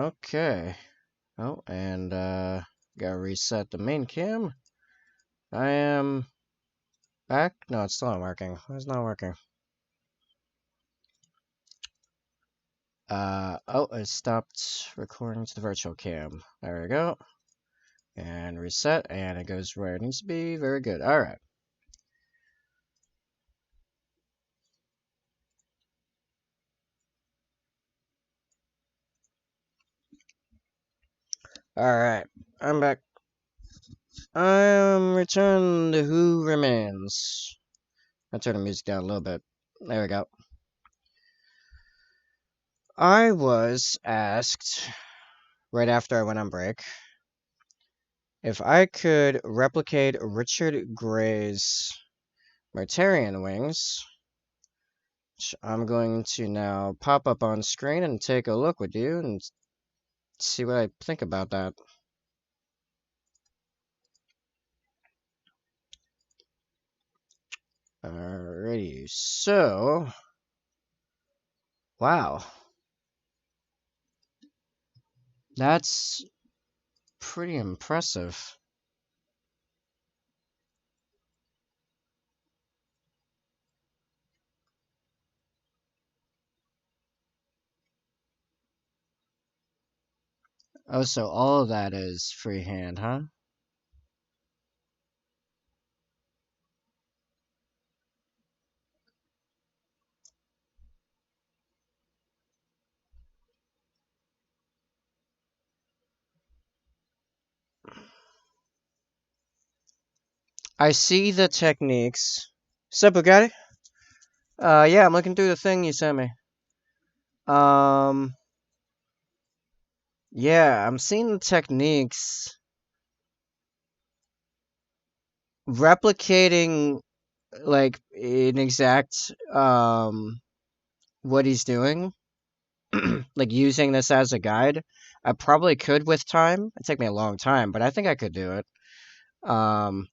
Okay. Oh, and gotta reset the main cam. I am back. No, it's still not working. It's not working. Oh, it stopped recording to the virtual cam. There we go. And reset, and it goes where it needs to be. Very good. All right. All right. I'm back. I'm returned to Who Remains. I'll turn the music down a little bit. There we go. I was asked right after I went on break if I could replicate Richard Gray's Mortarion wings, which I'm going to now pop up on screen and take a look with you and see what I think about that. Alrighty, so, wow, that's pretty impressive. Oh, so all of that is freehand, huh? I see the techniques. Sup, Bugatti? Yeah, I'm looking through the thing you sent me. Um, yeah, I'm seeing the techniques. Replicating, like, an exact, what he's doing. Like, using this as a guide. I probably could with time. It'd take me a long time, but I think I could do it. Um,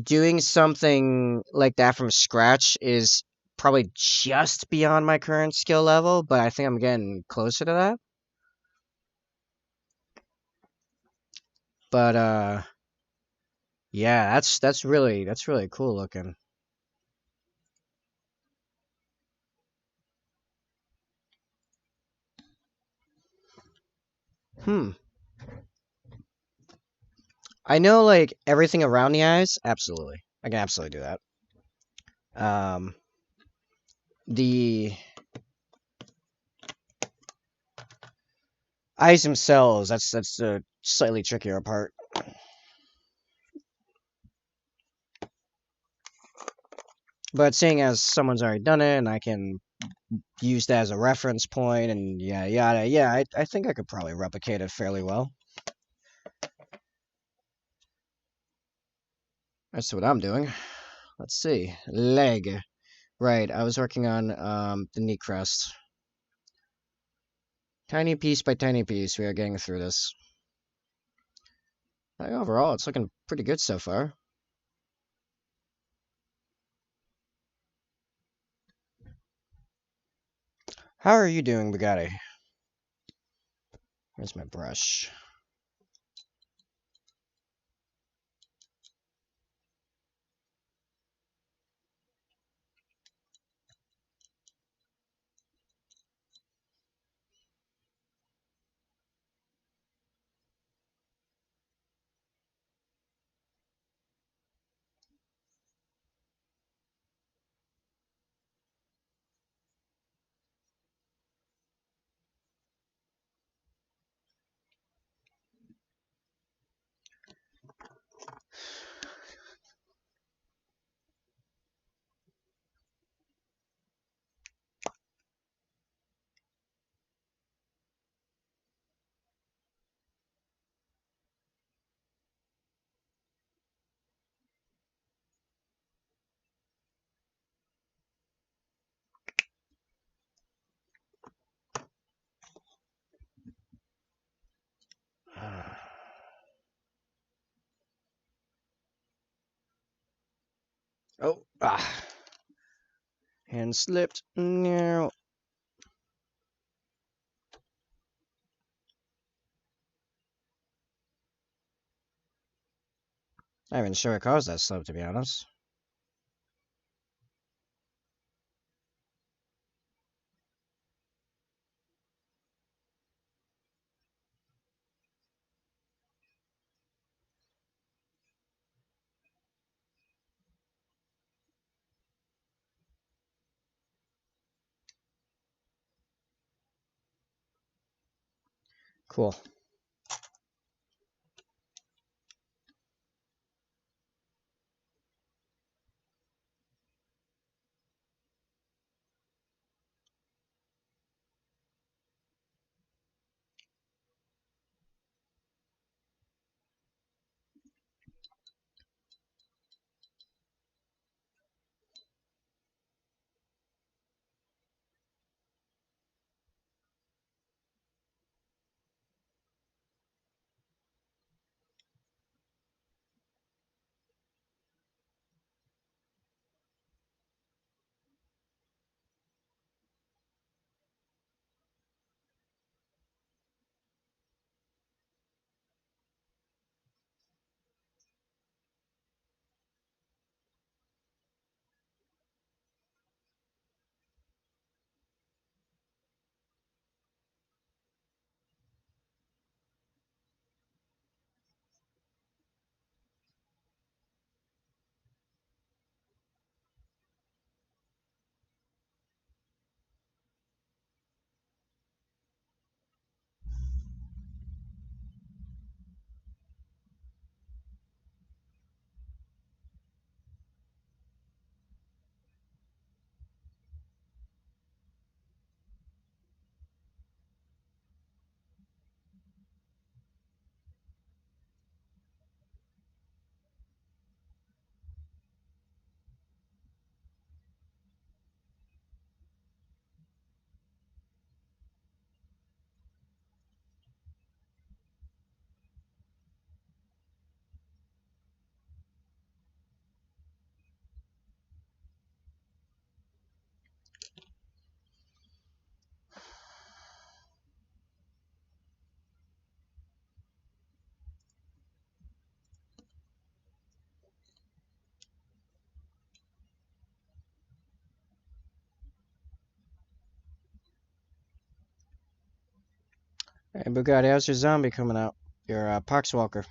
doing something like that from scratch is probably just beyond my current skill level, but I think I'm getting closer to that. But yeah, that's really cool looking. Hmm. I know like everything around the eyes, absolutely. I can absolutely do that. Um the eyes themselves, that's the slightly trickier part. But seeing as someone's already done it and I can use that as a reference point and yeah, I think I could probably replicate it fairly well. That's what I'm doing. Let's see. Leg. Right, I was working on the knee crest. Tiny piece by tiny piece, we are getting through this. I think overall, it's looking pretty good so far. How are you doing, Bugatti? Where's my brush? Oh, hand slipped. No. Not even sure it caused that slope, to be honest. Cool. Hey, Bugatti, how's your zombie coming out? Your Poxwalker.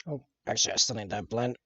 Oh, actually, I still need that blend.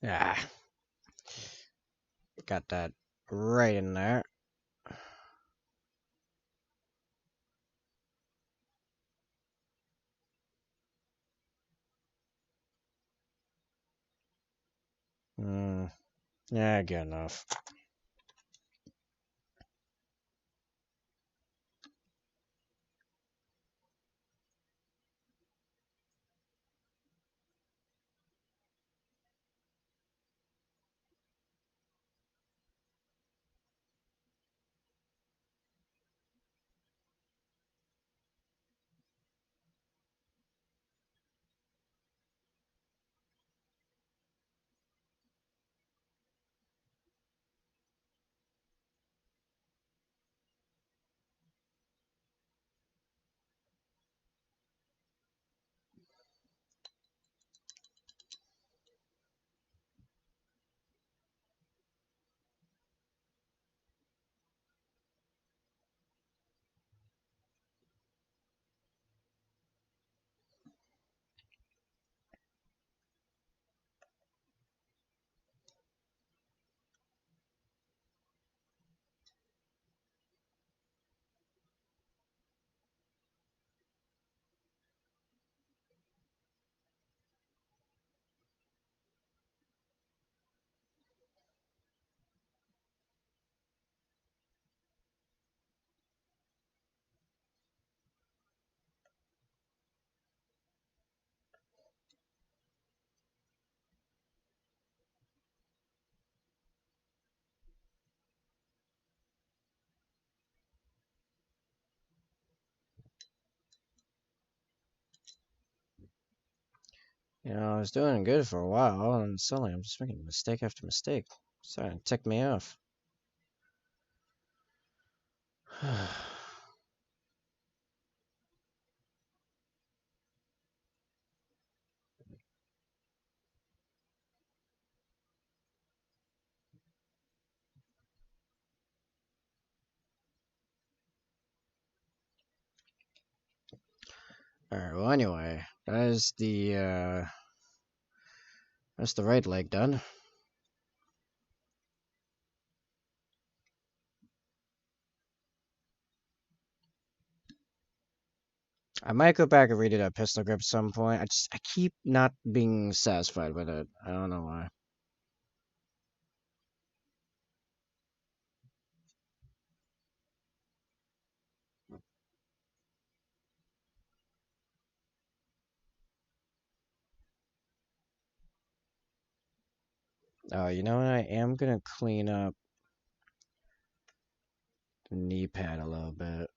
Ah, got that right in there. Hmm. Yeah, good enough. I was doing good for a while, and suddenly I'm just making mistake after mistake. Starting to tick me off. Alright, well anyway, that's the right leg done. I might go back and redo that pistol grip at some point. I keep not being satisfied with it. I don't know why. Oh, you know what? I am gonna clean up the knee pad a little bit.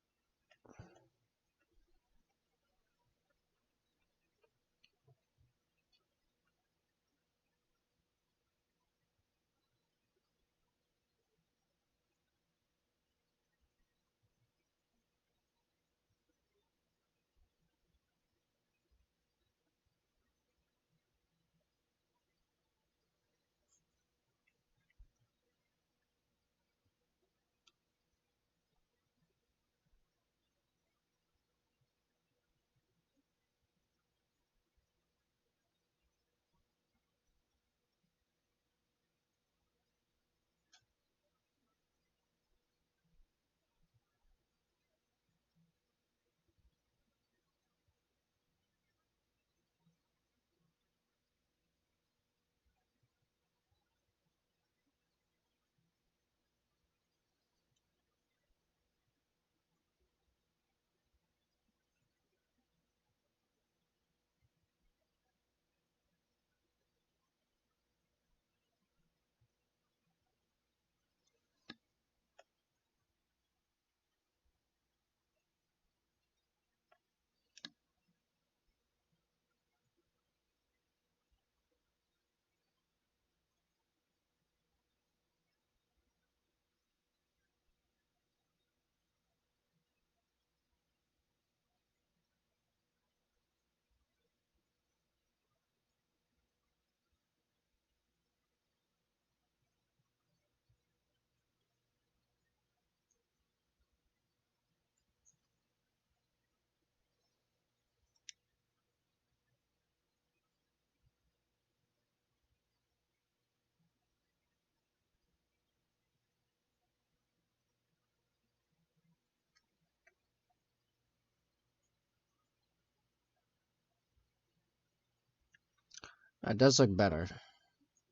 That does look better.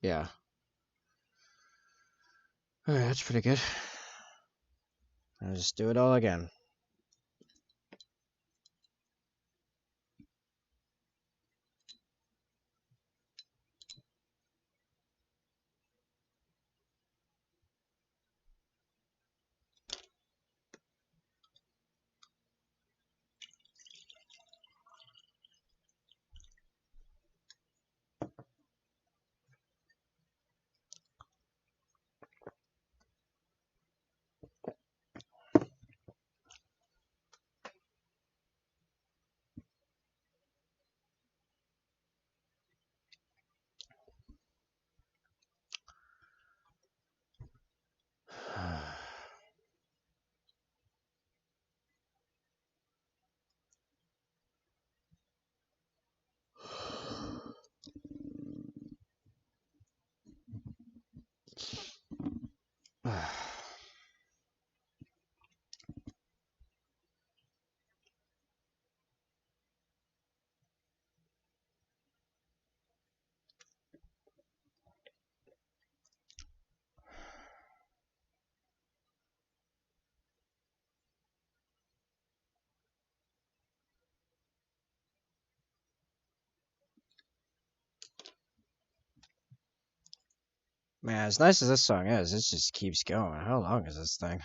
Yeah. Alright, that's pretty good. I'll just do it all again. Man, as nice as this song is, it just keeps going. How long is this thing?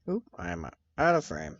Oop, I'm out of frame.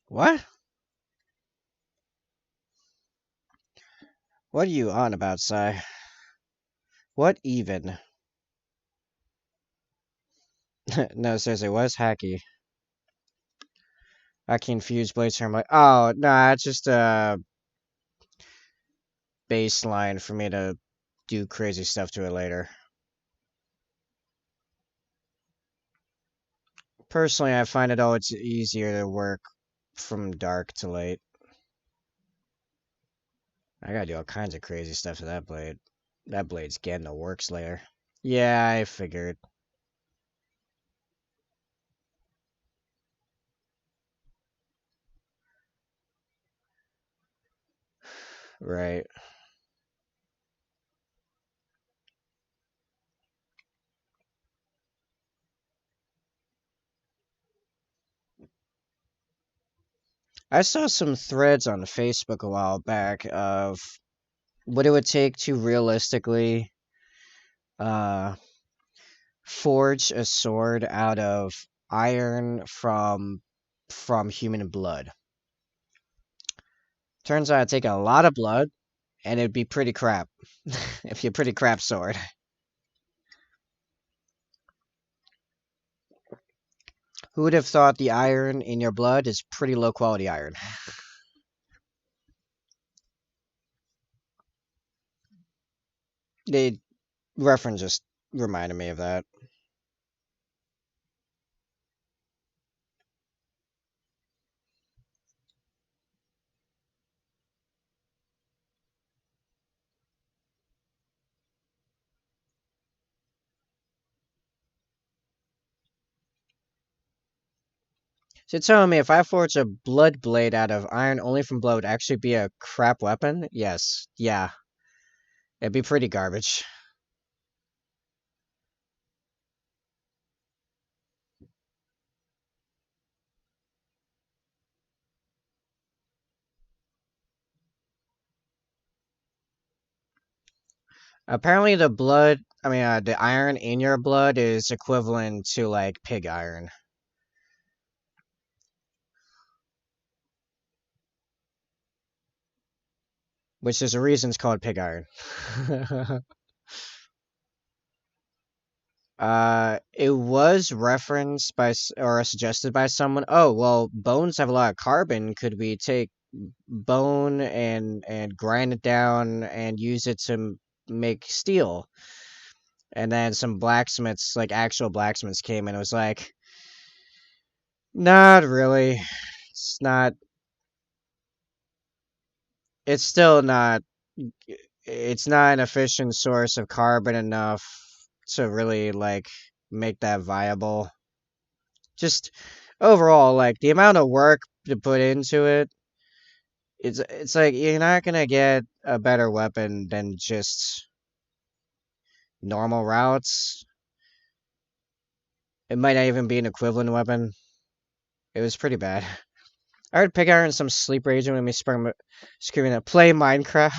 What? What are you on about, Si? What even? No, seriously, what is hacky? I can fuse blades from like, oh, nah, it's just a baseline for me to do crazy stuff to it later. Personally, I find it always easier to work from dark to late. I gotta do all kinds of crazy stuff to that blade. That blade's getting the works later. Yeah, I figured. Right. I saw some threads on Facebook a while back of what it would take to realistically uh forge a sword out of iron from human blood. Turns out it'd take a lot of blood and it'd be pretty crap. It'd be a pretty crap sword. Who would have thought the iron in your blood is pretty low quality iron? The reference just reminded me of that. So you're telling me if I forge a blood blade out of iron only from blood would actually be a crap weapon? Yes. Yeah. It'd be pretty garbage. Apparently the iron in your blood is equivalent to like pig iron, which is a reason it's called pig iron. It was referenced or suggested by someone. Oh, well, bones have a lot of carbon. Could we take bone and grind it down and use it to make steel? And then some blacksmiths, like actual blacksmiths, came and it was like, not really. It's not. It's still not. It's not an efficient source of carbon enough to really like make that viable. Just overall, like the amount of work to put into it, it's like you're not gonna get a better weapon than just normal routes. It might not even be an equivalent weapon. It was pretty bad. I heard pig iron some sleep raging with me screaming at play Minecraft.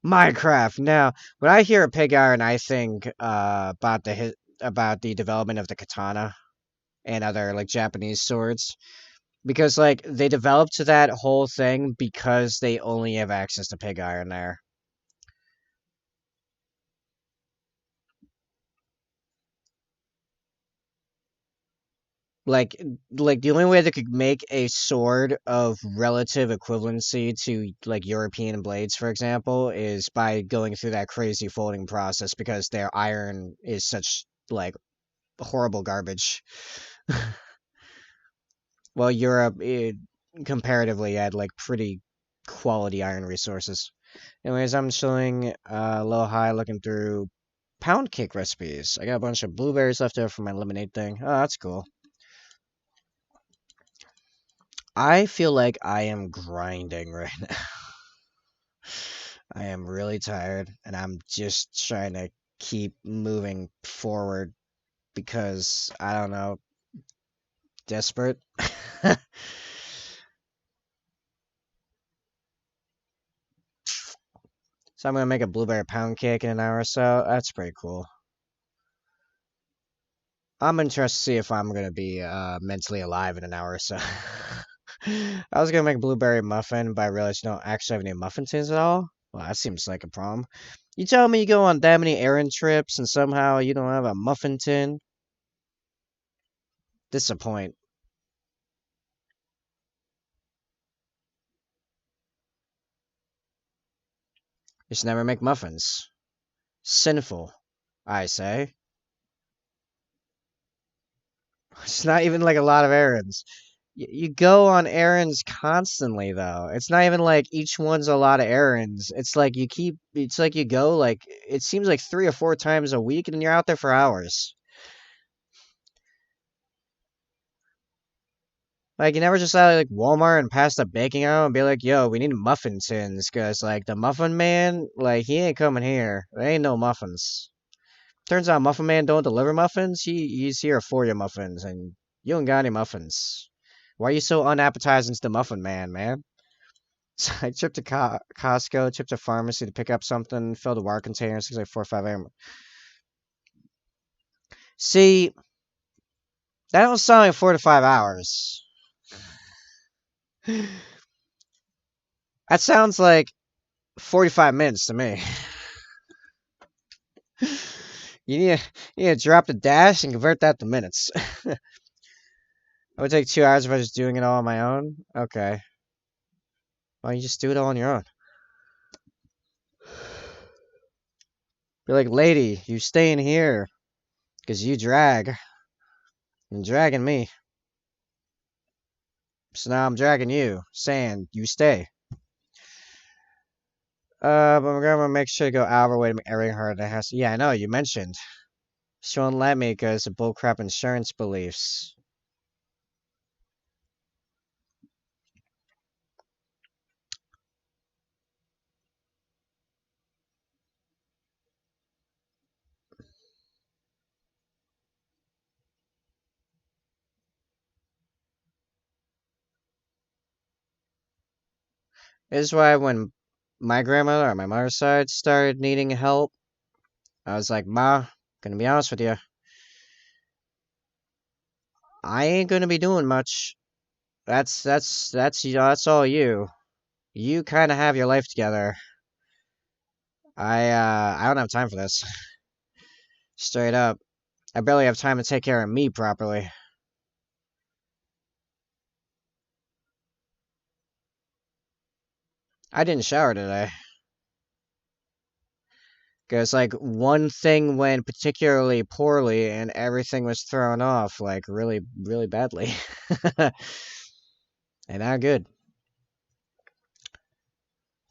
Minecraft. Now, when I hear a pig iron, I think about the development of the katana and other like Japanese swords because like they developed that whole thing because they only have access to pig iron there. Like like the only way they could make a sword of relative equivalency to like European blades, for example, is by going through that crazy folding process because their iron is such like horrible garbage. Well, Europe comparatively had like pretty quality iron resources. Anyways, I'm chilling low high looking through pound cake recipes. I got a bunch of blueberries left over from my lemonade thing. Oh, that's cool. I feel like I am grinding right now. I am really tired and I'm just trying to keep moving forward because I don't know, desperate. So I'm gonna make a blueberry pound cake in an hour or so. That's pretty cool. I'm interested to see if I'm gonna be mentally alive in an hour or so. I was gonna make a blueberry muffin, but I realized you don't actually have any muffin tins at all. Well, that seems like a problem. You tell me you go on that many errand trips and somehow you don't have a muffin tin? Disappoint. You should never make muffins. Sinful, I say. It's not even like a lot of errands. You go on errands constantly, though. It's not even like each one's a lot of errands. It's like you keep, it's like you go, like, it seems like 3 or 4 times a week, and then you're out there for hours. Like, you never just out of, like, Walmart and pass the baking aisle and be like, yo, we need muffin tins, because, like, the muffin man, like, he ain't coming here. There ain't no muffins. Turns out Muffin Man don't deliver muffins. He's here for your muffins, and you don't got any muffins. Why are you so unappetizing to the Muffin Man, man? So I tripped to Costco, tripped to pharmacy to pick up something, filled a water container, 6 like 4 or 5 a.m. See, that don't sound like 4 to 5 hours. That sounds like 45 minutes to me. You need to drop the dash and convert that to minutes. It would take 2 hours if I was just doing it all on my own. Okay. Why don't you just do it all on your own? Be like, lady, you staying here. Because you drag. You're dragging me. So now I'm dragging you. Saying, you stay. But we're gonna make sure to go out of our way to make everything harder than it has to. Yeah, I know, you mentioned. She won't let me because of bullcrap insurance beliefs. This is why when my grandmother on my mother's side started needing help, I was like, Ma, gonna be honest with you, I ain't gonna be doing much. That's all you. You kind of have your life together. I don't have time for this. Straight up. I barely have time to take care of me properly. I didn't shower today. Because, like, one thing went particularly poorly and everything was thrown off, like, really, really badly. And not good.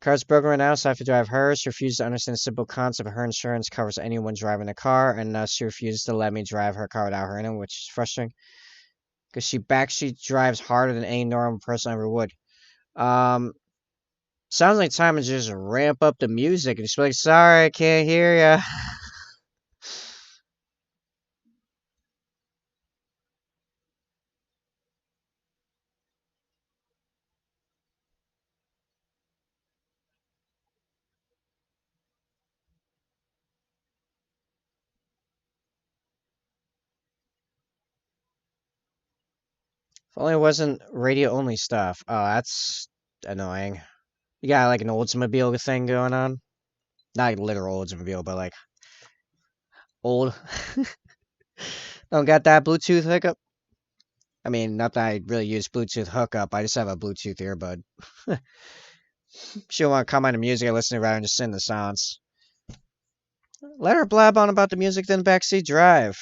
Car's broken right now, so I have to drive her. She refuses to understand the simple concept of her insurance covers anyone driving the car, and thus she refuses to let me drive her car without her in it, which is frustrating. Because she backseat drives harder than any normal person ever would. Um, Sounds like time to just ramp up the music and just be like, sorry, I can't hear ya. If only it wasn't radio only stuff. Oh, that's annoying. You got like an Oldsmobile thing going on. Not like literal Oldsmobile, but like old. Don't got that Bluetooth hookup. I mean, not that I really use Bluetooth hookup. I just have a Bluetooth earbud. She'll want to comment on music I listen to rather than just sing the sounds. Let her blab on about the music, then backseat drive.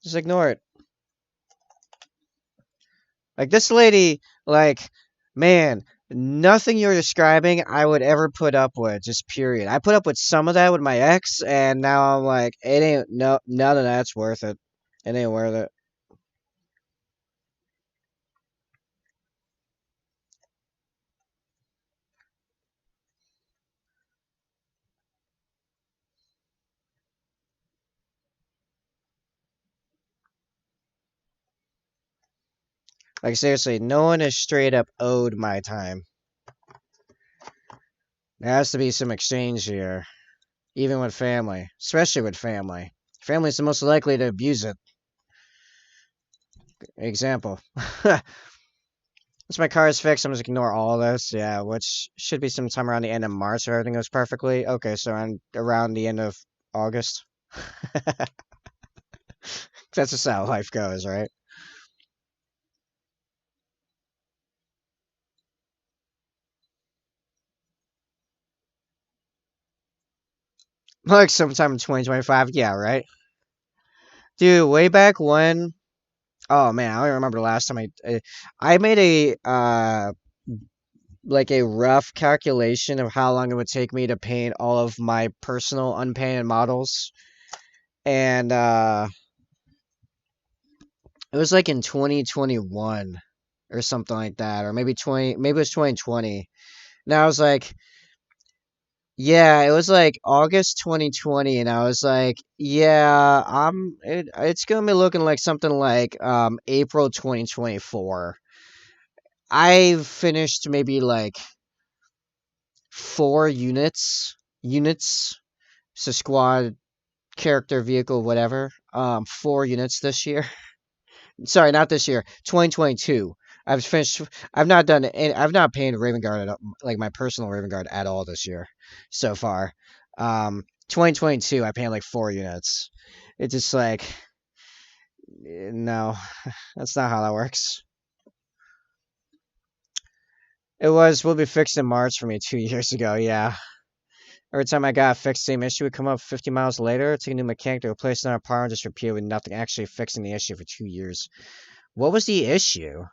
Just ignore it. Like this lady, like, man, nothing you're describing I would ever put up with, just period. I put up with some of that with my ex, and now I'm like, it ain't, no, none of that's worth it. It ain't worth it. Like, seriously, no one is straight up owed my time. There has to be some exchange here, even with family, especially with family. Family's the most likely to abuse it. Example. Once my car is fixed, I'm just ignore all this. Yeah, which should be sometime around the end of March if everything goes perfectly. Okay, so around the end of August. That's just how life goes, right? Like sometime in 2025. Yeah, right. Dude, way back when. Oh man, I don't remember the last time I made a like a rough calculation of how long it would take me to paint all of my personal unpainted models, and it was like in 2021 or something like that, or maybe it was 2020. And I was like, yeah, it was like August 2020, and I was like, yeah, it's gonna be looking like something like April 2024. I've finished maybe like 4 units, so squad, character, vehicle, whatever. 4 units this year. Sorry, not this year. 2022. I've finished. I've not done. I've not painted Raven Guard like my personal Raven Guard at all this year, so far. 2022. I painted like 4 units. It's just like no, that's not how that works. It will be fixed in March for me 2 years ago. Yeah. Every time I got a fixed, same issue would come up 50 miles later. Take a new mechanic to replace another part and just repeat it with nothing actually fixing the issue for 2 years. What was the issue?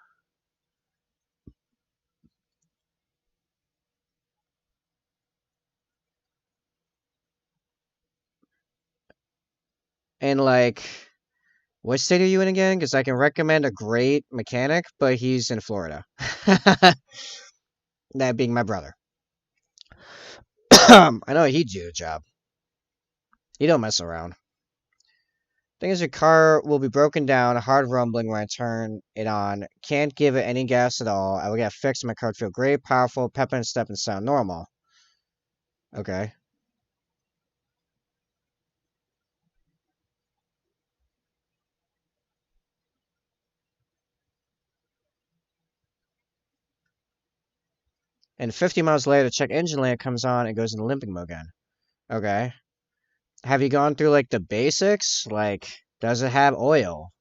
And like, what state are you in again? Because I can recommend a great mechanic, but he's in Florida. That being my brother. I know he'd do the job. He don't mess around. Thing is, your car will be broken down, hard rumbling when I turn it on. Can't give it any gas at all. I will get fixed. My car would feel great, powerful, pep and step and sound normal. Okay. And 50 miles later, check engine light comes on and goes into limping mode again. Okay. Have you gone through like the basics? Like, does it have oil?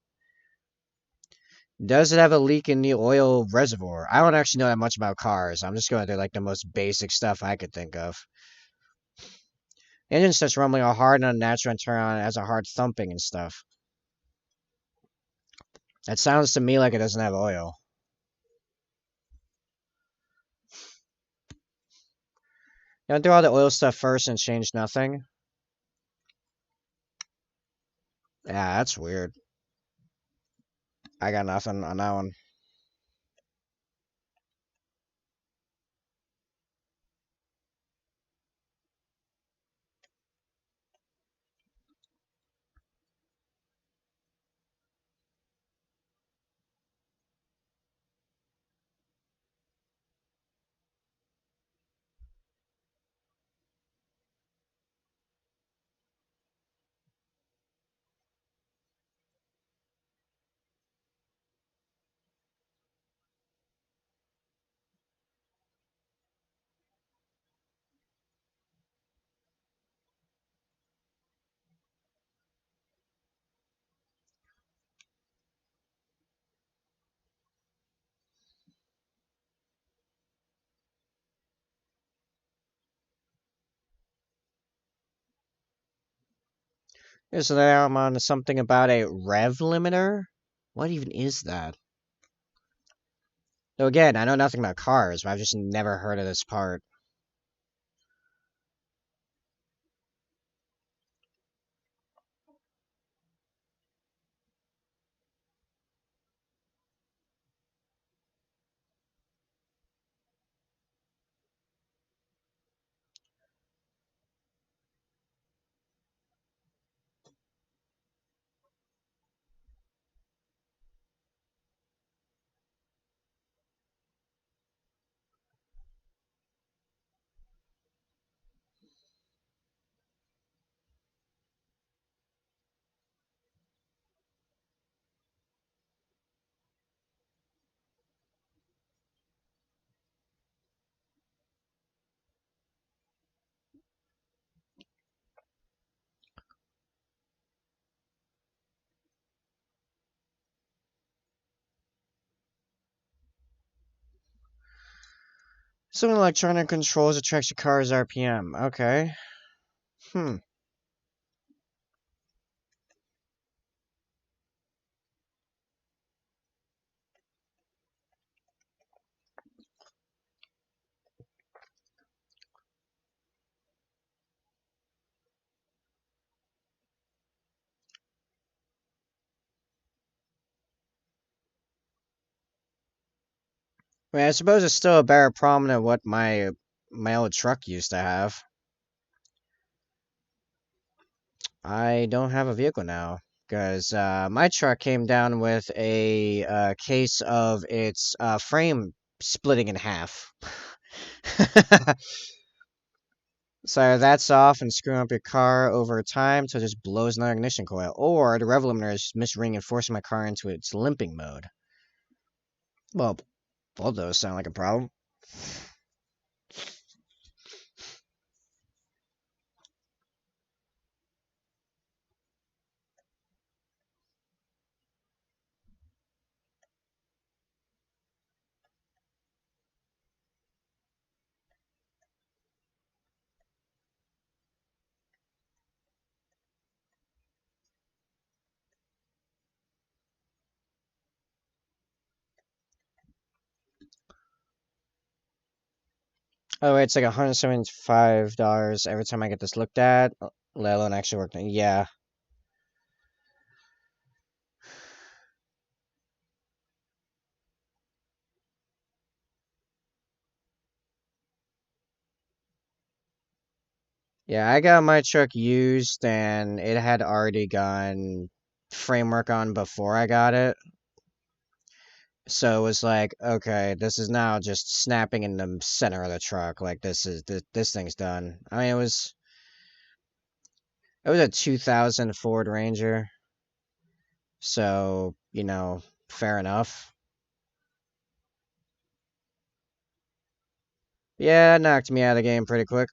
Does it have a leak in the oil reservoir? I don't actually know that much about cars. I'm just going through like the most basic stuff I could think of. The engine starts rumbling all hard and unnatural and turn on. It has a hard thumping and stuff. That sounds to me like it doesn't have oil. You went through all the oil stuff first and changed nothing? Yeah, that's weird. I got nothing on that one. So now I'm on something about a rev limiter? What even is that? So again, I know nothing about cars, but I've just never heard of this part. Something electronic controls attracts your car's RPM. Okay. Hmm. I mean, I suppose it's still a better problem than what my old truck used to have. I don't have a vehicle now because my truck came down with a case of its frame splitting in half. So that's off and screwing up your car over time so it just blows another ignition coil. Or the rev limiter is misring and forcing my car into its limping mode. Well, both of those sound like a problem. Oh, wait, it's like $175 every time I get this looked at, let alone actually working. Yeah. Yeah, I got my truck used and it had already gone framework on before I got it. So it was like, okay, this is now just snapping in the center of the truck. Like this thing's done. I mean, it was a 2000 Ford Ranger. So, fair enough. Yeah, it knocked me out of the game pretty quick.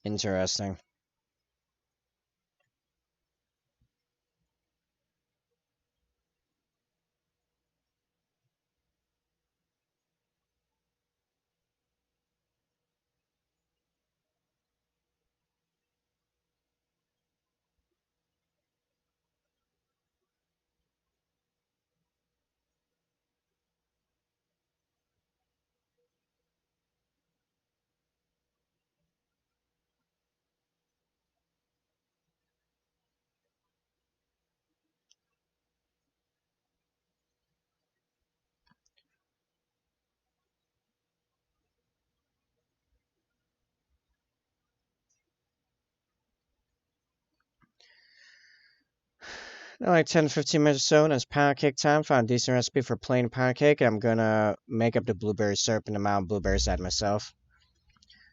Interesting. Like 10, 15 minutes or so, and it's pound cake time. Found a decent recipe for plain pound cake. I'm gonna make up the blueberry syrup and the amount of blueberries I had myself.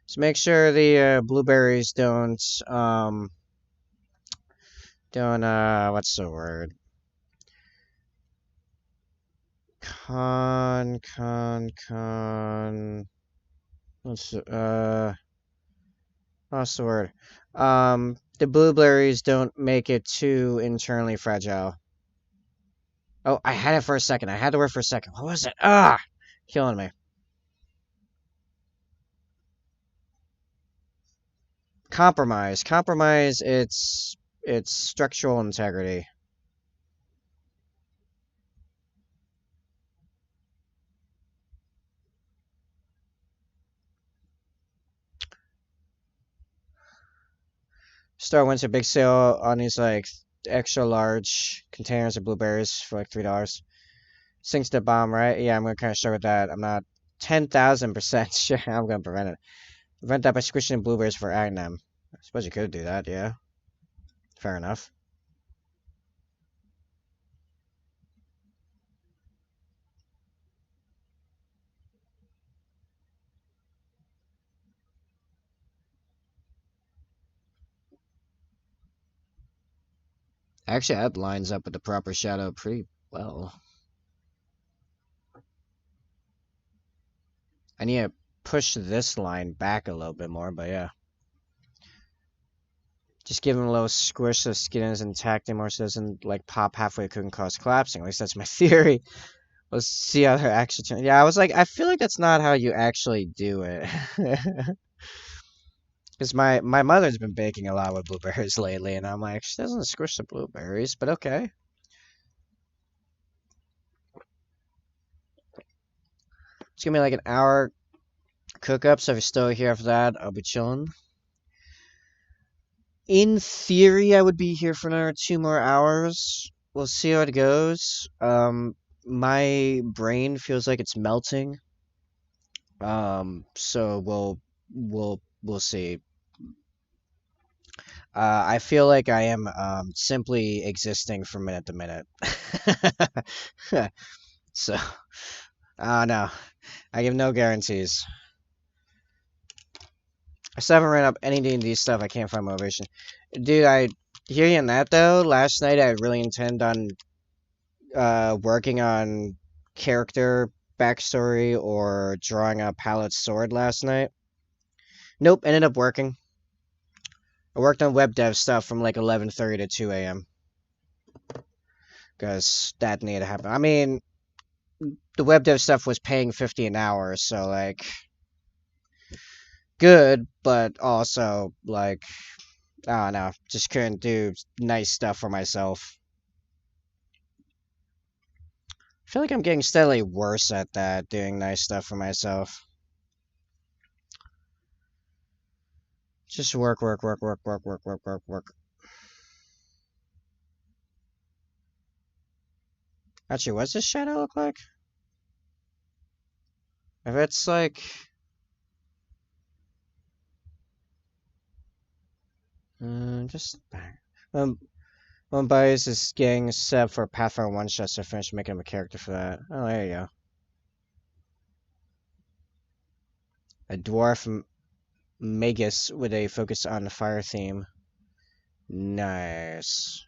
So make sure the blueberries don't what's the word? Con what's what's the word? The blueberries don't make it too internally fragile. Oh, I had it for a second. I had the word for a second. What was it? Ah, killing me. Compromise. Compromise. It's structural integrity. Star went to big sale on these like extra large containers of blueberries for like $3. Sinks the bomb, right? Yeah, I'm gonna kind of start with that. I'm not 10,000% sure I'm gonna prevent it. Prevent that by squishing blueberries for Agnam. I suppose you could do that, yeah. Fair enough. Actually, that lines up with the proper shadow pretty well. I need to push this line back a little bit more, but yeah. Just give him a little squish so the skin is intact anymore so it doesn't like pop halfway, couldn't cause collapsing. At least that's my theory. Let's see how they're actually turn. Yeah, I was like, I feel like that's not how you actually do it. Because my mother's been baking a lot with blueberries lately, and I'm like, she doesn't squish the blueberries, but okay. It's gonna be like an hour cook up, so if you're still here after that, I'll be chilling. In theory, I would be here for another 2 more hours. We'll see how it goes. My brain feels like it's melting. So we'll see. I feel like I am simply existing from minute to minute. So, no, I give no guarantees. I still haven't ran up any D&D stuff. I can't find motivation. Dude, I hear you on that though. Last night I really intend on working on character backstory or drawing a Palad's sword last night. Nope, ended up working. I worked on web dev stuff from like 11:30 to 2 a.m. because that needed to happen. I mean, the web dev stuff was paying 50 an hour, so like good, but also like I don't know, just couldn't do nice stuff for myself. I feel like I'm getting steadily worse at that, doing nice stuff for myself. Just work, work, work, work, work, work, work, work, work. Actually, what's this shadow look like? If it's like... just... One bias is getting set for Pathfinder 1 shots to finish making him a character for that. Oh, there you go. A dwarf magus with a focus on the fire theme. Nice.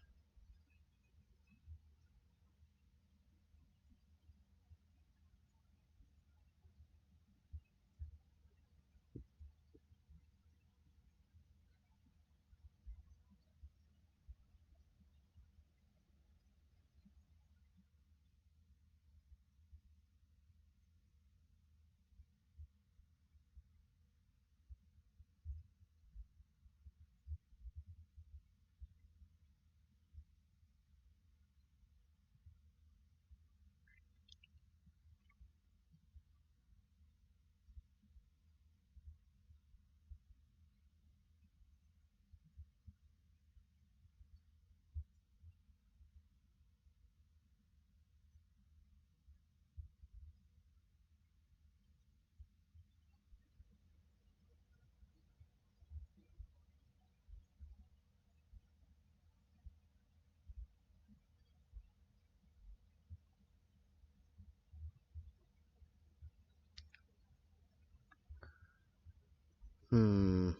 Hmm.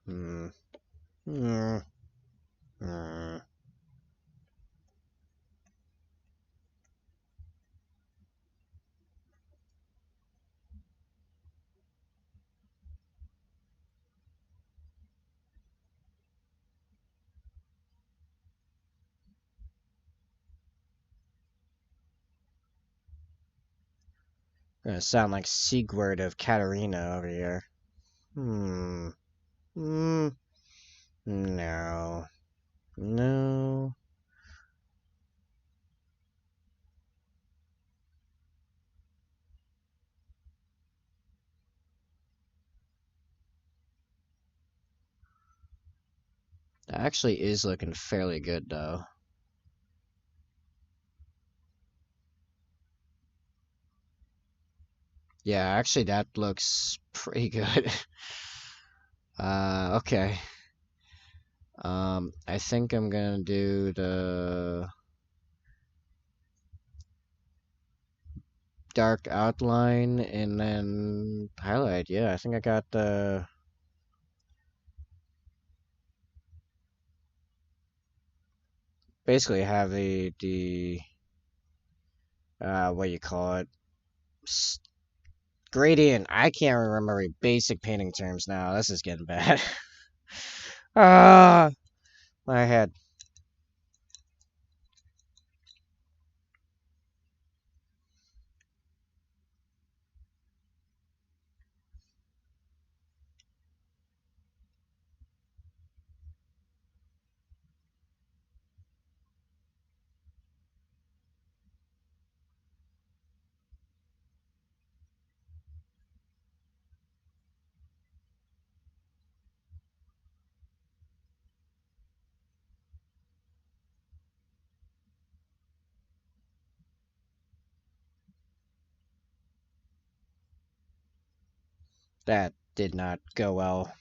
Hmm. Hmm. Hmm. Gonna sound like Sigurd of Katarina over here. Hmm. Hmm. No. No. That actually is looking fairly good, though. Yeah, actually, that looks pretty good. Okay. I think I'm gonna do the dark outline and then highlight. Yeah, I think I got the basically have the what you call it gradient. I can't remember basic painting terms now. This is getting bad. Ah, my head. That did not go well.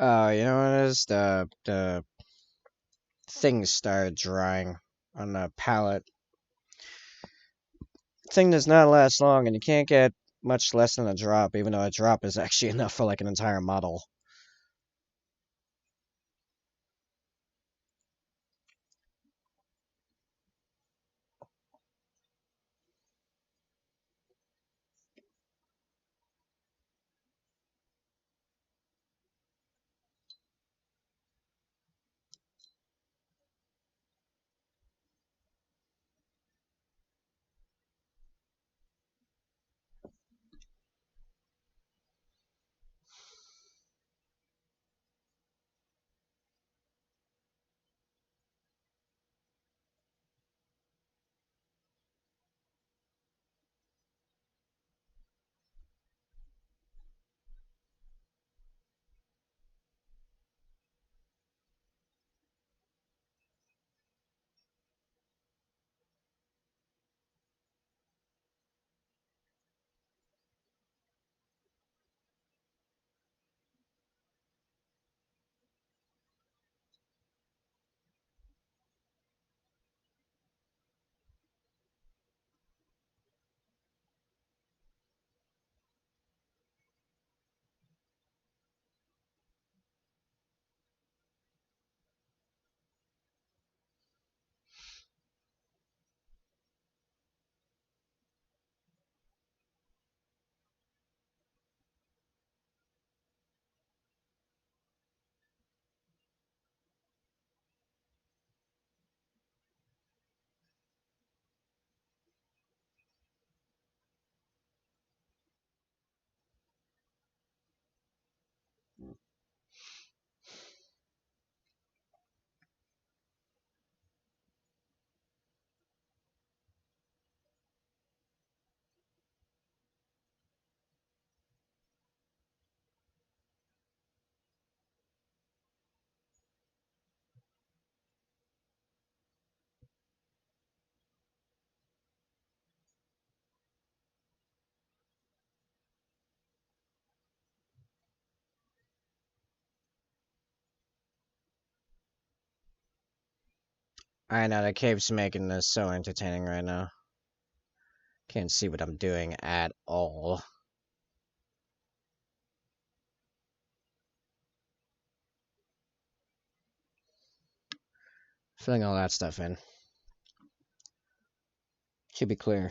You know what it is? The things started drying on the pallet. Thing does not last long, and you can't get much less than a drop, even though a drop is actually enough for like an entire model. I know the cave's making this so entertaining right now. Can't see what I'm doing at all. Filling all that stuff in. Should be clear.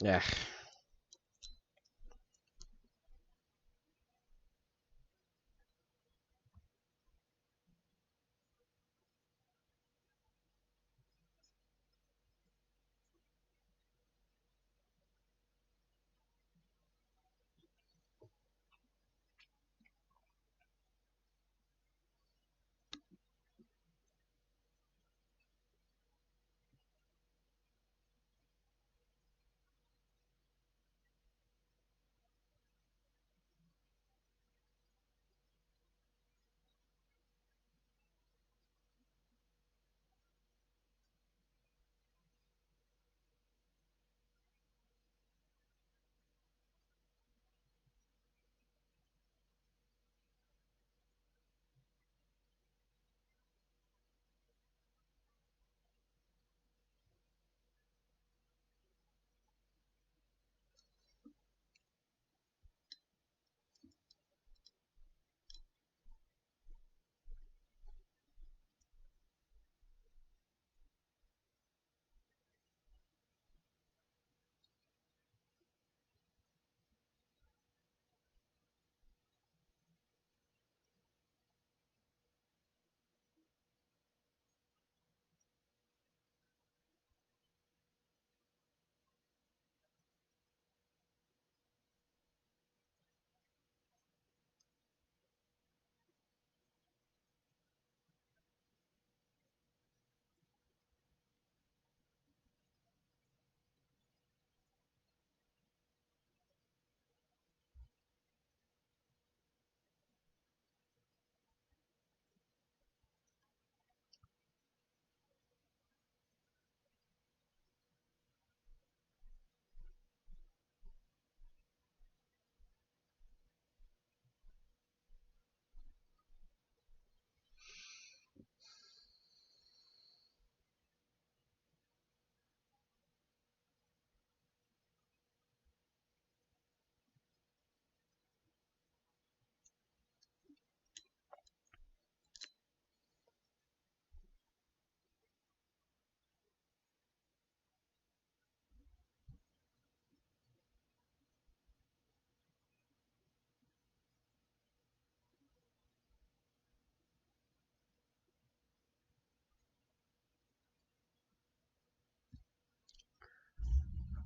Yeah.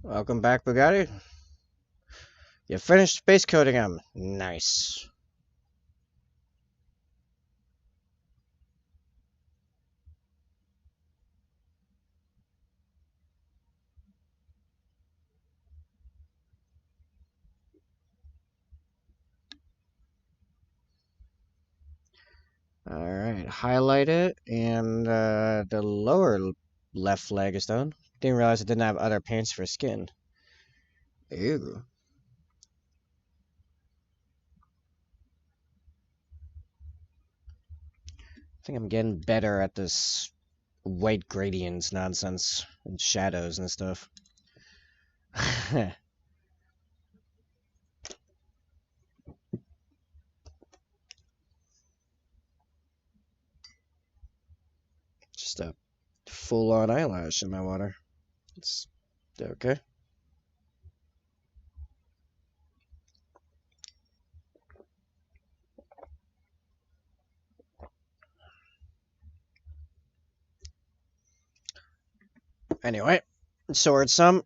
Welcome back, Bugatti. You finished base coating them. Nice. Alright, highlight it, and the lower left leg is done. Didn't realize it didn't have other paints for skin. Ew. I think I'm getting better at this white gradients nonsense and shadows and stuff. Just a full-on eyelash in my water. It's okay. Anyway, sword some.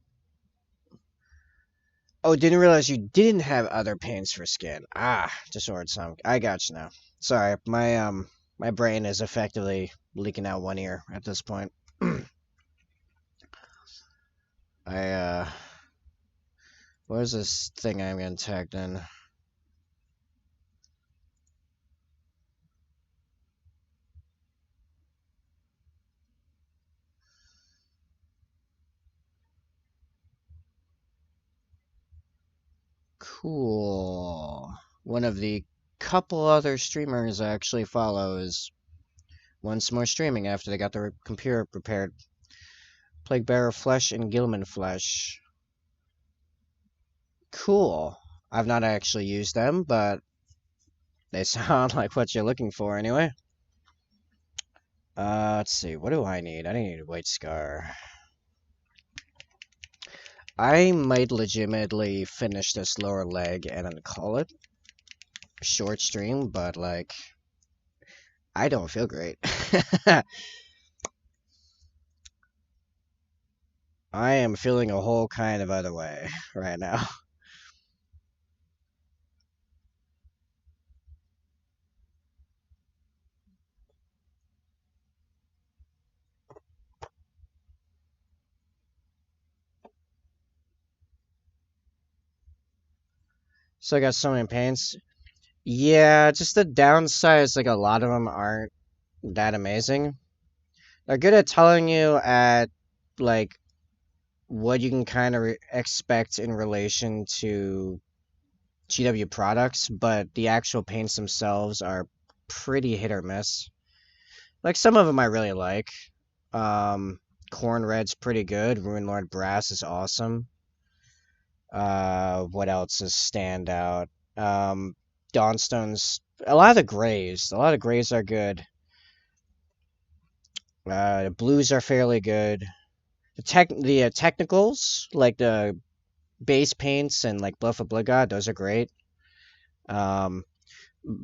Oh, didn't realize you didn't have other paints for skin. Ah, just sword some. I got you now. Sorry, my brain is effectively leaking out one ear at this point. I Where's this thing I'm getting tagged in? Cool. One of the couple other streamers I actually follow is once more streaming after they got their computer prepared. Plague Bearer Flesh and Gilman Flesh. Cool. I've not actually used them, but they sound like what you're looking for anyway. Let's see. What do I need? I need a white scar. I might legitimately finish this lower leg and then call it short stream, but like I don't feel great. I am feeling a whole kind of other way right now. So I got so many paints. Yeah, just the downside is like a lot of them aren't that amazing. They're good at telling you at like what you can kind of expect in relation to GW products, but the actual paints themselves are pretty hit or miss. Like some of them I really like. Um, Corn Red's pretty good. Ruin Lord Brass is awesome. What else is standout? Dawnstone's a lot of the grays. A lot of grays are good. The blues are fairly good. The technicals like the base paints and like Bluff of Blood God, those are great. Um,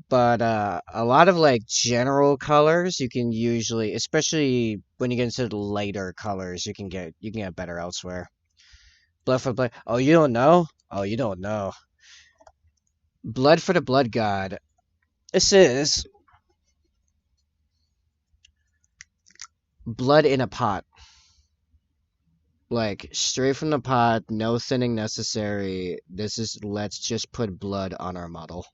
but a lot of like general colors you can usually, especially when you get into the lighter colors, you can get better elsewhere. Blood for Blood. Oh, you don't know? Oh, you don't know. Blood for the Blood God. This is blood in a pot. Like straight from the pot, no thinning necessary. This is let's just put blood on our model.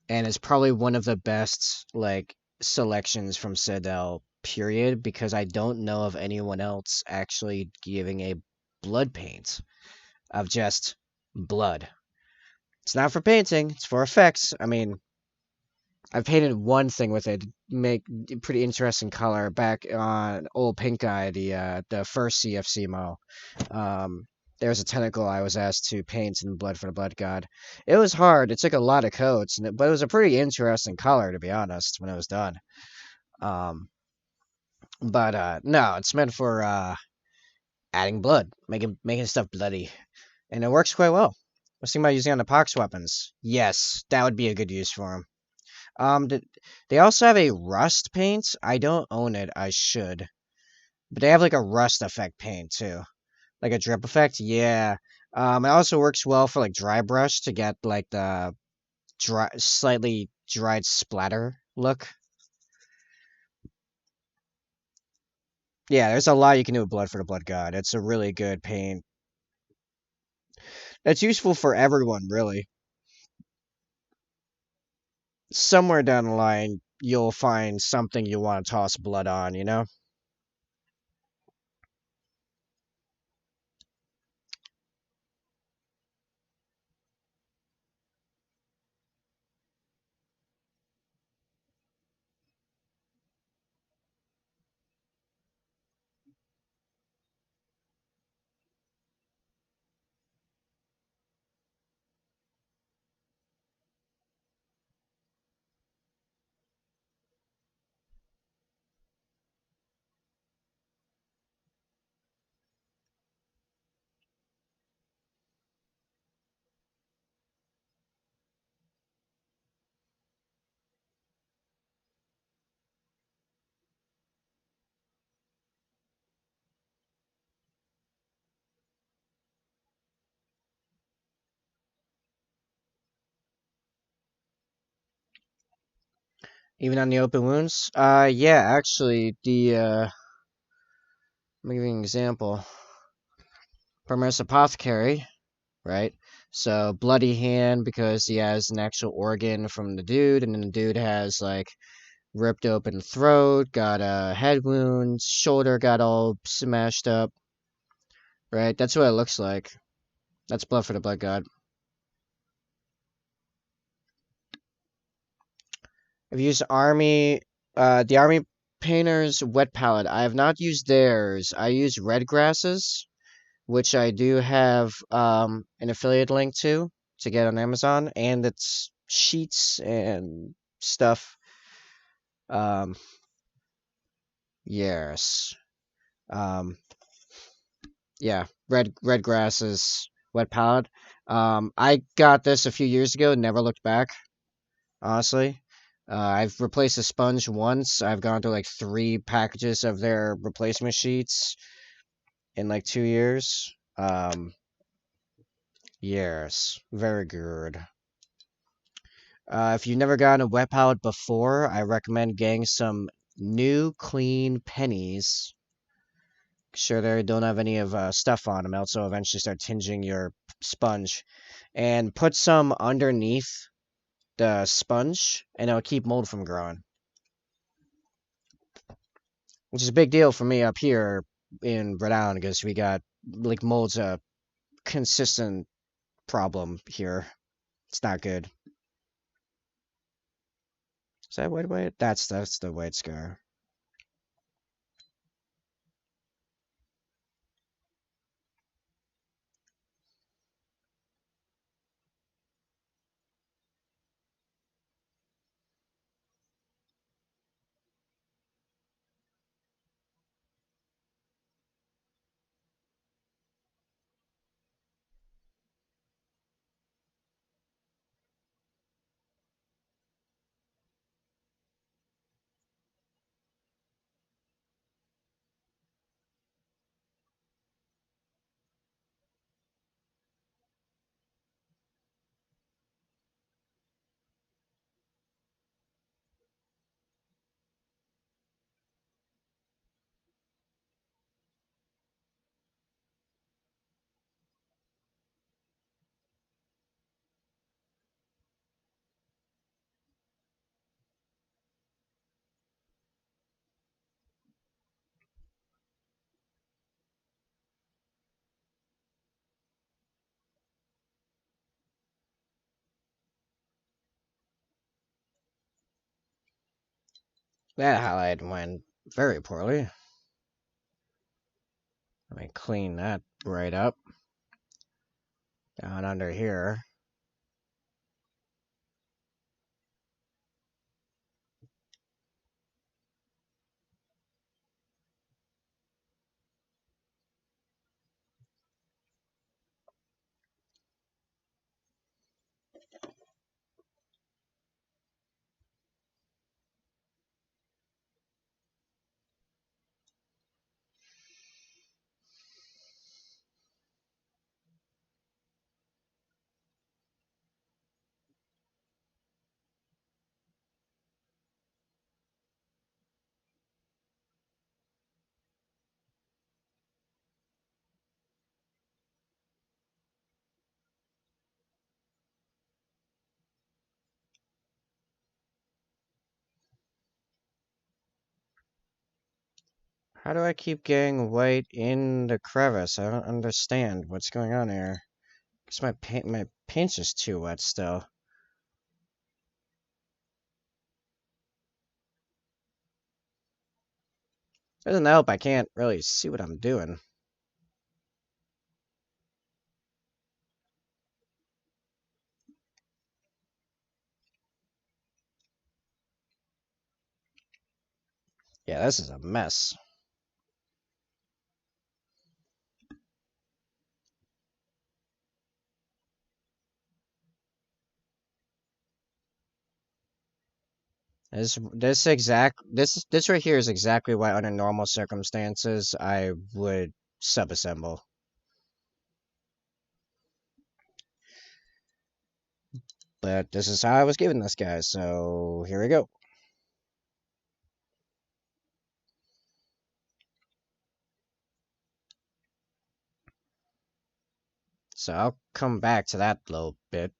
And it's probably one of the best like selections from Citadel period because I don't know of anyone else actually giving a blood paint of just blood. It's not for painting, it's for effects. I mean, I've painted one thing with it, make pretty interesting color back on old Pink Eye, the first CFC mo. Um, there's a tentacle I was asked to paint in Blood for the Blood God. It was hard. It took a lot of coats, but it was a pretty interesting color to be honest when it was done. Um, but no, it's meant for adding blood, making stuff bloody, and it works quite well. I was thinking about using it on the pox weapons. Yes, that would be a good use for them. They also have a rust paint. I don't own it. I should. But they have like a rust effect paint too. Like a drip effect. Yeah. It also works well for like dry brush to get like the slightly dried splatter look. Yeah, there's a lot you can do with Blood for the Blood God. It's a really good paint. It's useful for everyone, really. Somewhere down the line, you'll find something you want to toss blood on, you know? Even on the open wounds? Yeah, actually, let me give you an example. Primus Apothecary, right? So, bloody hand because he has an actual organ from the dude, and then the dude has, like, ripped open throat, got a head wound, shoulder got all smashed up, right? That's what it looks like. That's Blood for the Blood God. I've used the Army Painter's Wet Palette. I have not used theirs. I use Red Grasses, which I do have an affiliate link to get on Amazon, and its sheets and stuff. Um, yes. Um, Yeah, red grasses, wet palette. I got this a few years ago, never looked back, honestly. I've replaced the sponge once. I've gone through like 3 packages of their replacement sheets in like 2 years. Yes, very good. If you've never gotten a wet palette before, I recommend getting some new clean pennies. Sure, they don't have any of stuff on them, else will eventually start tinging your sponge. And put some underneath the sponge, and it'll keep mold from growing. Which is a big deal for me up here in Rhode Island because we got like mold's a consistent problem here. It's not good. Is that white? That's the white scar. That highlight went very poorly. Let me clean that right up. Down under here. How do I keep getting white in the crevice? I don't understand what's going on here. Cause my paint's just too wet still. Doesn't help. I can't really see what I'm doing. Yeah, this is a mess. This right here is exactly why under normal circumstances I would subassemble. But this is how I was given this guy, so here we go. So I'll come back to that little bit.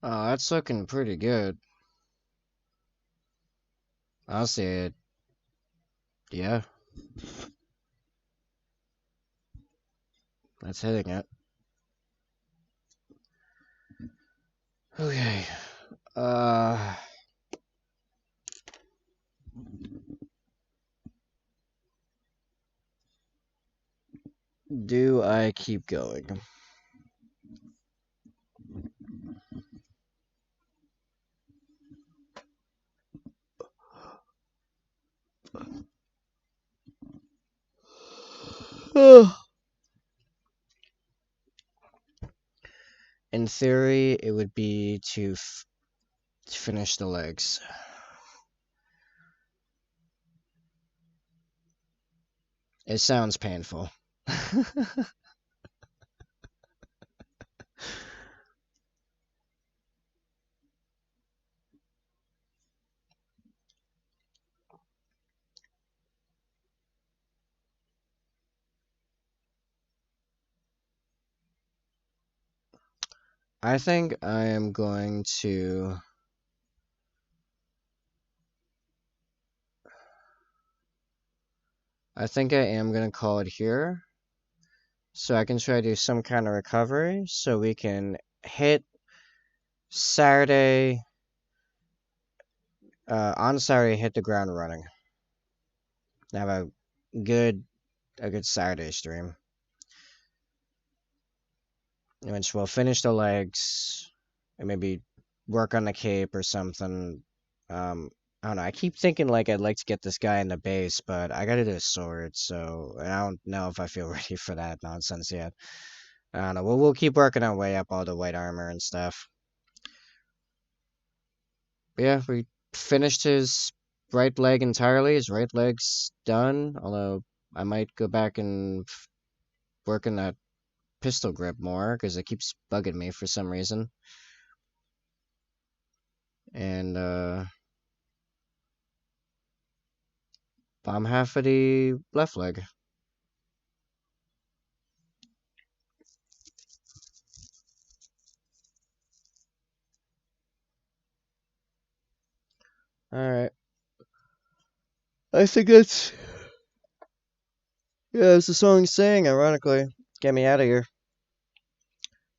Oh, that's looking pretty good. I'll say it. Yeah, that's hitting it. Okay. Uh, do I keep going? In theory, it would be to finish the legs. It sounds painful. I think I am going to. I think I am going to call it here. So I can try to do some kind of recovery so we can hit Saturday. On Saturday, hit the ground running. Have a good Saturday stream, in which we'll finish the legs and maybe work on the cape or something. I don't know. I keep thinking like I'd like to get this guy in the base, but I gotta do a sword, so I don't know if I feel ready for that nonsense yet. I don't know. We'll keep working our way up all the white armor and stuff. But yeah, we finished his right leg entirely. His right leg's done. Although I might go back and work on that pistol grip more because it keeps bugging me for some reason. And bomb half of the left leg. All right. I think that's yeah. As the song's saying, ironically, get me out of here.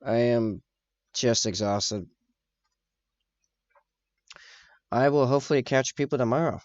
I am just exhausted. I will hopefully catch people tomorrow.